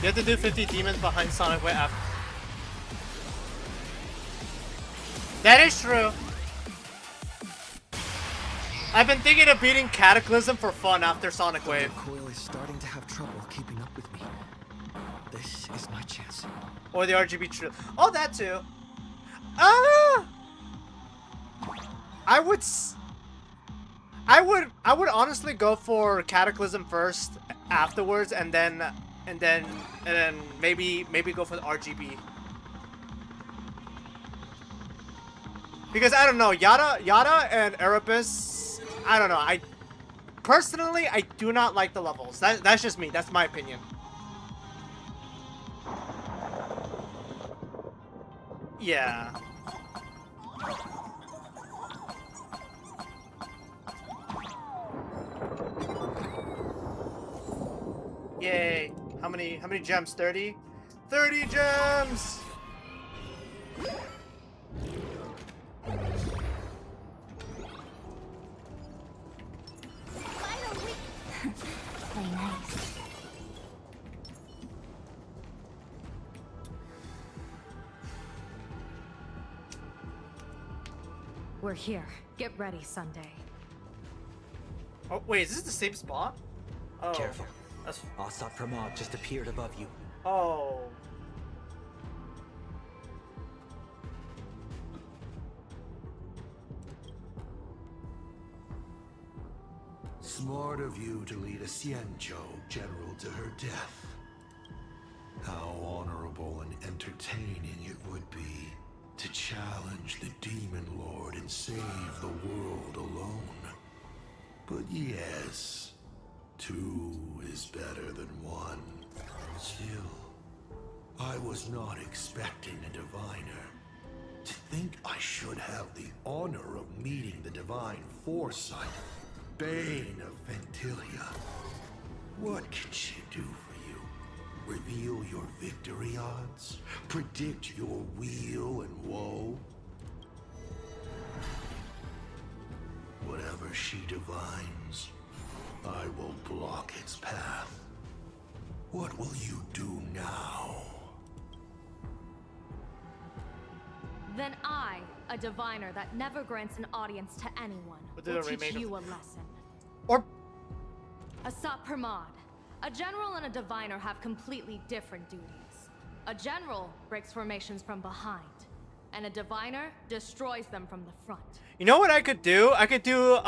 You have to do 50 demons behind Sonic Wave after. That is true. I've been thinking of beating Cataclysm for fun after Sonic Wave. Coil is starting to have trouble keeping up with me. This is my chance. Or the RGB True. Oh, that too. I would honestly go for Cataclysm first, afterwards, and then maybe go for the RGB. Because I don't know, Yada and Erebus. I don't know. I personally do not like the levels. That's just me. That's my opinion. Yeah. Yay. How many gems? 30? 30 gems! Play nice. We're here. Get ready, Sunday. Oh, wait, is this the same spot? Oh. Careful. That's... Asat Pramod just appeared above you. Oh. Smart of you to lead a Xianzhou general to her death. How honorable and entertaining it would be to challenge the Demon Lord and save the world alone. But yes, two is better than one. Still, I was not expecting a diviner. To think I should have the honor of meeting the divine foresight, Bane of Ventilia. What can she do for you? Reveal your victory odds? Predict your weal and woe? Whatever she divines, I will block its path. What will you do now? Then I, a diviner that never grants an audience to anyone, will teach you a lesson. Or Asat Pramod. A general and a diviner have completely different duties. A general breaks formations from behind, and a diviner destroys them from the front. You know what I could do? I could do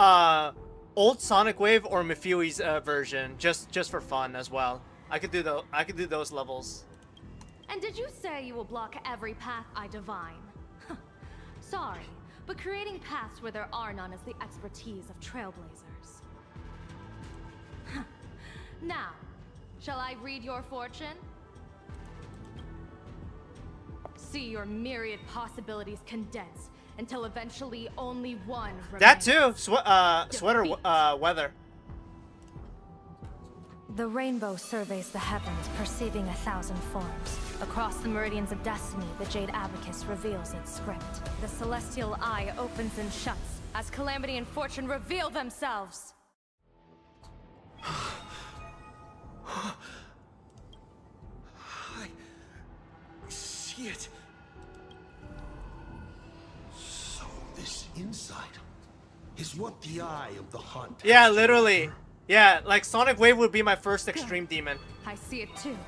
old Sonic Wave or Mifui's version, just for fun as well. I could do those levels. And did you say you will block every path I divine? Sorry, but creating paths where there are none is the expertise of trailblazers. Now, shall I read your fortune? See your myriad possibilities condense until eventually only one remains. That too, sweater weather. The rainbow surveys the heavens, perceiving 1,000 forms. Across the meridians of destiny, the Jade Abacus reveals its script. The celestial eye opens and shuts as calamity and fortune reveal themselves. I see it. So this insight is what the eye of the hunt. Yeah, literally. Yeah, like Sonic Wave would be my first extreme demon. I see it too.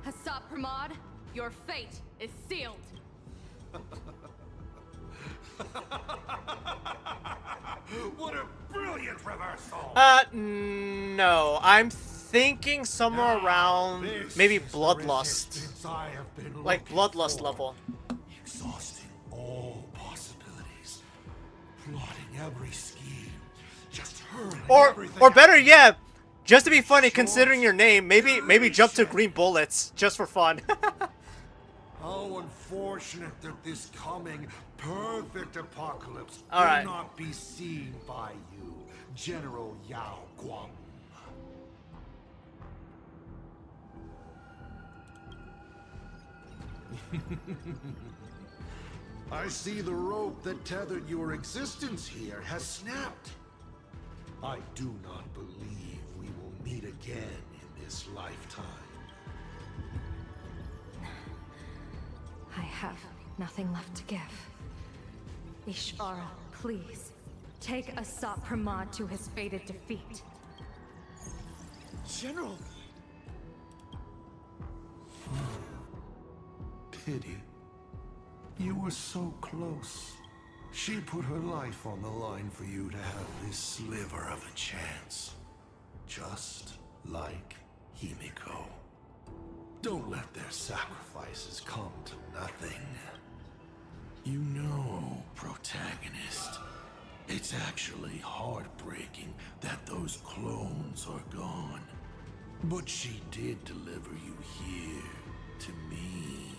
Asat Pramod, your fate is sealed. What a brilliant reversal! No. I'm thinking somewhere around maybe Bloodlust. Like Bloodlust level. Exhausting all possibilities. Plotting every scheme. Just hurling everything Or better yet, just to be funny, considering your name, maybe jump to Green Bullets just for fun. How unfortunate that this coming perfect apocalypse All right. will not be seen by you, General Yao Guang. I see the rope that tethered your existence here has snapped. I do not believe we will meet again in this lifetime. I have nothing left to give. Ishvara, please, take Asat Pramod to his fated defeat. General! Pity. You were so close. She put her life on the line for you to have this sliver of a chance. Just like Himiko. Don't let their sacrifices come to nothing. You know, protagonist, it's actually heartbreaking that those clones are gone. But she did deliver you here, to me.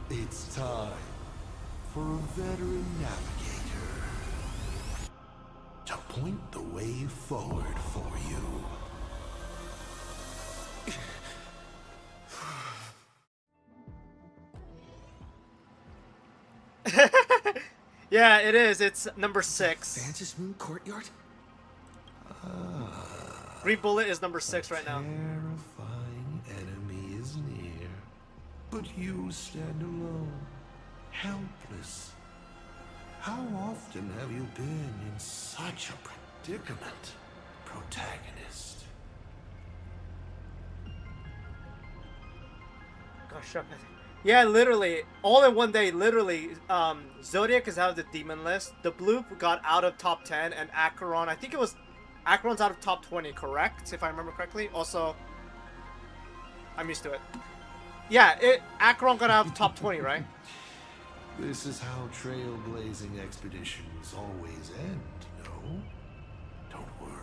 It's time for a veteran navigator to point the way forward for you. Yeah, it is. It's number 6. Fantis Moon Courtyard? Green Bullet is number 6 right now. Terrifying enemy is near, but you stand alone, helpless. How often have you been in such a predicament, protagonist? Gosh, yeah, literally, all in one day. Literally, Zodiac is out of the demon list. The Blue got out of top 10, and Acheron, I think it was Acheron's out of top 20, correct? If I remember correctly. Also, I'm used to it. Yeah, Acheron got out of top 20, right? This is how trailblazing expeditions always end, no? Don't worry.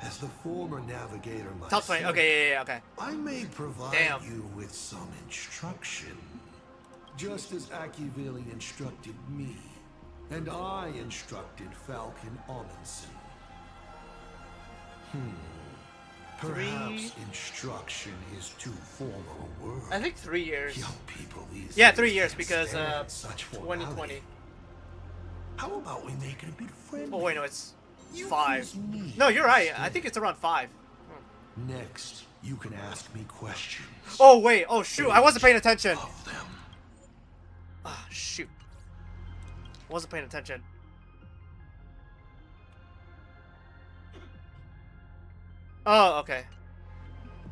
As the former navigator myself, Top 20. Okay, yeah, okay. I may provide Damn. you with some instruction. Just as Akivili instructed me, and I instructed Falcon Amundsen. Perhaps instruction is too formal a word. I think 3 years. Young people these Yeah, days 3 years can't because stand such 2020. formality. How about we make it a bit friendly? Oh wait, no, it's You 5. quiz me No, you're right. I instead. think it's around 5. Next, you can ask me questions. Oh wait. Oh shoot, I wasn't paying attention. Ah, shoot. Wasn't paying attention. Oh, okay.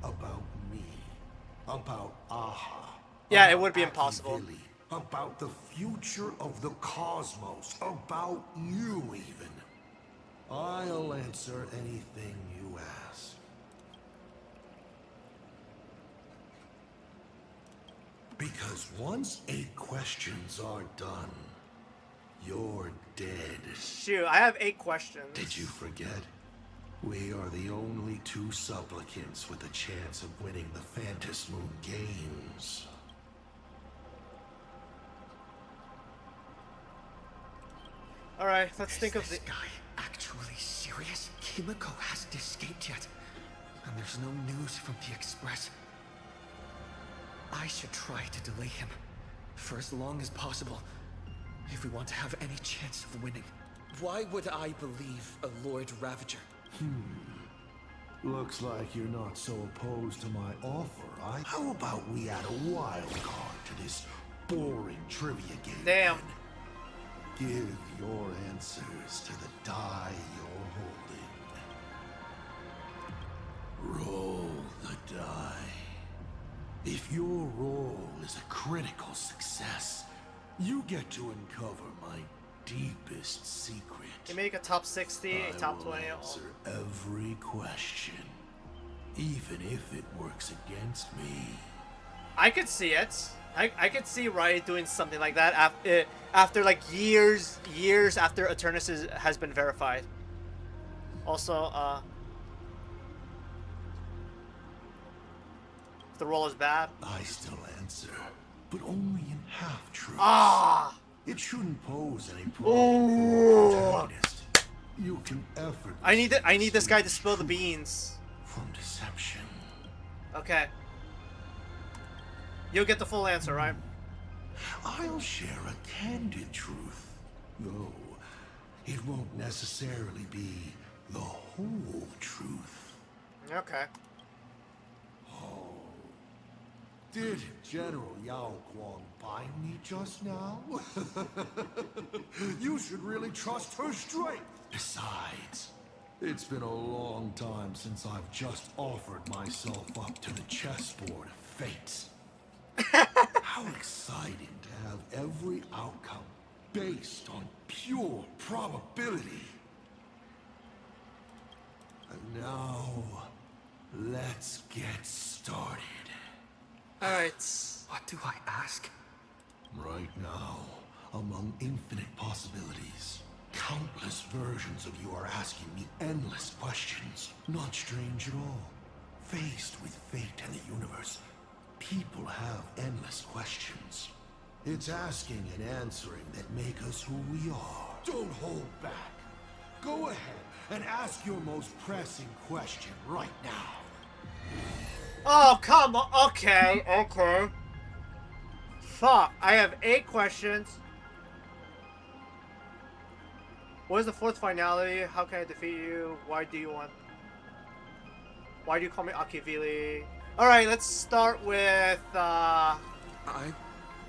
About me. About Aha. Yeah, it about would be impossible. Akivili, about the future of the cosmos. About you, even. I'll answer anything you ask. Because once 8 questions are done, you're dead. Shoot, I have 8 questions. Did you forget? We are the only 2 supplicants with a chance of winning the Fantis Moon Games. Alright, let's think of the... Is this guy actually serious? Himiko hasn't escaped yet. And there's no news from the Express. I should try to delay him for as long as possible if we want to have any chance of winning. Why would I believe a Lord Ravager? Looks like you're not so opposed to my offer. How about we add a wild card to this boring trivia game? Damn. Give your answers to the die you're holding. Roll the die. If your roll is a critical success, you get to uncover my deepest secret. You make a top 60, a top 20. Answer every question, even if it works against me. I could see it. I could see Riot doing something like that after like years after Eternus has been verified. Also, if the roll is bad. I still answer, but only in half truth. Ah! It shouldn't pose any problem for a protagonist. You can effort. I need this guy to spill the beans. From deception. Okay. You'll get the full answer, right? I'll share a candid truth, though it won't necessarily be the whole truth. Okay. Did General Yao Guang bind me just now? You should really trust her strength. Besides, it's been a long time since I've just offered myself up to the chessboard of fate. How exciting to have every outcome based on pure probability. And now, let's get started. Alright. What do I ask? Right now, among infinite possibilities, countless versions of you are asking me endless questions. Not strange at all. Faced with fate and the universe, people have endless questions. It's asking and answering that make us who we are. Don't hold back. Go ahead and ask your most pressing question right now. Oh, come on. Okay, okay. Fuck. I have 8 questions. What is the 4th finality? How can I defeat you? Why do you call me Akivili? Alright, let's start with, I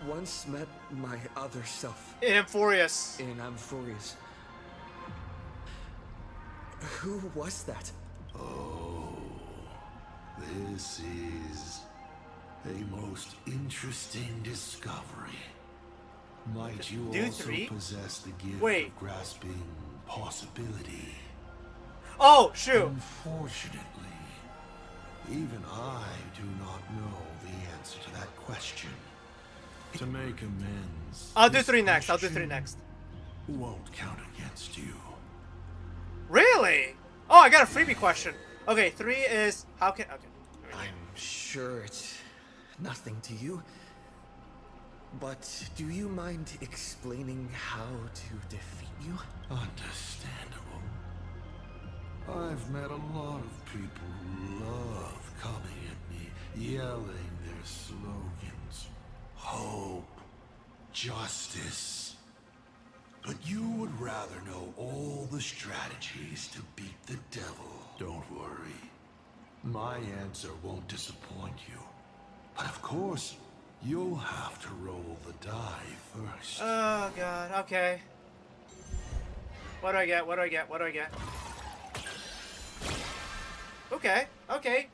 once met my other self. in Amphorius. In Amphorius. Who was that? Oh, this is a most interesting discovery. Might you also possess the gift of grasping possibility? Oh, shoot! Unfortunately, even I do not know the answer to that question. To make amends, I'll do 3 next. I'll do 3 next. Won't count against you. Really? Oh, I got a freebie question. Okay, 3 is how can... Okay. I'm sure it's nothing to you. But do you mind explaining how to defeat you? Understandable. I've met a lot of people who love coming at me, yelling their slogans. Hope. Justice. But you would rather know all the strategies to beat the devil. Don't worry. My answer won't disappoint you. But of course, you'll have to roll the die first. Oh, God. Okay. What do I get? What do I get? What do I get? Okay. Okay.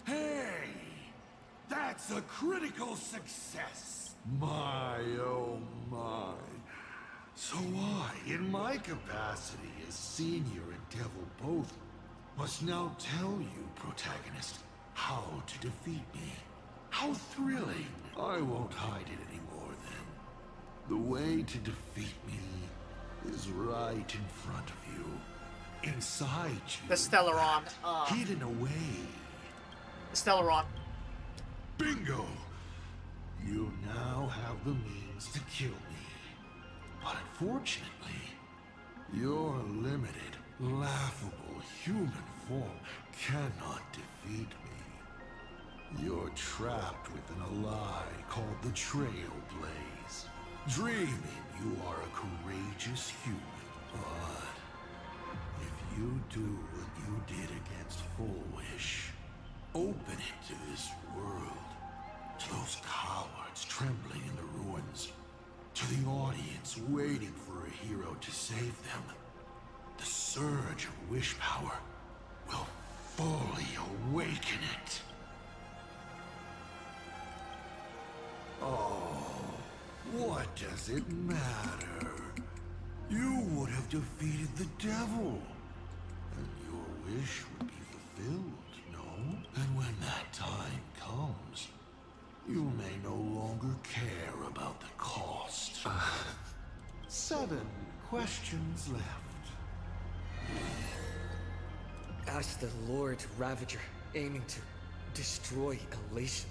Hey! That's a critical success! My, oh my. So I, in my capacity as senior and devil both, must now tell you, protagonist, how to defeat me. How thrilling. I won't hide it anymore then. The way to defeat me is right in front of you. Inside you. The Stellaron. Hidden away. The Stellaron. Bingo! You now have the means to kill me. But unfortunately, your limited, laughable human form cannot defeat me. You're trapped within a lie called the Trailblaze, dreaming you are a courageous human. But if you do what you did against Full Wish, open it to this world, to those cowards trembling in the ruins, to the audience waiting for a hero to save them, the surge of wish power will fully awaken it. Oh, what does it matter? You would have defeated the devil, and your wish would be fulfilled, no? And when that time comes, you may no longer care about the cost. 7 questions left. As the Lord Ravager, aiming to destroy Elation,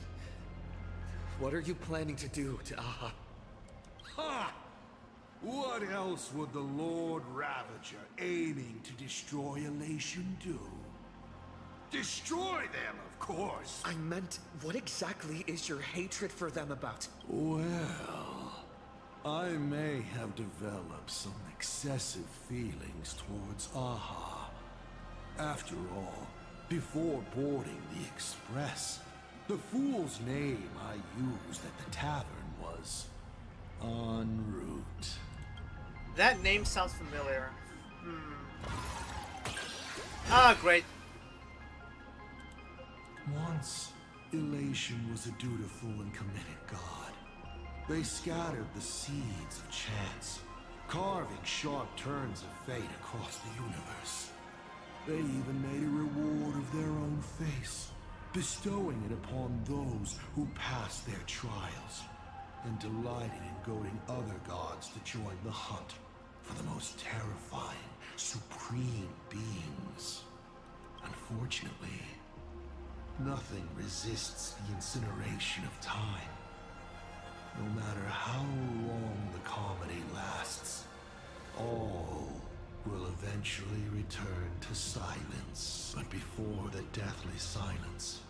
what are you planning to do to Aha? Ha! What else would the Lord Ravager aiming to destroy Elation do? Destroy them, of course! I meant, what exactly is your hatred for them about? Well, I may have developed some excessive feelings towards Aha. After all, before boarding the Express, the fool's name I used at the tavern was En route. That name sounds familiar. Ah, great. Once, Elation was a dutiful and committed god. They scattered the seeds of chance, carving sharp turns of fate across the universe. They even made a reward of their own face, bestowing it upon those who passed their trials, and delighted in goading other gods to join the hunt for the most terrifying, supreme beings. Unfortunately, nothing resists the incineration of time. No matter how long the comedy lasts, all will eventually return to silence. But before the deathly silence,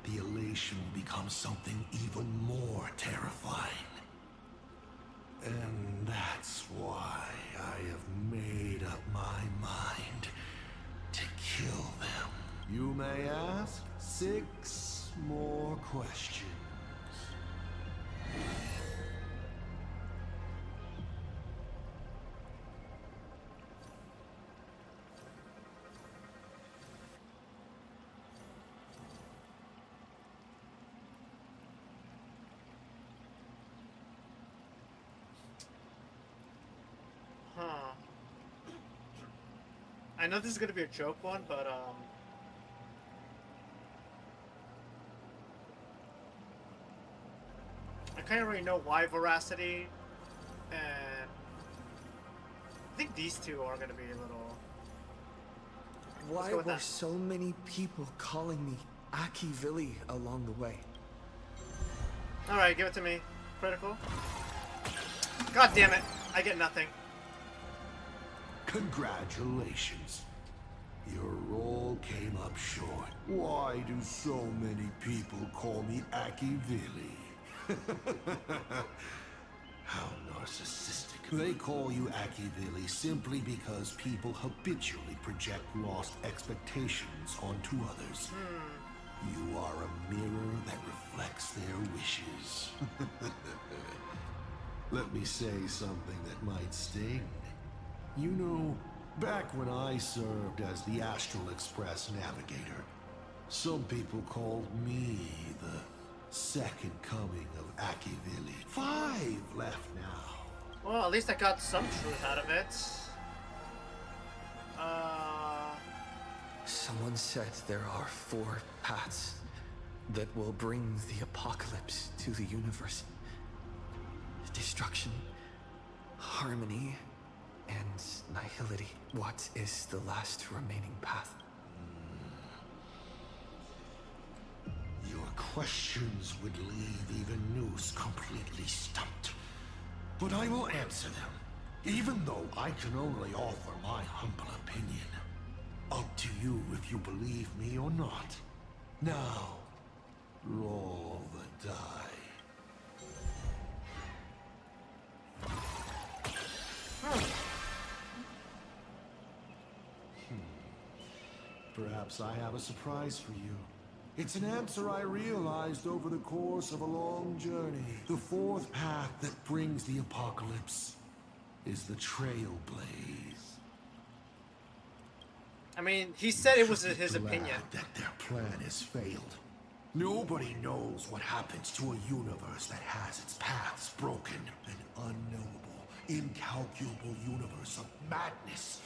the elation will become something even more terrifying. And that's why I have made up my mind to kill them. You may ask 6 more questions. I know this is gonna be a joke one, but I kind of already know why Veracity, and I think these two are gonna be a little. Why were so many people calling me Aki Villi along the way? All right, give it to me. Critical. God damn it! I get nothing. Congratulations. Your roll came up short. Why do so many people call me Aki Villi? How narcissistic. They call you Aki Villi simply because people habitually project lost expectations onto others. You are a mirror that reflects their wishes. Let me say something that might sting. You know, back when I served as the Astral Express navigator, some people called me the second coming of Aki Villi. 5 left now. Well, at least I got some truth out of it. Someone said there are 4 paths that will bring the apocalypse to the universe. Destruction, harmony, and nihility. What is the last remaining path? Your questions would leave even Noose completely stumped. But I will answer them, even though I can only offer my humble opinion. Up to you if you believe me or not. Now, roll the die. Perhaps I have a surprise for you. It's an answer I realized over the course of a long journey. The 4th path that brings the apocalypse is the Trailblaze. I mean, he said it was his Glad opinion. that their plan has failed. Nobody knows what happens to a universe that has its paths broken. An unknowable, incalculable universe of madness.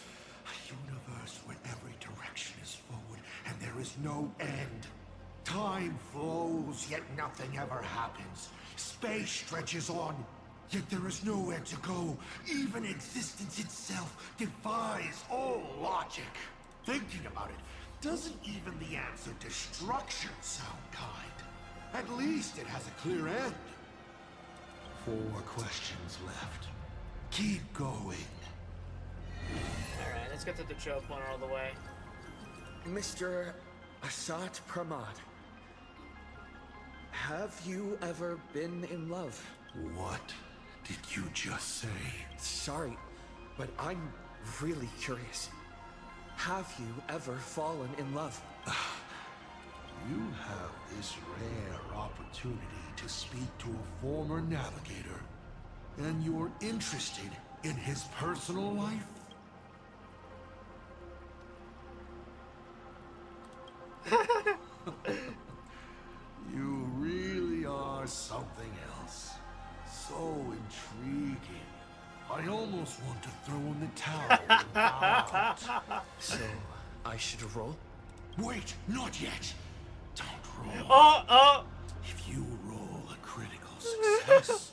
A universe where every direction is forward and there is no end. Time flows, yet nothing ever happens. Space stretches on, yet there is nowhere to go. Even existence itself defies all logic. Thinking about it, doesn't even the answer destruction sound kind? At least it has a clear end. 4 questions left. Keep going. Alright, let's get to the joke one all the way. Mr. Asat Pramad, have you ever been in love? What did you just say? Sorry, but I'm really curious. Have you ever fallen in love? You have this rare opportunity to speak to a former navigator, and you're interested in his personal life? You really are something else. So intriguing. I almost want to throw in the towel and bow out. So, I should roll? Wait, not yet. Don't roll. Oh! If you roll a critical success,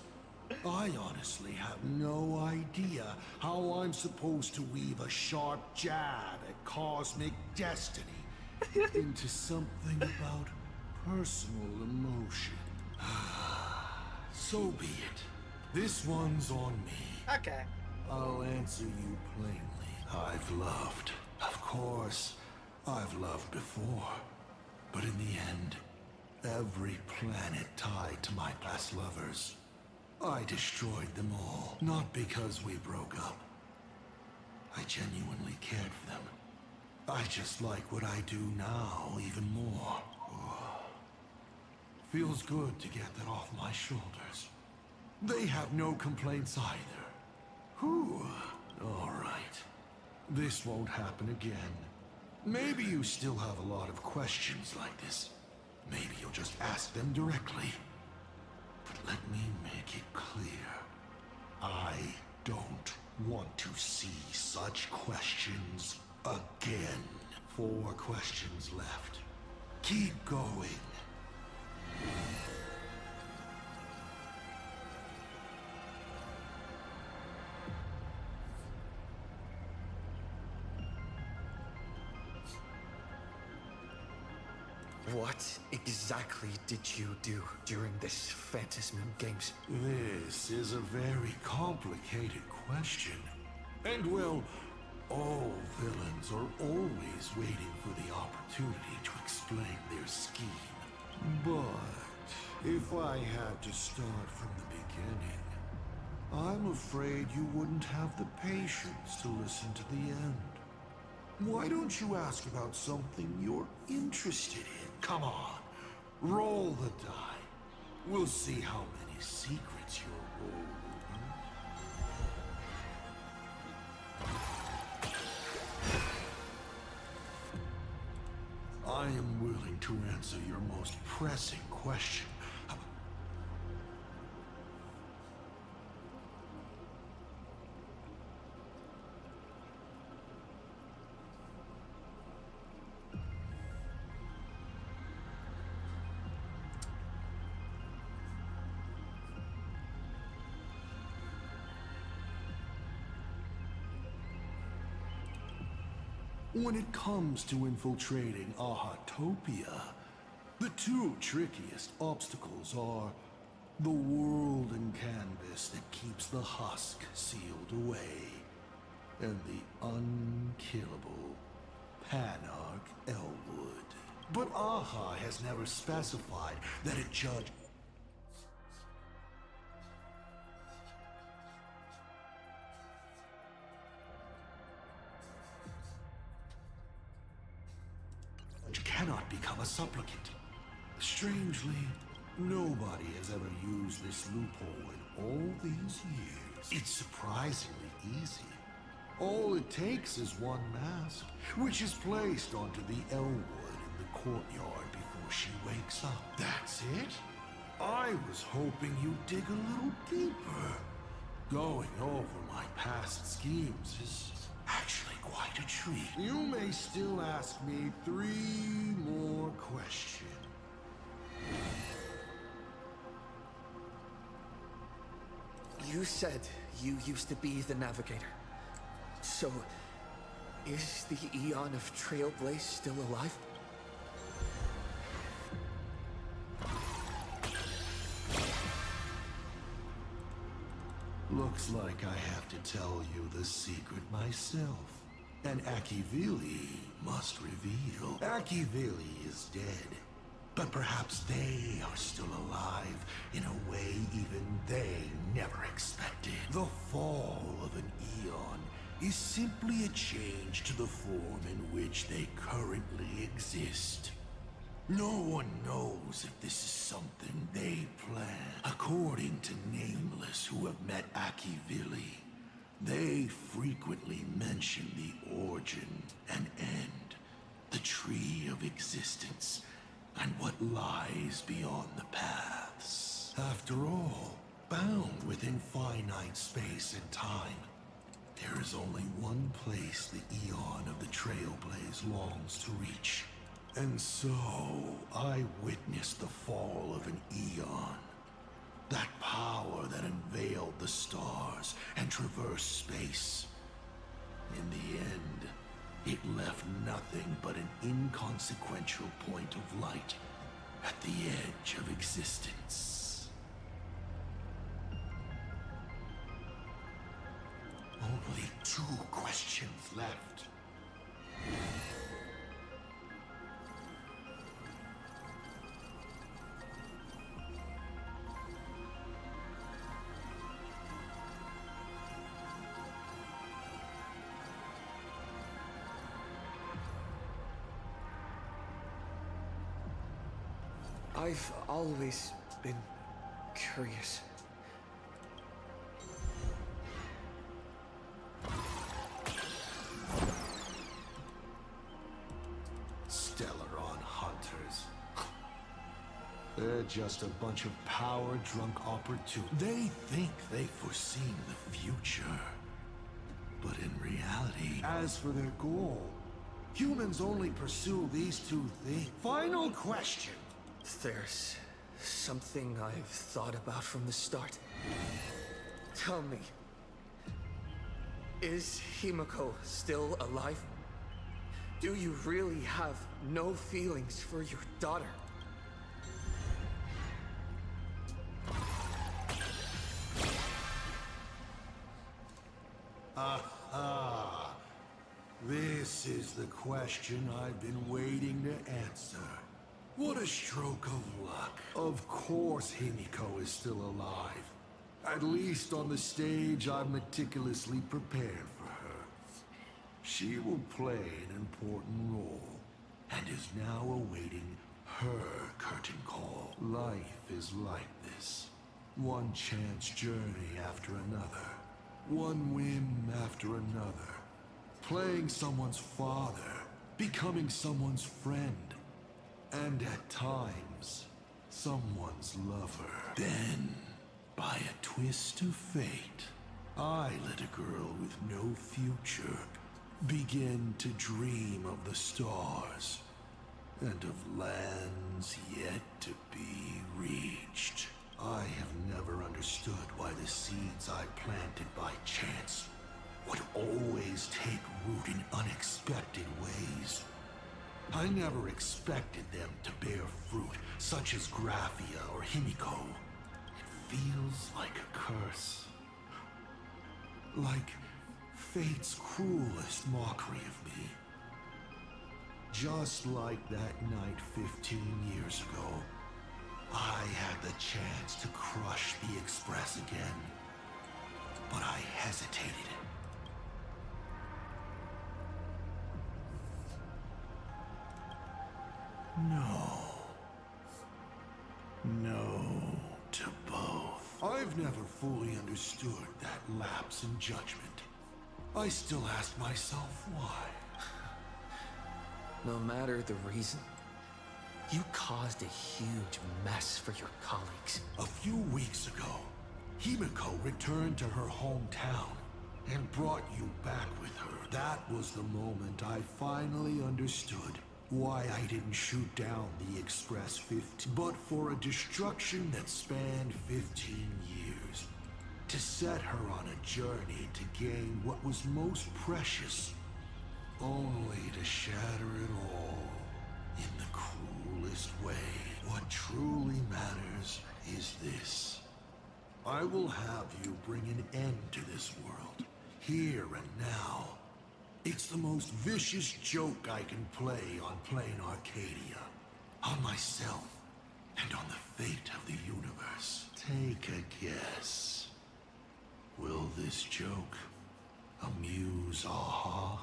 I honestly have no idea how I'm supposed to weave a sharp jab at cosmic destiny into something about personal emotion. So be it. This one's on me. Okay. I'll answer you plainly. I've loved. Of course, I've loved before. But in the end, every planet tied to my past lovers, I destroyed them all. Not because we broke up. I genuinely cared for them. I just like what I do now even more. Feels good to get that off my shoulders. They have no complaints either. Whew. All right. This won't happen again. Maybe you still have a lot of questions like this. Maybe you'll just ask them directly. But let me make it clear. I don't want to see such questions again. 4 questions left. Keep going. What exactly did you do during this Phantasm Games? This is a very complicated question. And well, all villains are always waiting for the opportunity to explain their scheme. But if I had to start from the beginning, I'm afraid you wouldn't have the patience to listen to the end. Why don't you ask about something you're interested in? Come on, roll the die. We'll see how many secrets you'll roll. I am willing to answer your most pressing question. When it comes to infiltrating Ahatopia, the 2 trickiest obstacles are the world and canvas that keeps the husk sealed away, and the unkillable Panarch Elwood. But Aha has never specified that a judge cannot become a supplicant. Strangely, nobody has ever used this loophole in all these years. It's surprisingly easy. All it takes is one mask, which is placed onto the Elwood in the courtyard before she wakes up. That's it? I was hoping you'd dig a little deeper. Going over my past schemes is actually quite a treat. You may still ask me 3 more questions. You said you used to be the Navigator. So, is the Eon of Trailblaze still alive? Looks like I have to tell you the secret myself. And Akivili must reveal. Akivili is dead. But perhaps they are still alive in a way even they never expected. The fall of an eon is simply a change to the form in which they currently exist. No one knows if this is something they plan. According to Nameless, who have met Akivili, they frequently mention the origin and end, the tree of existence, and what lies beyond the paths. After all, bound within finite space and time, there is only one place the eon of the Trailblaze longs to reach. And so, I witnessed the fall of an eon. That power that unveiled the stars and traversed space. In the end, it left nothing but an inconsequential point of light at the edge of existence. Only 2 questions left. I've always been curious. Stellaron hunters. They're just a bunch of power-drunk opportunists. They think they've foreseen the future. But in reality, as for their goal, humans only pursue these 2 things. Final question. There's something I've thought about from the start. Tell me, is Himiko still alive? Do you really have no feelings for your daughter? Aha! This is the question I've been waiting to answer. What a stroke of luck. Of course Himiko is still alive. At least on the stage I've meticulously prepared for her. She will play an important role, and is now awaiting her curtain call. Life is like this. One chance journey after another. One whim after another. Playing someone's father. Becoming someone's friend. And at times, someone's lover. Then, by a twist of fate, I let a girl with no future begin to dream of the stars and of lands yet to be reached. I have never understood why the seeds I planted by chance would always take root in unexpected ways. I never expected them to bear fruit, such as Graphia or Himiko. It feels like a curse. Like fate's cruelest mockery of me. Just like that night 15 years ago, I had the chance to crush the Express again. But I hesitated. No. No to both. I've never fully understood that lapse in judgment. I still ask myself why. No matter the reason, you caused a huge mess for your colleagues. A few weeks ago, Himiko returned to her hometown and brought you back with her. That was the moment I finally understood why I didn't shoot down the Express 15, but for a destruction that spanned 15 years. To set her on a journey to gain what was most precious, only to shatter it all in the cruelest way. What truly matters is this. I will have you bring an end to this world, here and now. It's the most vicious joke I can play on Plain Arcadia. On myself and on the fate of the universe. Take a guess. Will this joke amuse Aha?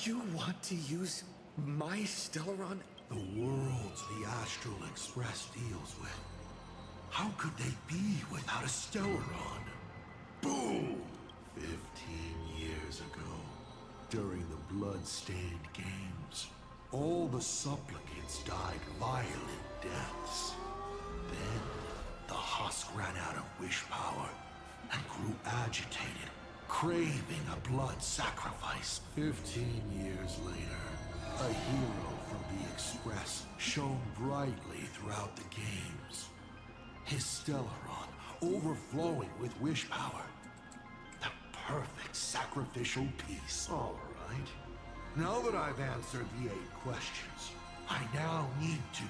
You want to use my Stellaron? The worlds the Astral Express deals with. How could they be without a Stellaron? Boom! 15 years ago, during the Blood-Stained Games, all the supplicants died violent deaths. Then, the husk ran out of wish power and grew agitated, craving a blood sacrifice. 15 years later, a hero from the Express shone brightly throughout the games. His Stellaron overflowing with wish power. The perfect sacrificial piece. All right. Now that I've answered the 8 questions, I now need to...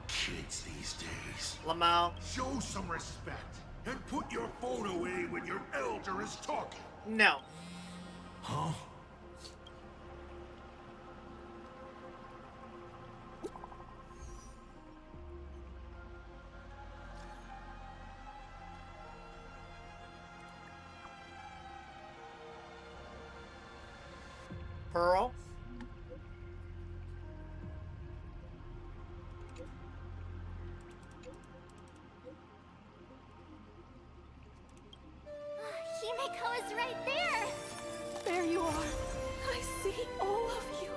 Kids these days. Lamau. Show some respect and put your phone away when your elder is talking. No. Huh? Pearl. Himeko is right there! There you are. I see all of you.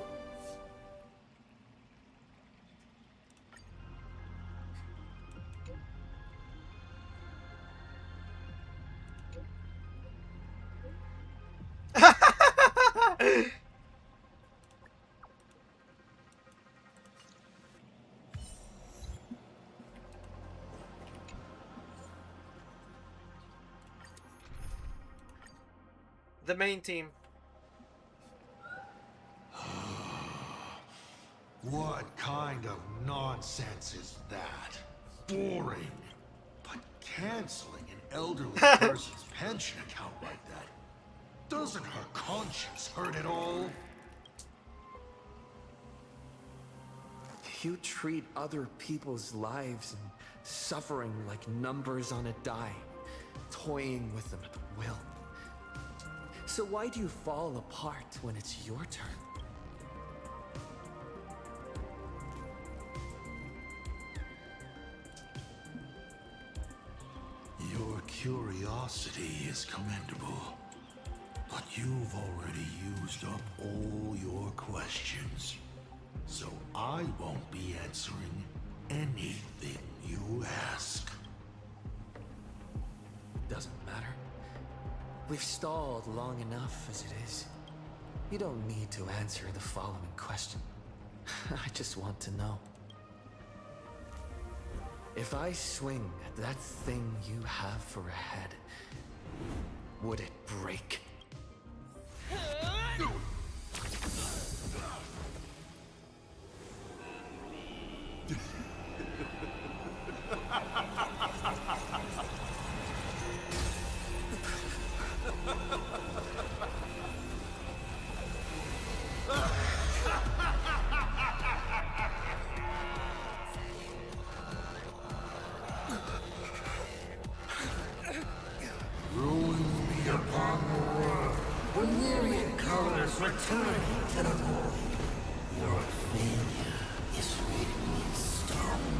The main team. What kind of nonsense is that? Boring. But canceling an elderly person's pension account like that, doesn't her conscience hurt at all? You treat other people's lives and suffering like numbers on a die, toying with them at will. So why do you fall apart when it's your turn? Your curiosity is commendable, but you've already used up all your questions. So I won't be answering anything you ask. Doesn't matter. We've stalled long enough as it is. You don't need to answer the following question. I just want to know. If I swing at that thing you have for a head, would it break? Ruin be upon the world. The myriad colors returning to the void. Your failure is written in stone.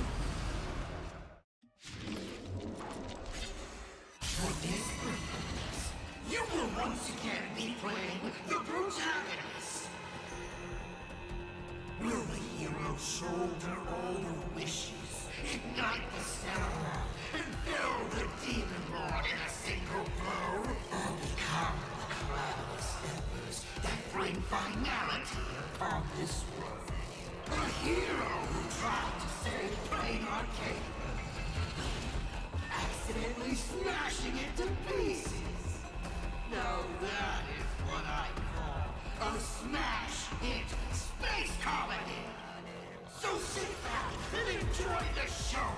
For this purpose, you will once again be playing the protagonist. Will the hero shoulder all the wishes, ignite the Stellaron, and fell the Demon Lord in a single blow, or become the cloudless embers that bring finality upon this world? A hero who tried to save Plain Arcade, accidentally smashing it to pieces. Now that is what I call a smash-hit space comedy. So sit back and enjoy the show.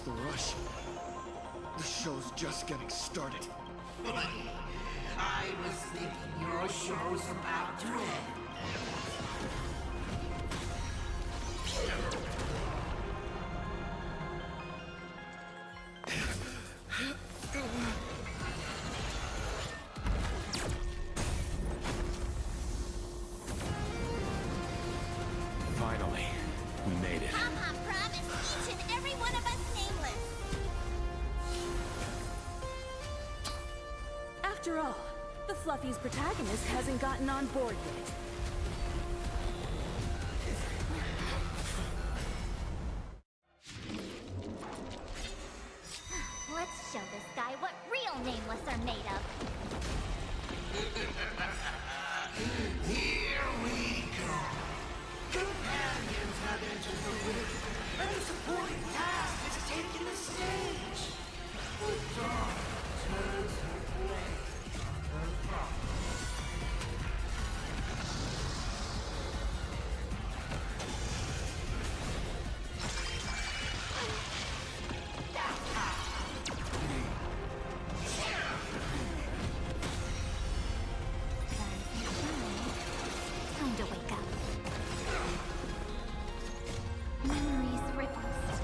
What's the rush? The show's just getting started. I was thinking your show's about to end. Finally, we made it. Pom-Pom promised each and every one of us nameless. After all, the Fluffy's protagonist hasn't gotten on board yet. Let's show this guy what real nameless are made of. Here we go. Companions have entered the ring, and the supporting cast has taken the stage. The dawn turns her blade on her front. Time to wake up. Memories ripples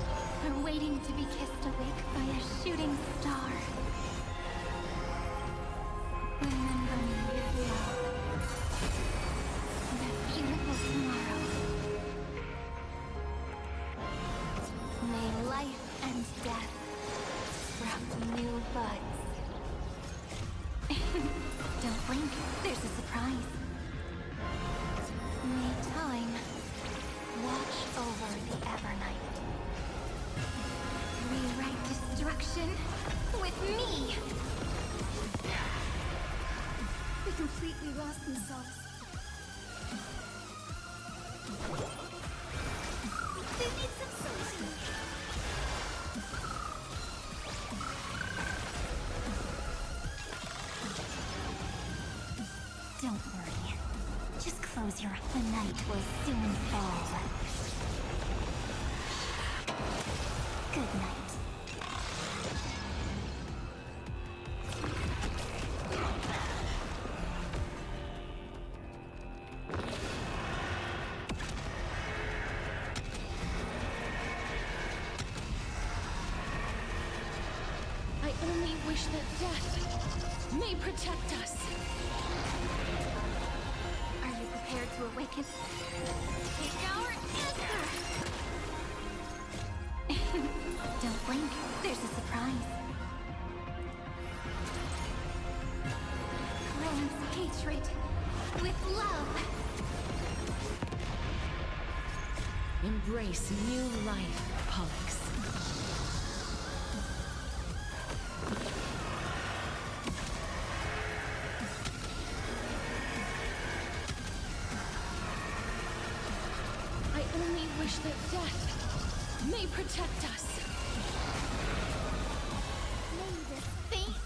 are waiting to be kissed awake by a shooting star. Remember me with love. That beautiful tomorrow. May life and death sprout new buds. Don't blink, there's a surprise. May time watch over the Evernight. Rewrite destruction with me! They completely lost themselves. They need some solution. Don't worry. Just close your eyes. The night will soon fall. Good night. I only wish that death may protect us. Are you prepared to awaken? Take our answer! Don't blink. There's a surprise. Cleanse hatred with love. Embrace new life, Pollux. I only wish that death may protect us. May this faint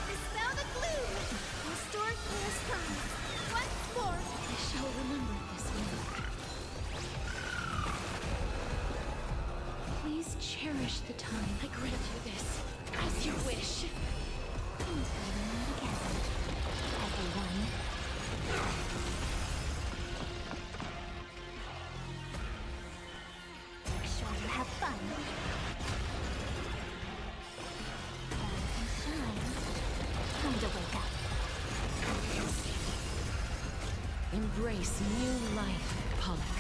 dispel the gloom. Restore clear skies. Once more. I shall remember this one. Please cherish the time. I grant you this, as you wish. Until we meet again, everyone. Make sure you have fun. Rise and shine. Time to wake up. Embrace new life, Pollux.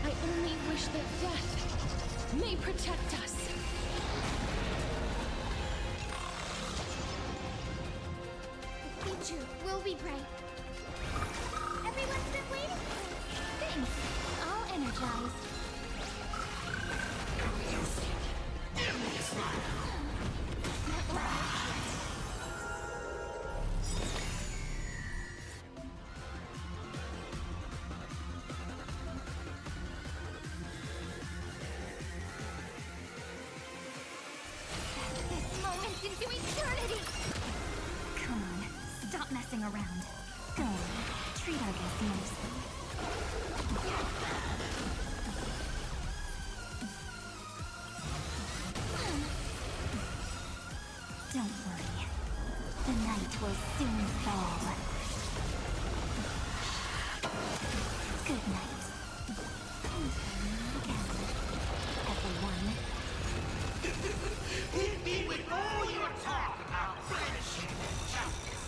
I only wish that death may protect us. The future will be bright. Everyone's been waiting for it. Thanks. All energized. This moment into eternity! Go on, treat our guests nicely. Don't worry. The night will soon fall. Good night. Everyone. Hit me with all your talk about punishing and justice.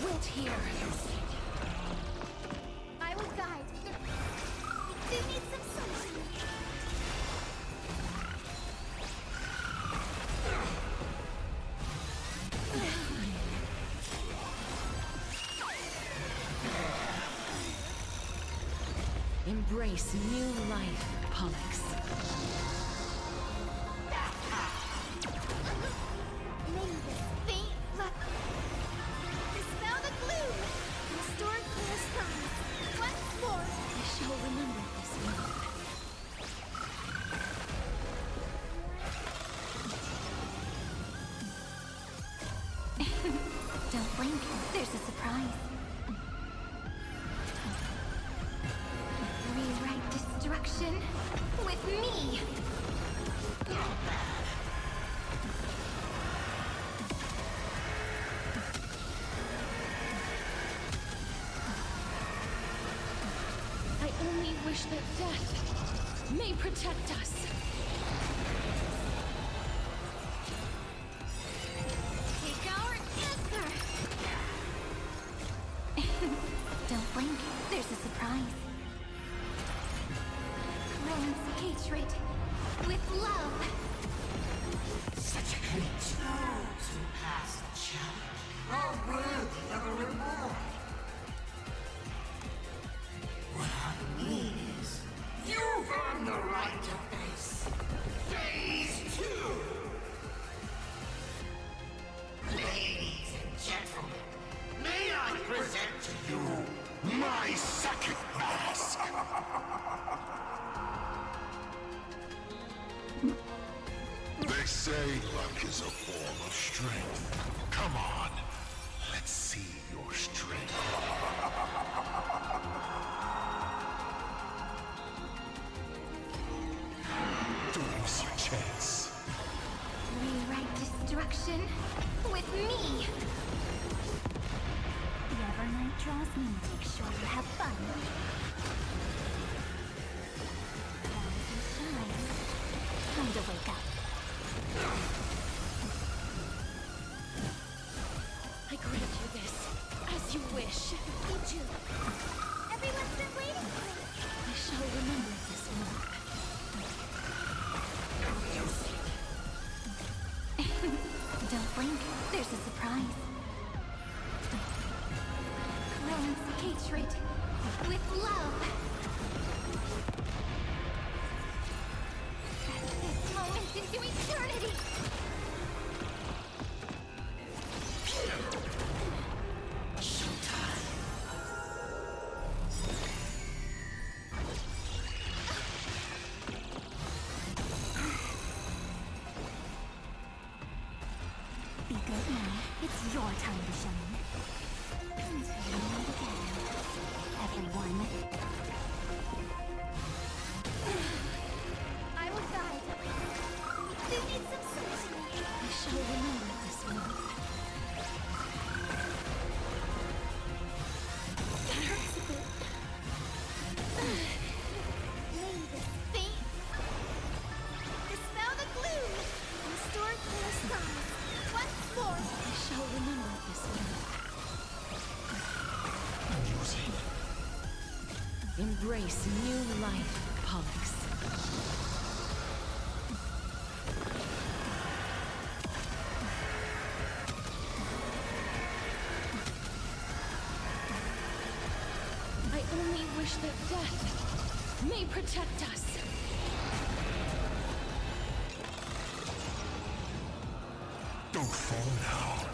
Wait here. I will guide. We do need some sunshine. Embrace new life, Pollux. May this faint light dispel the gloom, restore clear skies. Once more, I shall remember this moment. don't blink. There's a surprise. Rewrite destruction with me. I only wish that death may protect us. Take our answer. Don't blink. There's a surprise. Cleanse hatred with love. Such a great souls who pass the challenge are worthy of a reward. What I mean is, you've earned the right to face Phase 2! Ladies and gentlemen, may I present to you my second mask? They say luck is a form of strength. Come on, let's see your strength. Don't lose your chance. Rewrite destruction with me. The Evernight draws me. Make sure you have fun. Rise and shine. Time to wake up. I grant you this, as you wish. Me too. Everyone's been waiting for it. I shall remember this moment. Don't blink. There's a surprise. Cleanse hatred with love. This moment into eternity. Showtime. Be good now. It's your time to shine. Until you meet again, everyone. I will guide. We do need some sunshine. I shall remember this moment. That hurts a bit. May this faint dispel the gloom, restore clear skies. Once more. I shall remember this moment. Embrace new life, Pollux. I only wish that death may protect us. Don't fall now.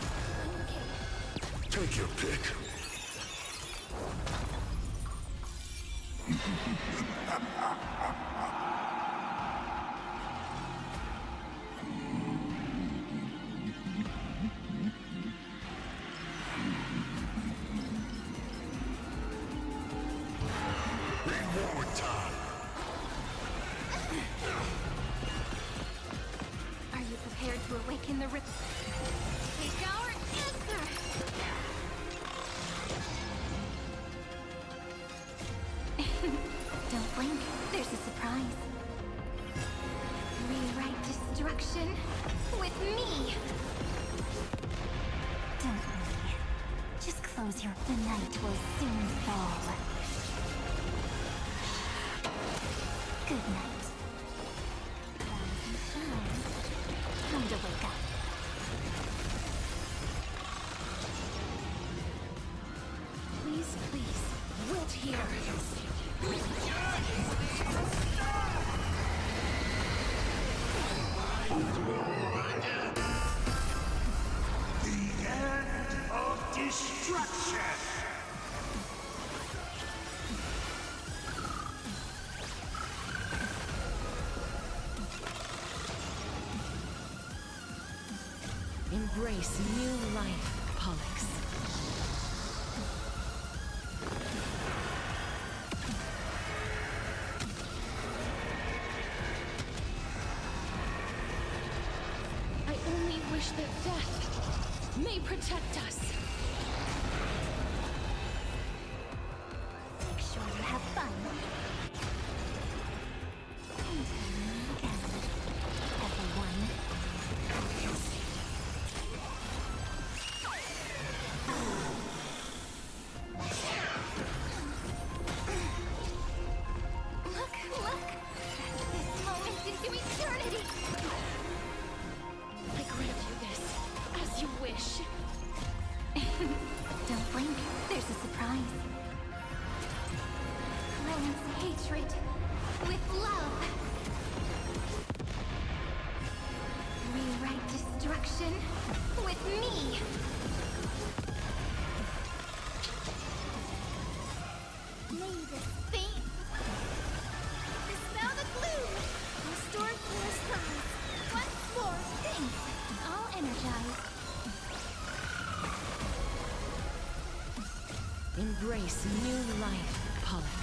Take your pick. to awaken the rip. Take our answer! Don't blink, there's a surprise. Rewrite destruction with me! Don't worry. Just close your... The night will soon fall. Good night. Rise and shine. Time to wake up. Please, please, wilt here. The end of destruction! Embrace new life, Pollux. I only wish that death may protect us. Make sure you have fun. And again. Everyone. Look! This moment into eternity! I grant you this, as you wish. Don't blink, there's a surprise. Cleanse hatred with love. Rewrite destruction with me. May the faint dispel the gloom. Restore clear skies. Once more, think. All energized. Embrace new life, Pollux.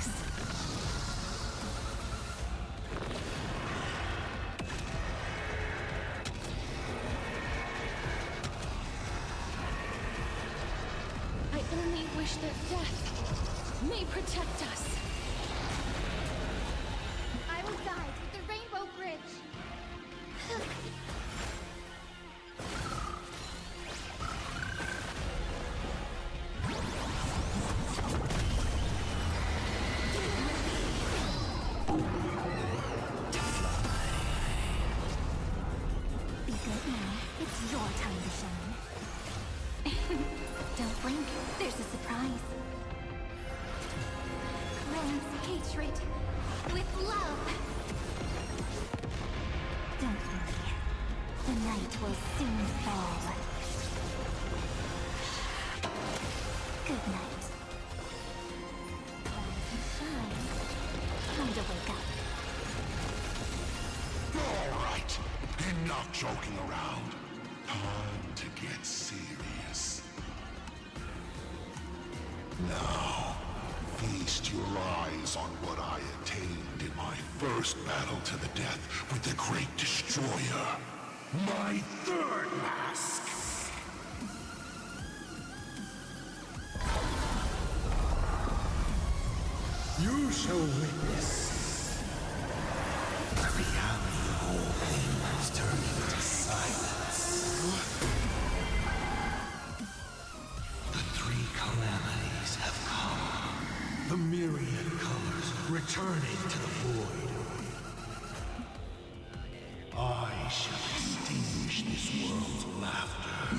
I only wish that death may protect us. I will guide with the Rainbow Bridge. Be good now. It's your time to shine. Don't blink. There's a surprise. Cleanse hatred with love. Don't worry. The night will soon fall. Good night. Rise and shine. Time to wake up. All right, enough joking around. Time to get serious. Now, feast your eyes on what I attained in my first battle to the death with the Great Destroyer. My third mask! You shall witness the reality of all things turning to silence. The three calamities have come. The myriad colors returning to the void. I shall extinguish this world's laughter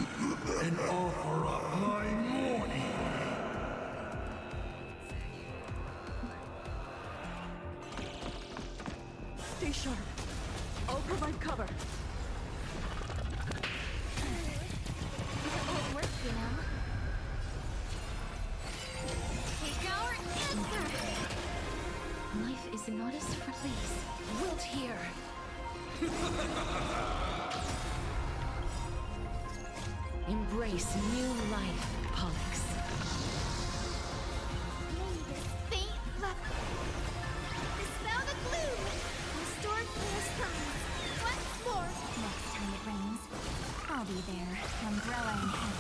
and offer up my mourning. Stay sharp. I'll provide cover. It won't work, you know. Take our answer! Life is not as release. Wilt here. Embrace new life, Pollux. May this faint love dispel the gloom. Restore clear skies. Once more. Next time it rains, there, umbrella in hand.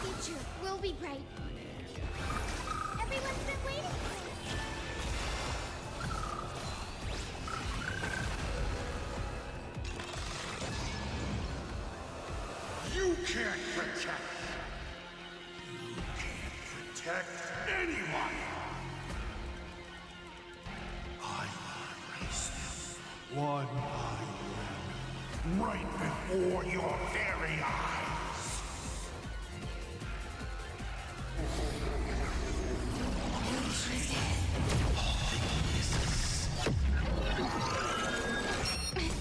Future will be bright. Everyone's been waiting for it. You can't protect. You can't protect anyone. I erase them one by one, right before your very eyes.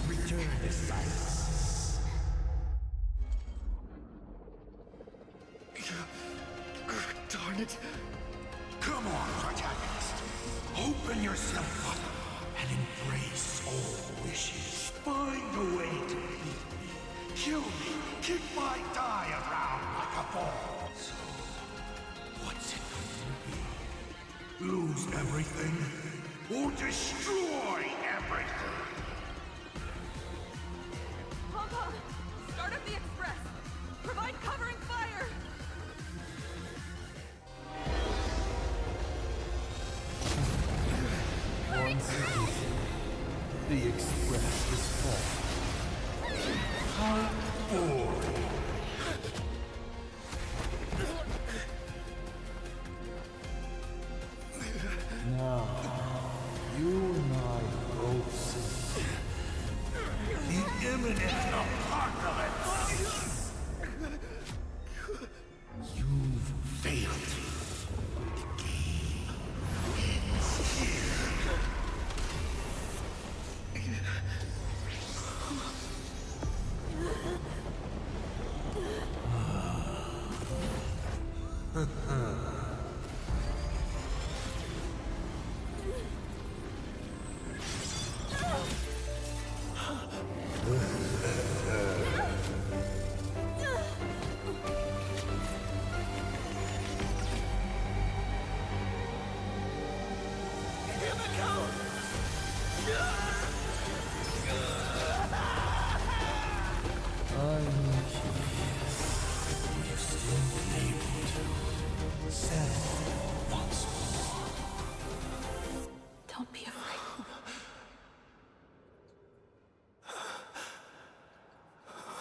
Return this silence. Darn it. Come on, protagonist. Open yourself up and embrace all wishes. Find a way to beat me. Kill me. Kick my die around like a ball. So, what's it going to be? Lose everything or destroy everything? Honkai, start up the express. Provide covering fire. Once again, the express is full. How boring. Now, you and I both see The imminent apocalypse! You've failed. The game ends here. I'm curious. Will you still be able to settle once more? Don't be afraid.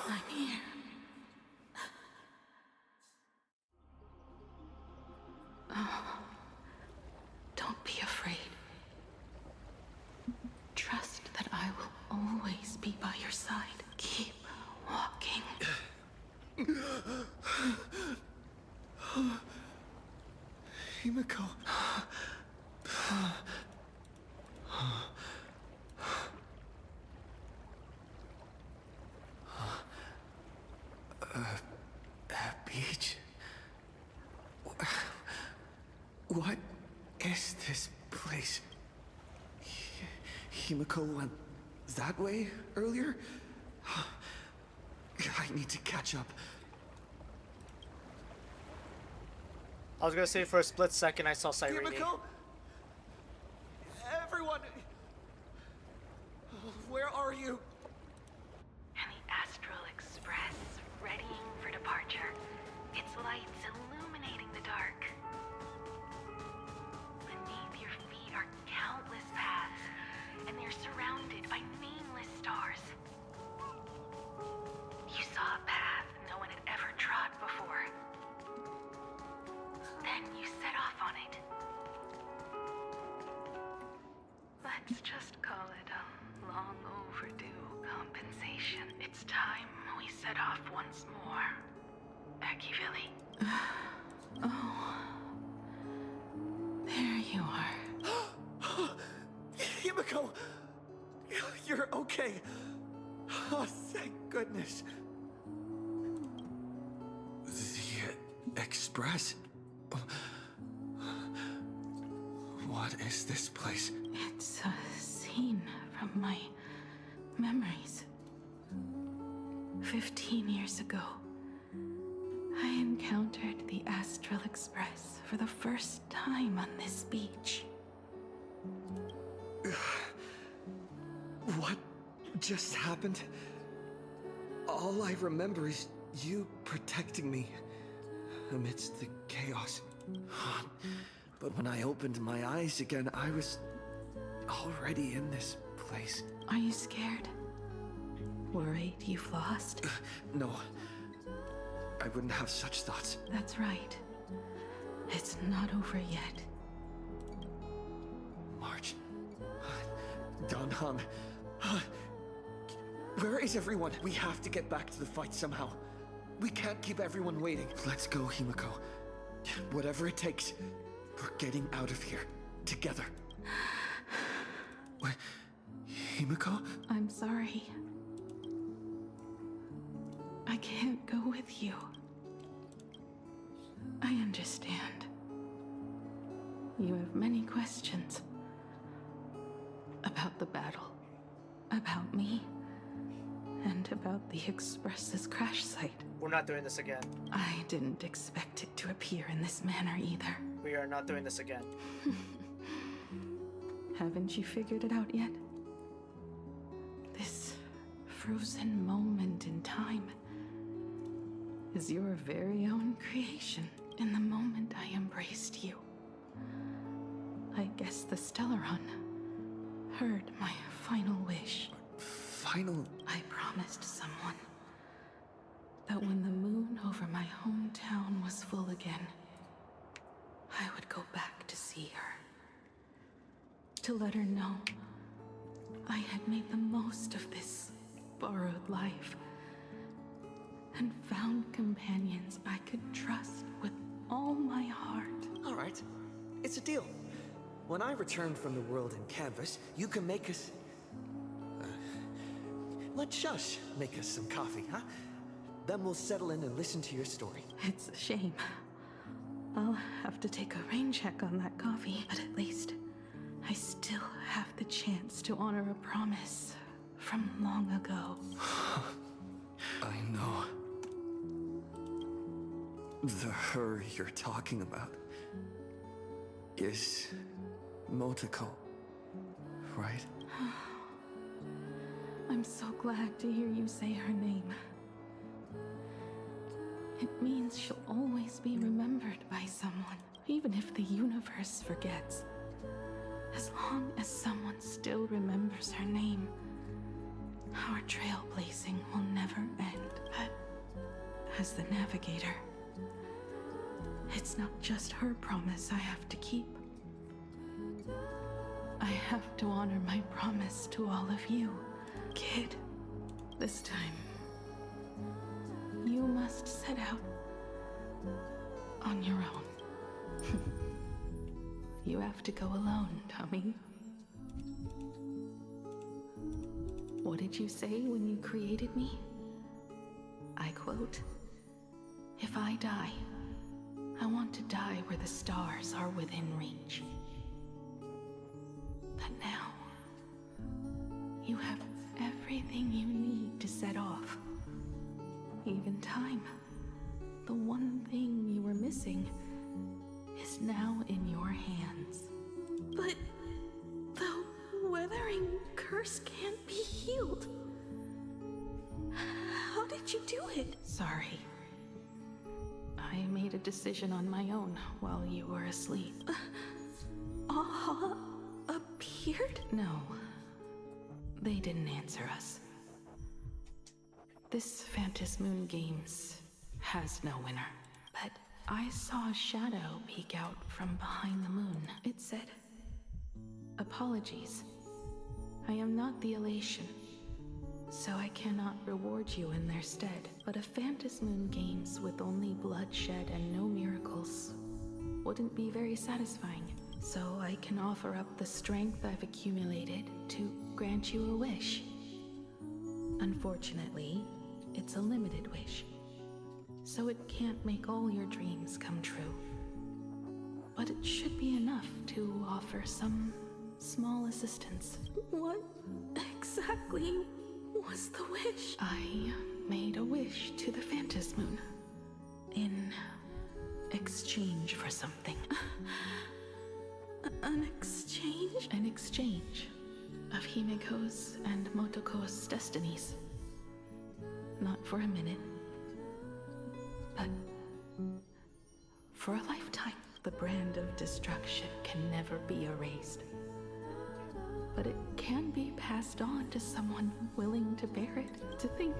I'm here. Oh, don't be afraid. Trust that I will always be by your side. Keep walking. Himiko. Beach? What is this place? Himiko went that way earlier? I need to catch up. I was gonna say for a split second I saw Cyrene. Himiko? Everyone! Where are you? And the Astral Express, readying for departure. Its lights illuminating the dark. Beneath your feet are countless paths, and they're surrounded by nameless stars. You saw a path no one had ever trod before. Then you set off on it. Let's just call it a long overdue compensation. It's time we set off once more. Akivili. Oh. There you are. Himiko! You're okay. Oh, thank goodness. The Express? What is this place? It's a scene from my memories. 15 years ago, I encountered the Astral Express for the first time on this beach. What just happened? All I remember is you protecting me amidst the chaos. But when I opened my eyes again, I was already in this place. Are you scared? Worried you've lost? No. I wouldn't have such thoughts. That's right. It's not over yet. March. Danham. Where is everyone? We have to get back to the fight somehow. We can't keep everyone waiting. Let's go, Himiko. Whatever it takes, we're getting out of here. Together. What? Himiko? I'm sorry. I can't go with you. I understand. You have many questions. About the battle. About me. And about the Express's crash site. We're not doing this again. I didn't expect it to appear in this manner either. We are not doing this again. Haven't you figured it out yet? This frozen moment in time is your very own creation. In the moment I embraced you, I guess the Stellaron heard my final wish. Final? I promised someone that when the moon over my hometown was full again, I would go back to see her. To let her know I had made the most of this borrowed life and found companions I could trust with all my heart. All right. It's a deal. When I return from the world in canvas, you can make us... let Shush make us some coffee, huh? Then we'll settle in and listen to your story. It's a shame. I'll have to take a rain check on that coffee, but at least I still have the chance to honor a promise from long ago. I know. The her you're talking about is Motoko, right? I'm so glad to hear you say her name. It means she'll always be remembered by someone, even if the universe forgets. As long as someone still remembers her name, our trailblazing will never end. But as the navigator, it's not just her promise I have to keep. I have to honor my promise to all of you. Kid, this time, you must set out on your own. You have to go alone, Tommy. What did you say when you created me? I quote, "If I die, I want to die where the stars are within reach." But now, you have everything you need to set off. Even time. The one thing you were missing is now in your hands. But the weathering curse can't be healed. How did you do it? Sorry. I made a decision on my own while you were asleep. Appeared? No. They didn't answer us. This Phantasmoon Games has no winner. But I saw a shadow peek out from behind the moon. It said, "Apologies. I am not the Elation, so I cannot reward you in their stead. But a Phantasmoon Games with only bloodshed and no miracles wouldn't be very satisfying. So I can offer up the strength I've accumulated to grant you a wish. Unfortunately, it's a limited wish, so it can't make all your dreams come true. But it should be enough to offer some small assistance. What exactly was the wish? I made a wish to the Phantom Moon in exchange for something. An exchange? An exchange of Himiko's and Motoko's destinies. Not for a minute, but for a lifetime. The brand of destruction can never be erased, but it can be passed on to someone willing to bear it. To think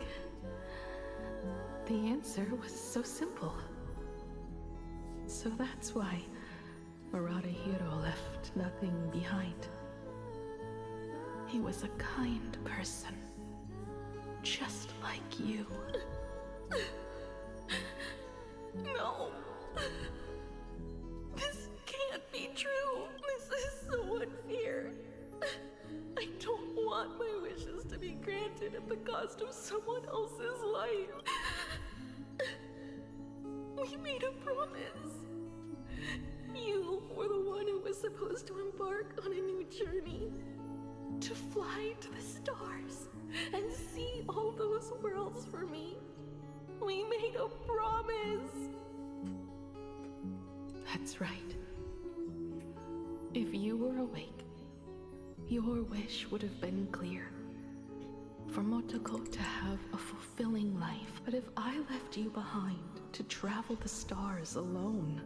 the answer was so simple. So that's why Murata-hiro left nothing behind. He was a kind person, just like you. No. This can't be true. This is so unfair. I don't want my wishes to be granted at the cost of someone else's life. We made a promise. You were the one who was supposed to embark on a new journey. To fly to the stars and see all those worlds for me. We made a promise. That's right. If you were awake, your wish would have been clear. For Motoko to have a fulfilling life. But if I left you behind to travel the stars alone,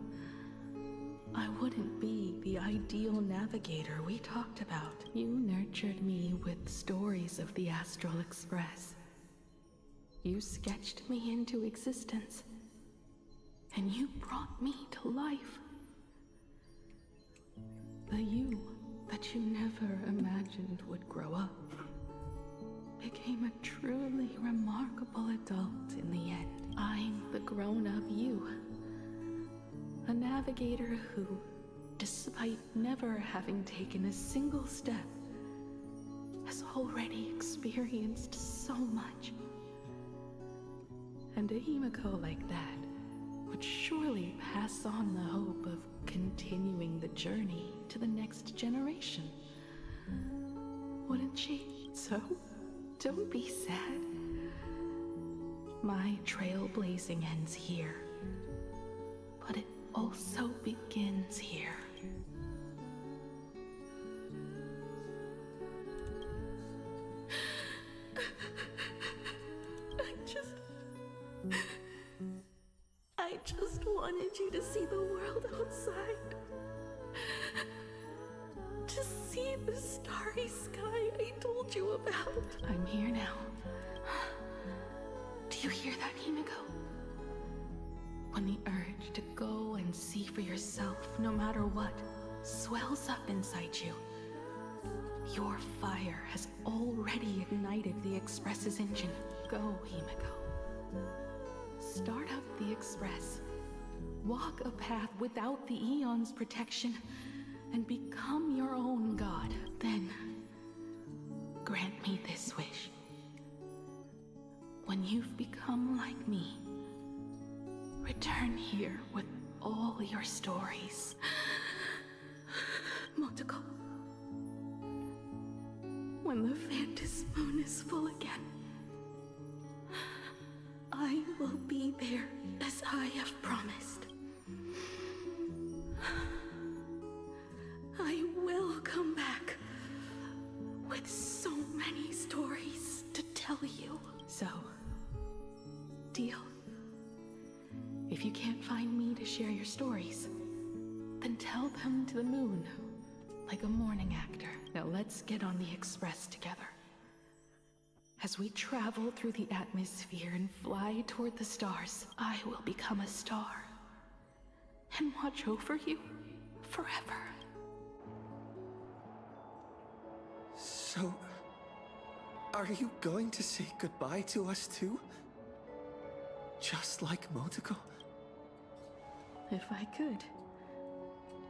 I wouldn't be the ideal navigator we talked about. You nurtured me with stories of the Astral Express. You sketched me into existence, and you brought me to life. The you that you never imagined would grow up became a truly remarkable adult in the end. I'm the grown-up you. A navigator who, despite never having taken a single step, has already experienced so much. And a Himiko like that would surely pass on the hope of continuing the journey to the next generation. Wouldn't she? So, don't be sad. My trailblazing ends here, but it also begins here. I just wanted you to see the world outside. To see the starry sky I told you about. I'm here now. Do you hear that, Himiko? When the urge to go and see for yourself, no matter what, swells up inside you, your fire has already ignited the Express's engine. Go, Himiko. Start up the Express. Walk a path without the Eon's protection, and become your own god. Then, grant me this wish. When you've become like me, return here with all your stories. Motoko. When the Phantom Moon is full again, I will be there as I have promised. I will come back with so many stories to tell you. So, deal? If you can't find me to share your stories, then tell them to the moon, like a morning actor. Now let's get on the Express together. As we travel through the atmosphere and fly toward the stars, I will become a star and watch over you forever. So, are you going to say goodbye to us too? Just like Motoko? If I could,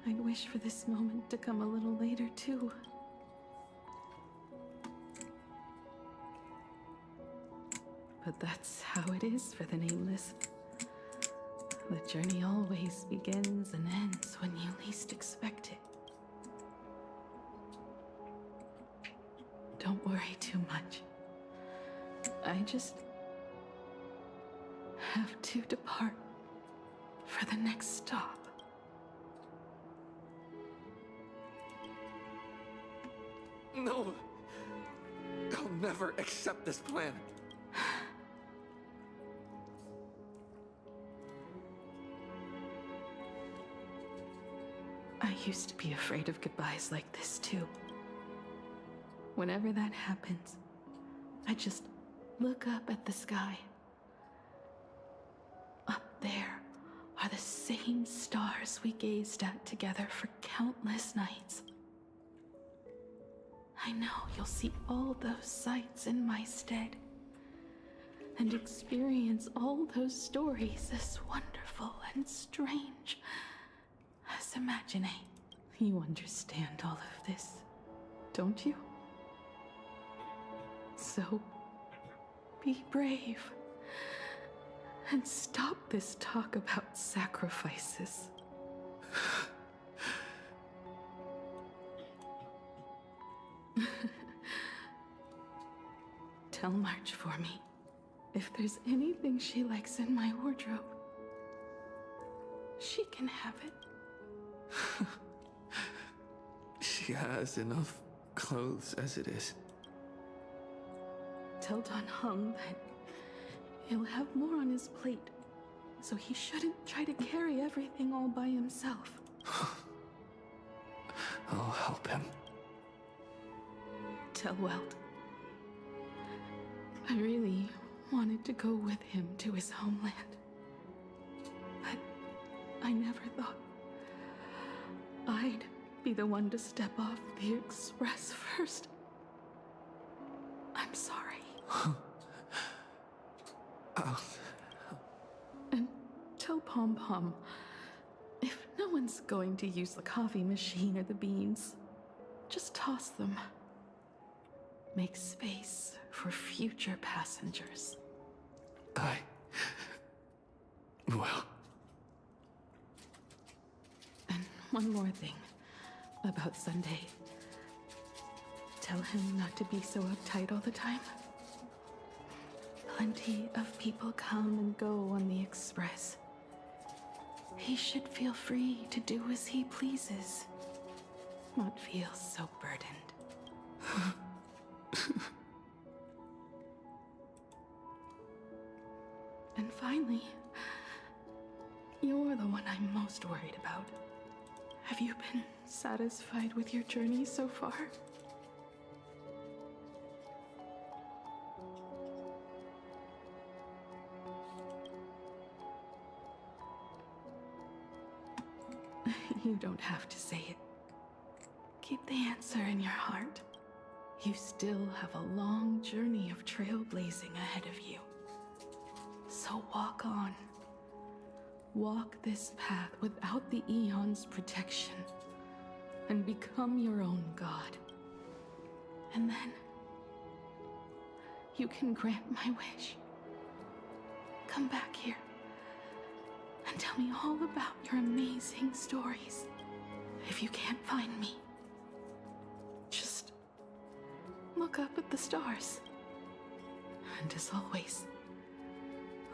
I'd wish for this moment to come a little later too. But that's how it is for the Nameless. The journey always begins and ends when you least expect it. worry too much. I just have to depart for the next stop. No! I'll never accept this plan. I used to be afraid of goodbyes like this too. Whenever that happens, I just look up at the sky. Up there are the same stars we gazed at together for countless nights. I know you'll see all those sights in my stead and experience all those stories as wonderful and strange as Imagine. You understand all of this, don't you? So, be brave and stop this talk about sacrifices. Tell March for me if there's anything she likes in my wardrobe. She can have it. She has enough clothes as it is. Tell Don Hung that he'll have more on his plate, so he shouldn't try to carry everything all by himself. I'll help him. Tell Welt I really wanted to go with him to his homeland, but I never thought I'd be the one to step off the Express first. I'm sorry. And tell Pom Pom, if no one's going to use the coffee machine or the beans, just toss them. Make space for future passengers. Well. And one more thing about Sunday. Tell him not to be so uptight all the time. Plenty of people come and go on the Express. He should feel free to do as he pleases, not feel so burdened. And finally, you're the one I'm most worried about. Have you been satisfied with your journey so far? You don't have to say it. Keep the answer in your heart. You still have a long journey of trailblazing ahead of you. So walk on. Walk this path without the Eon's protection, and become your own god. And then, you can grant my wish. Come back here, and tell me all about your amazing stories. If you can't find me, just look up at the stars. And as always,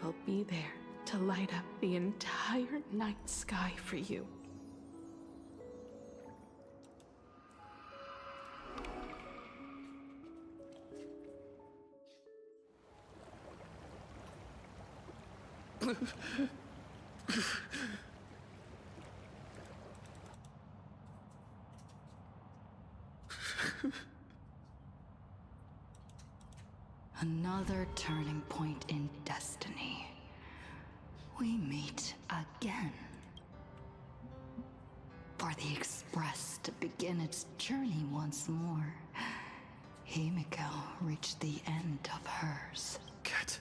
I'll be there to light up the entire night sky for you. Another turning point in destiny. We meet again. For the Express to begin its journey once more, Himiko reached the end of hers. Get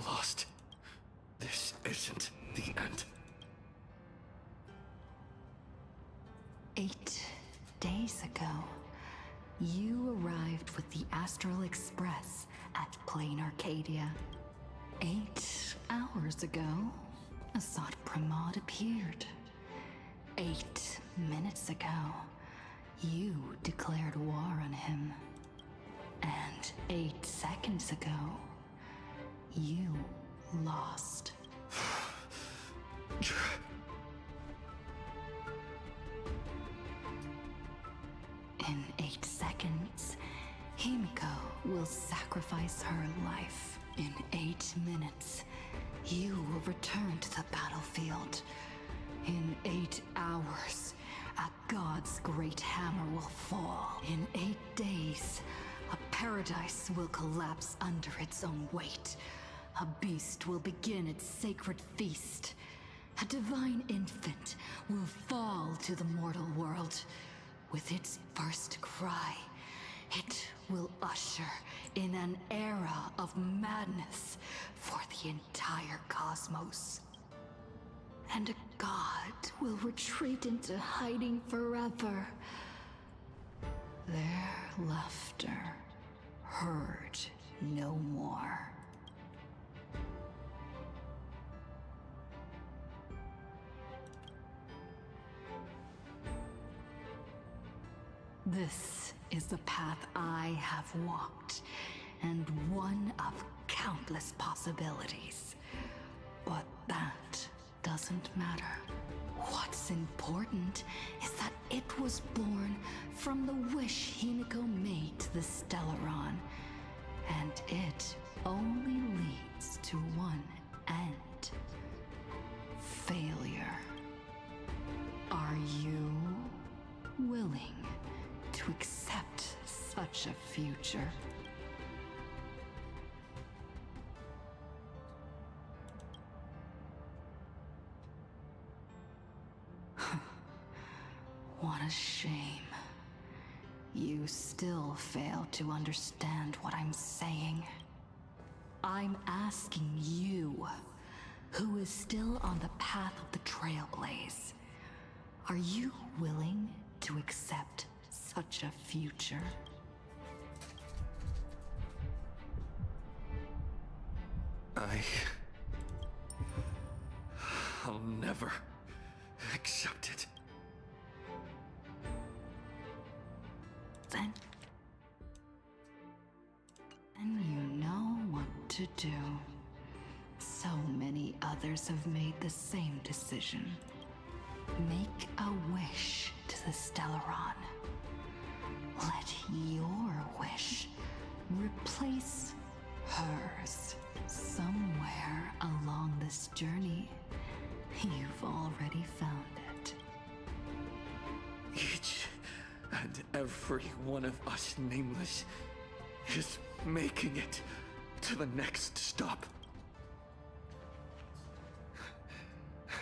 lost. This isn't the end. 8 days ago, you arrived with the Astral Express at Plain Arcadia. 8 hours ago, Assad Pramod appeared. 8 minutes ago, you declared war on him. And 8 seconds ago, you lost. In 8 seconds, Himiko will sacrifice her life. In 8 minutes, you will return to the battlefield. In 8 hours, a god's great hammer will fall. In 8 days, a paradise will collapse under its own weight. A beast will begin its sacred feast. A divine infant will fall to the mortal world. With its first cry, it will usher in an era of madness for the entire cosmos. And a god will retreat into hiding forever. Their laughter heard no more. This is the path I have walked, and one of countless possibilities. But that doesn't matter. What's important is that it was born from the wish Himiko made to the Stellaron, and it only leads to one end. Failure. Are you willing to accept such a future? What a shame. You still fail to understand what I'm saying. I'm asking you, who is still on the path of the Trailblaze, are you willing to accept such a future? I'll never accept it. Then you know what to do. So many others have made the same decision. Make a wish to the Stellaron. Let your wish replace hers. Somewhere along this journey, you've already found it. Each and every one of us nameless is making it to the next stop.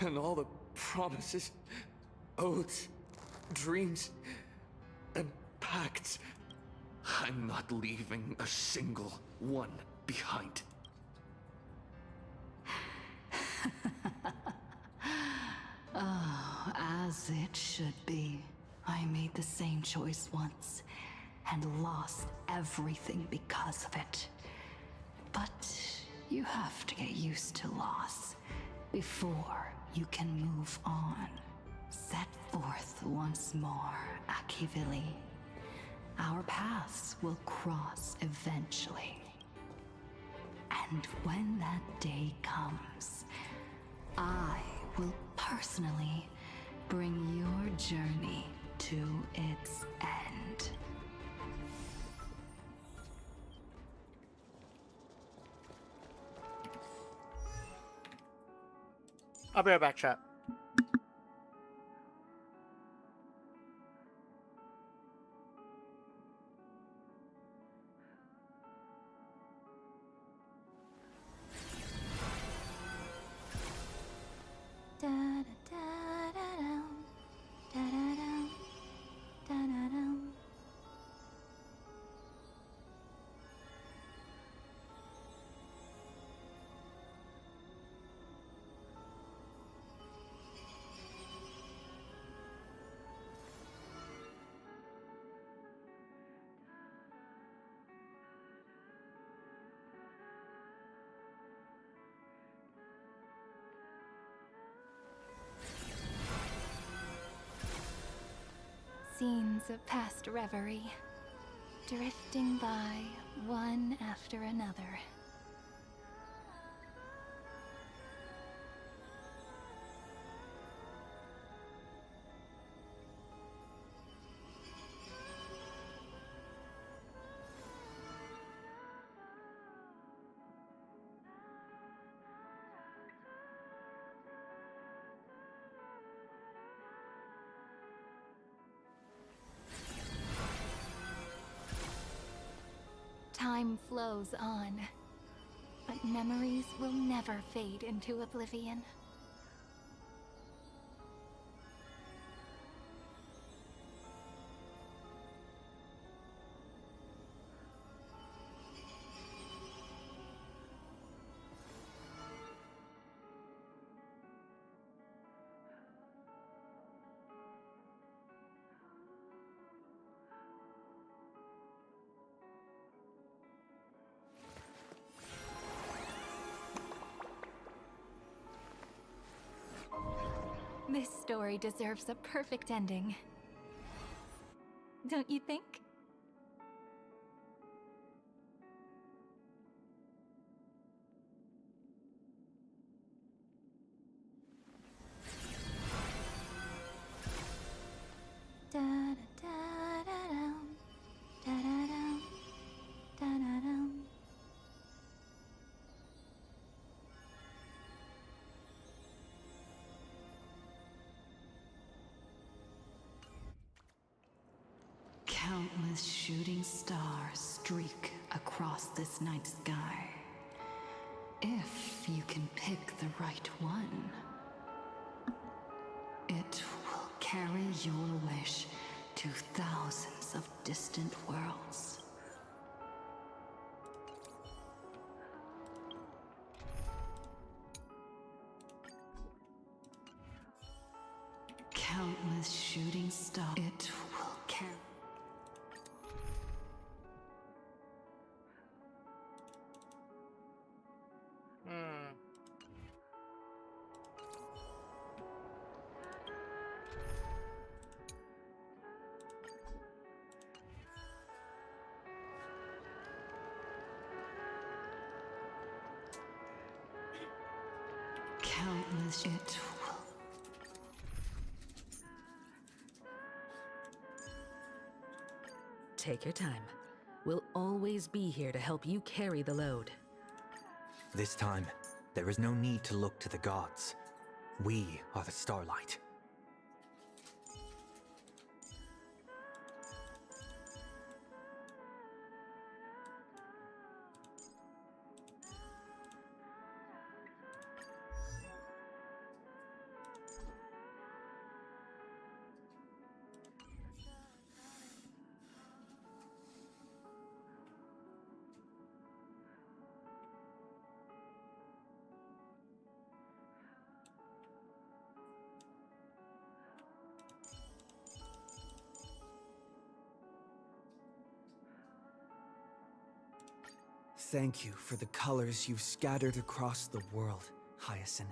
And all the promises, oaths, dreams, and pacts, I'm not leaving a single one behind. Oh, as it should be. I made the same choice once, and lost everything because of it. But you have to get used to loss before you can move on. Set forth once more, Akivili. Our paths will cross eventually. And when that day comes, I will personally bring your journey to its end. I'll be right back, chat. Scenes of past reverie. drifting by one after another. Time flows on, but memories will never fade into oblivion. This story deserves a perfect ending. Don't you think? Da-da-da-da-dum, da-da-dum, da-da-dum. Countless shooting stars streak across this night sky. If you can pick the right one, it will carry your wish to thousands of distant worlds. Countless shooting stars. It will carry. Countless. It will. Take your time. We'll always be here to help you carry the load. This time, there is no need to look to the gods. We are the starlight. Thank you for the colors you've scattered across the world, Hyacinth.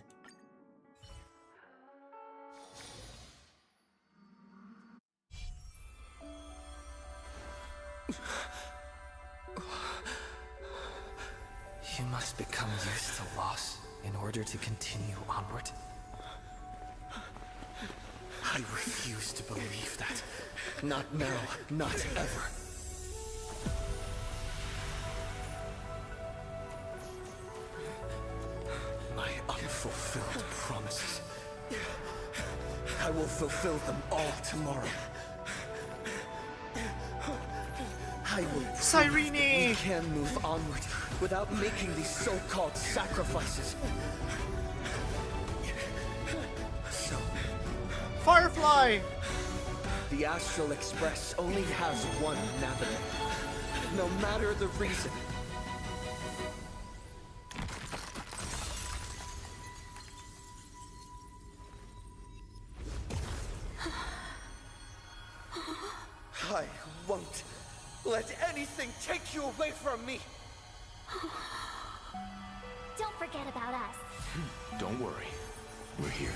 You must become used to loss in order to continue onward. I refuse to believe that. Not now, not ever. My unfulfilled promises. I will fulfill them all tomorrow. I will prove that we can move onward without making these so-called sacrifices. So, Firefly! The Astral Express only has one navigator, no matter the reason. I won't let anything take you away from me. Don't forget about us. Don't worry. We're here.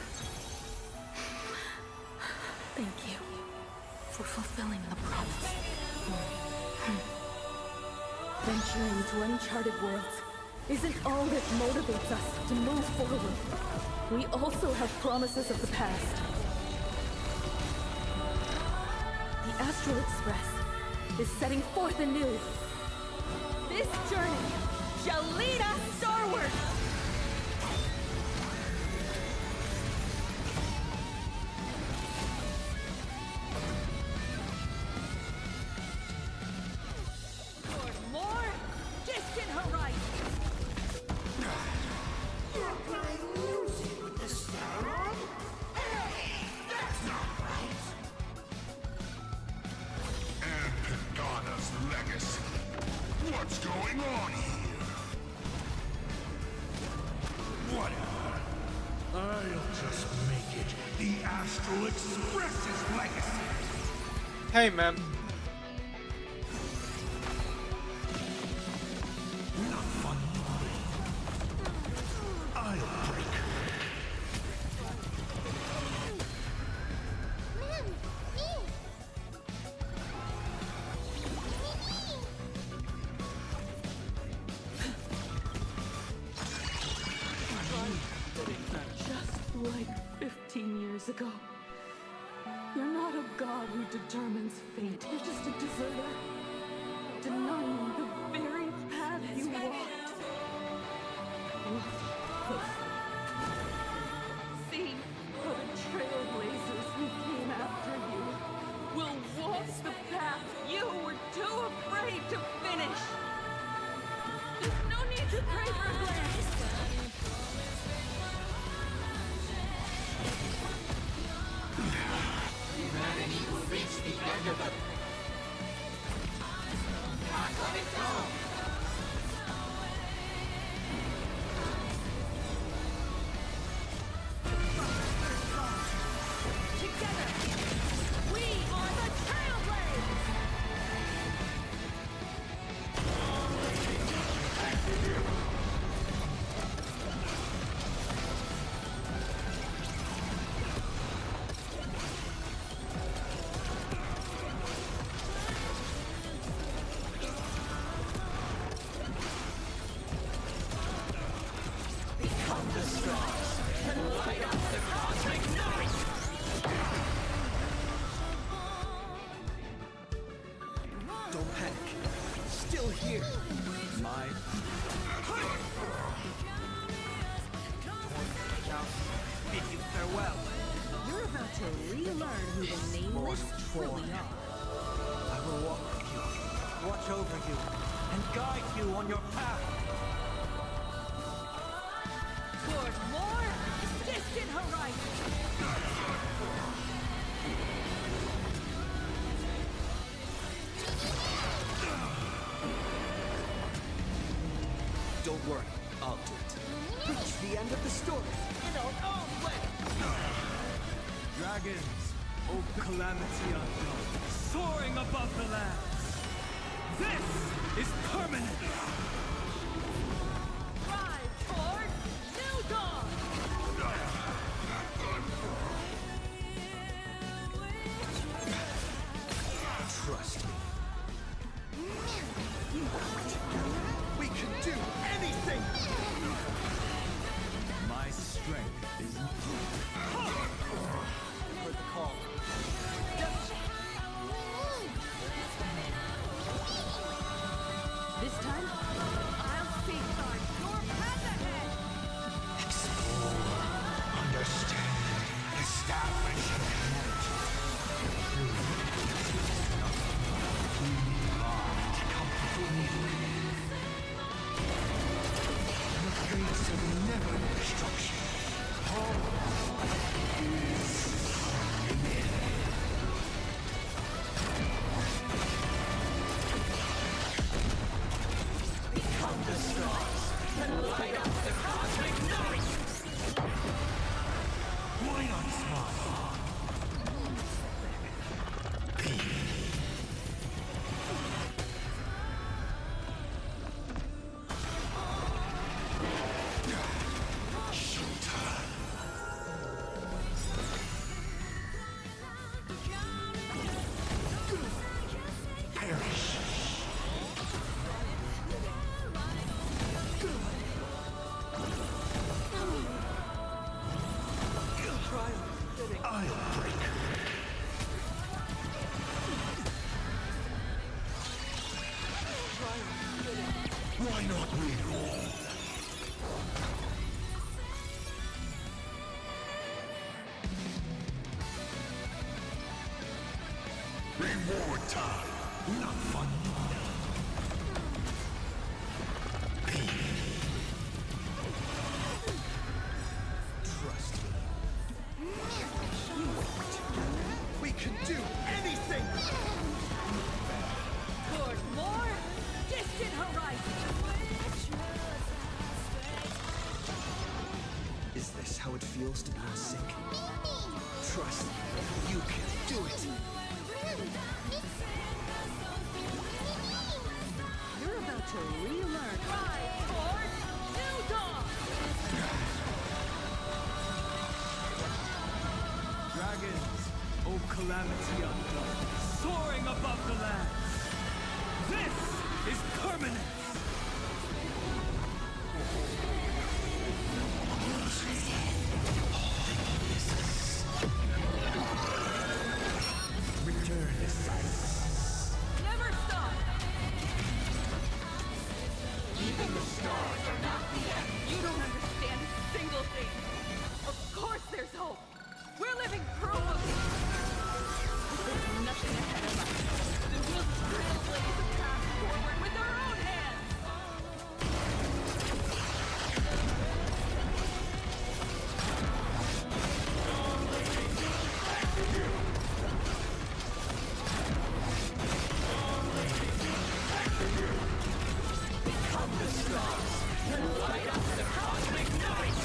Thank you for fulfilling the promise. Venturing into uncharted worlds isn't all that motivates us to move forward. We also have promises of the past. The Astral Express is setting forth anew. This journey shall lead us starward! Toward more distant horizons! You're playing music with the star on? Hey, that's not right! And Pagana's legacy. What's going on here? Whatever. I'll just make it the Astral Express's legacy. Hey, man. Not fun. I'll break. Just like 15 years ago. You're not a god who determines fate. You're just a deserter. Denying the very path you walked. Look closely. See how the trailblazers who came after you will walk the path you were too afraid to finish. There's no need to pray for glance. Humanity will reach the end of the... Let it go! Together, we are the Trailblazers! Become the stars and light up the cosmic night! Don't panic. Still here. My... Bid you farewell. You're about to relearn who the nameless truly are. I will walk with you, watch over you, and guide you on your path. Toward more distant horizons! Don't worry. I'll do it. Reach the end of the story in our own way. Dragons, O calamity unknown, soaring above the lands. This is permanent. Rise toward new dawn! Trust me. We can do anything! My strength is Heard the call. This time, I'll safeguard your path ahead! Explore, understand, establish, and connect. We are to come free. not we all? Reward time! Not fun. Trust me. We can do anything! Toward more distant horizon. Is this how it feels to be in sync? Trust me, you can do it! You're about to relearn. Rise toward new dawn. Dragons, O calamity unknown, soaring above the lands. This is permanence. Return to silence. Never stop. Even the stars are not the end. You don't understand a single thing. Of course there's hope. We're living proof of it. There's nothing ahead of us. And we'll trailblaze a path forward with our own hands. Become the stars and light up the cosmic night!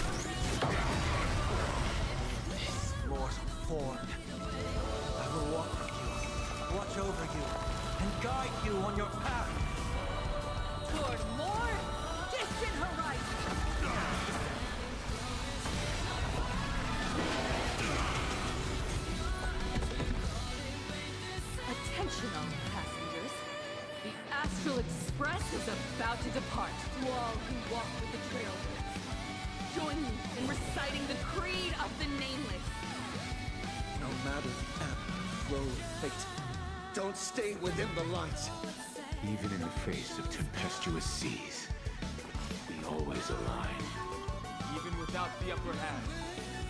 This mortal form. I will walk with you, watch over you, and guide you on your path. Toward more distant horizon. Attention all passengers. The Astral Express is about to depart. To all who walk with the Trailblazers, join me in reciting the creed of the Nameless. No matter the ebb, flow, or fate, don't stay within the lights. Even in the face of tempestuous seas, we always align. Even without the upper hand,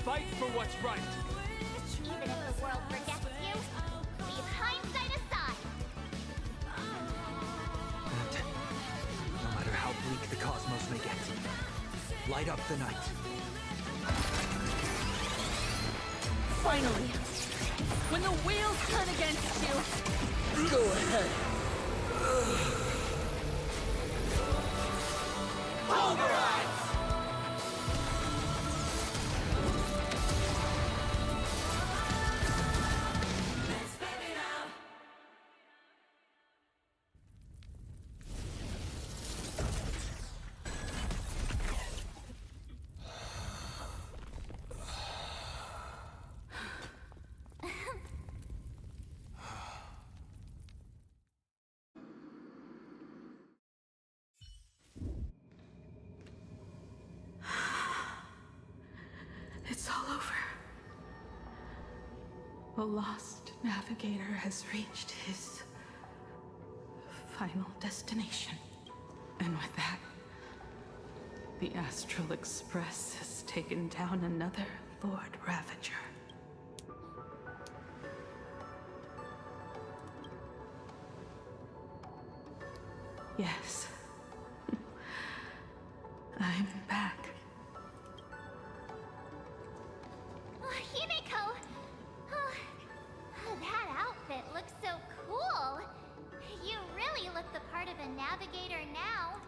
fight for what's right. Even if the world forgets you, leave hindsight aside. And no matter how bleak the cosmos may get, light up the night. Finally, when the wheels turn against you, Go ahead. pulverize! It's all over. The lost navigator has reached his final destination. And with that, the Astral Express has taken down another Lord Ravager. Yes. I'm back. Himiko! Oh, that outfit looks so cool. You really look the part of a navigator now.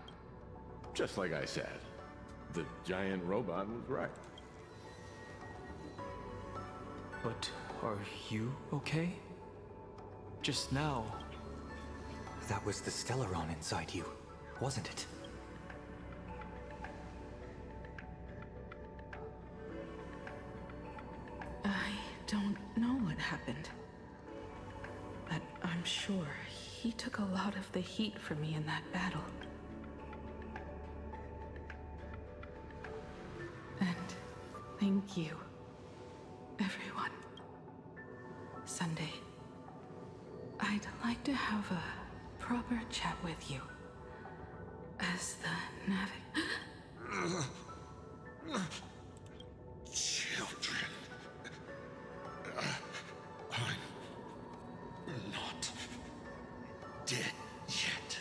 Just like I said, the giant robot was right. But are you okay? Just now. That was the Stellaron inside you, wasn't it? I don't know what happened. But I'm sure he took a lot of the heat for me in that battle. And thank you, everyone. Sunday, I'd like to have a proper chat with you. as the navig... Children. I'm not dead yet.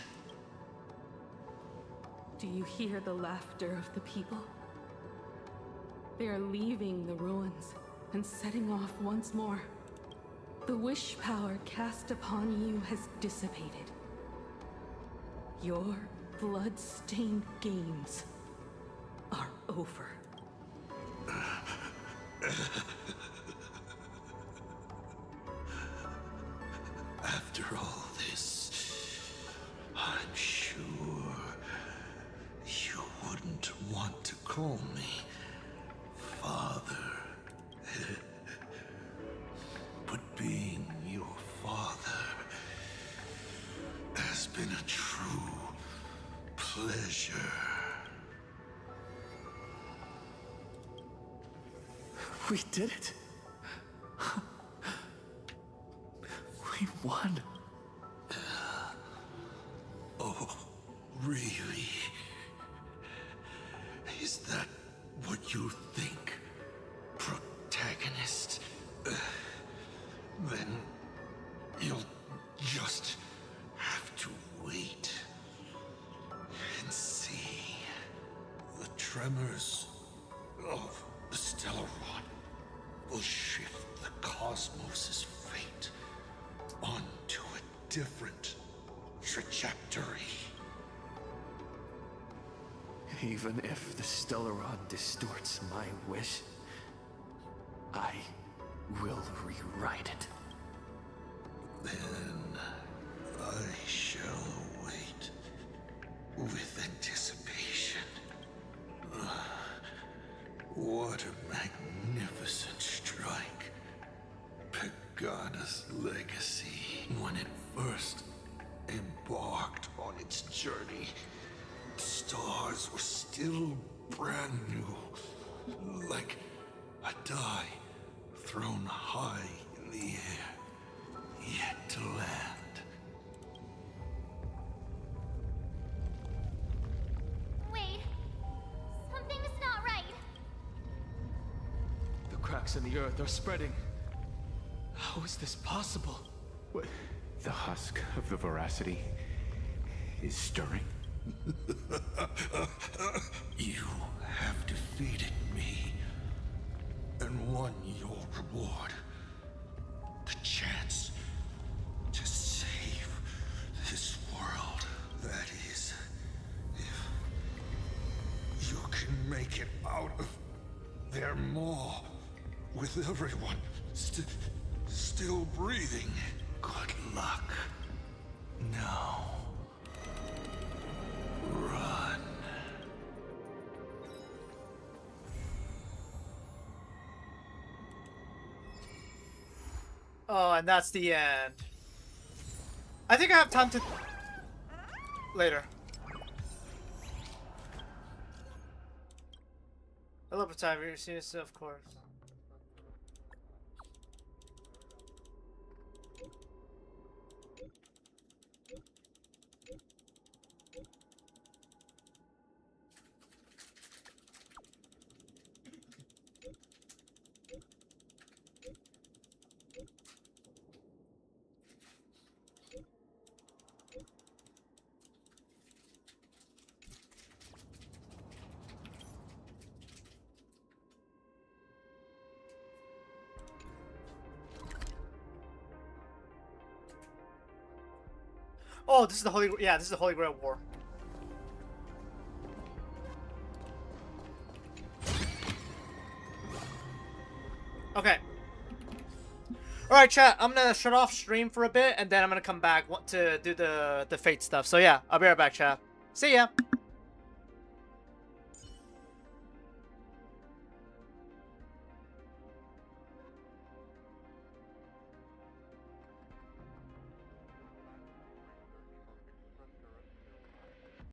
Do you hear the laughter of the people? They are leaving the ruins and setting off once more. The wish power cast upon you has dissipated. Your blood-stained games are over. After all this, I'm sure you wouldn't want to call me father. But being your father has been a true pleasure. We did it. We won. Oh, really? Is that what you think, protagonist? Then you'll just have to wait and see. The tremors of the stellar rod will shift the cosmos's fate onto a different trajectory. Even if the Stellaron distorts my wish, I will rewrite it. Then I shall wait with anticipation. What a magnificent strike. Pagana's legacy. When it first embarked on its journey, the stars were still brand new. Like a die thrown high in the air, yet to land. Wait. Something's not right. The cracks in the earth are spreading. How is this possible? What? The husk of the veracity is stirring? You have defeated me and won your reward. The chance to save this world. That is, if you can make it out of their maw with everyone still breathing. Good luck. Now, run. Oh, and that's the end. I think I have time to... Later. Hello, Vtuber. You've seen this, of course. Oh, this is the Holy... Yeah, this is the Holy Grail War. Okay. Alright, chat. I'm gonna shut off stream for a bit, and then I'm gonna come back to do the Fate stuff. So yeah, I'll be right back, chat. See ya!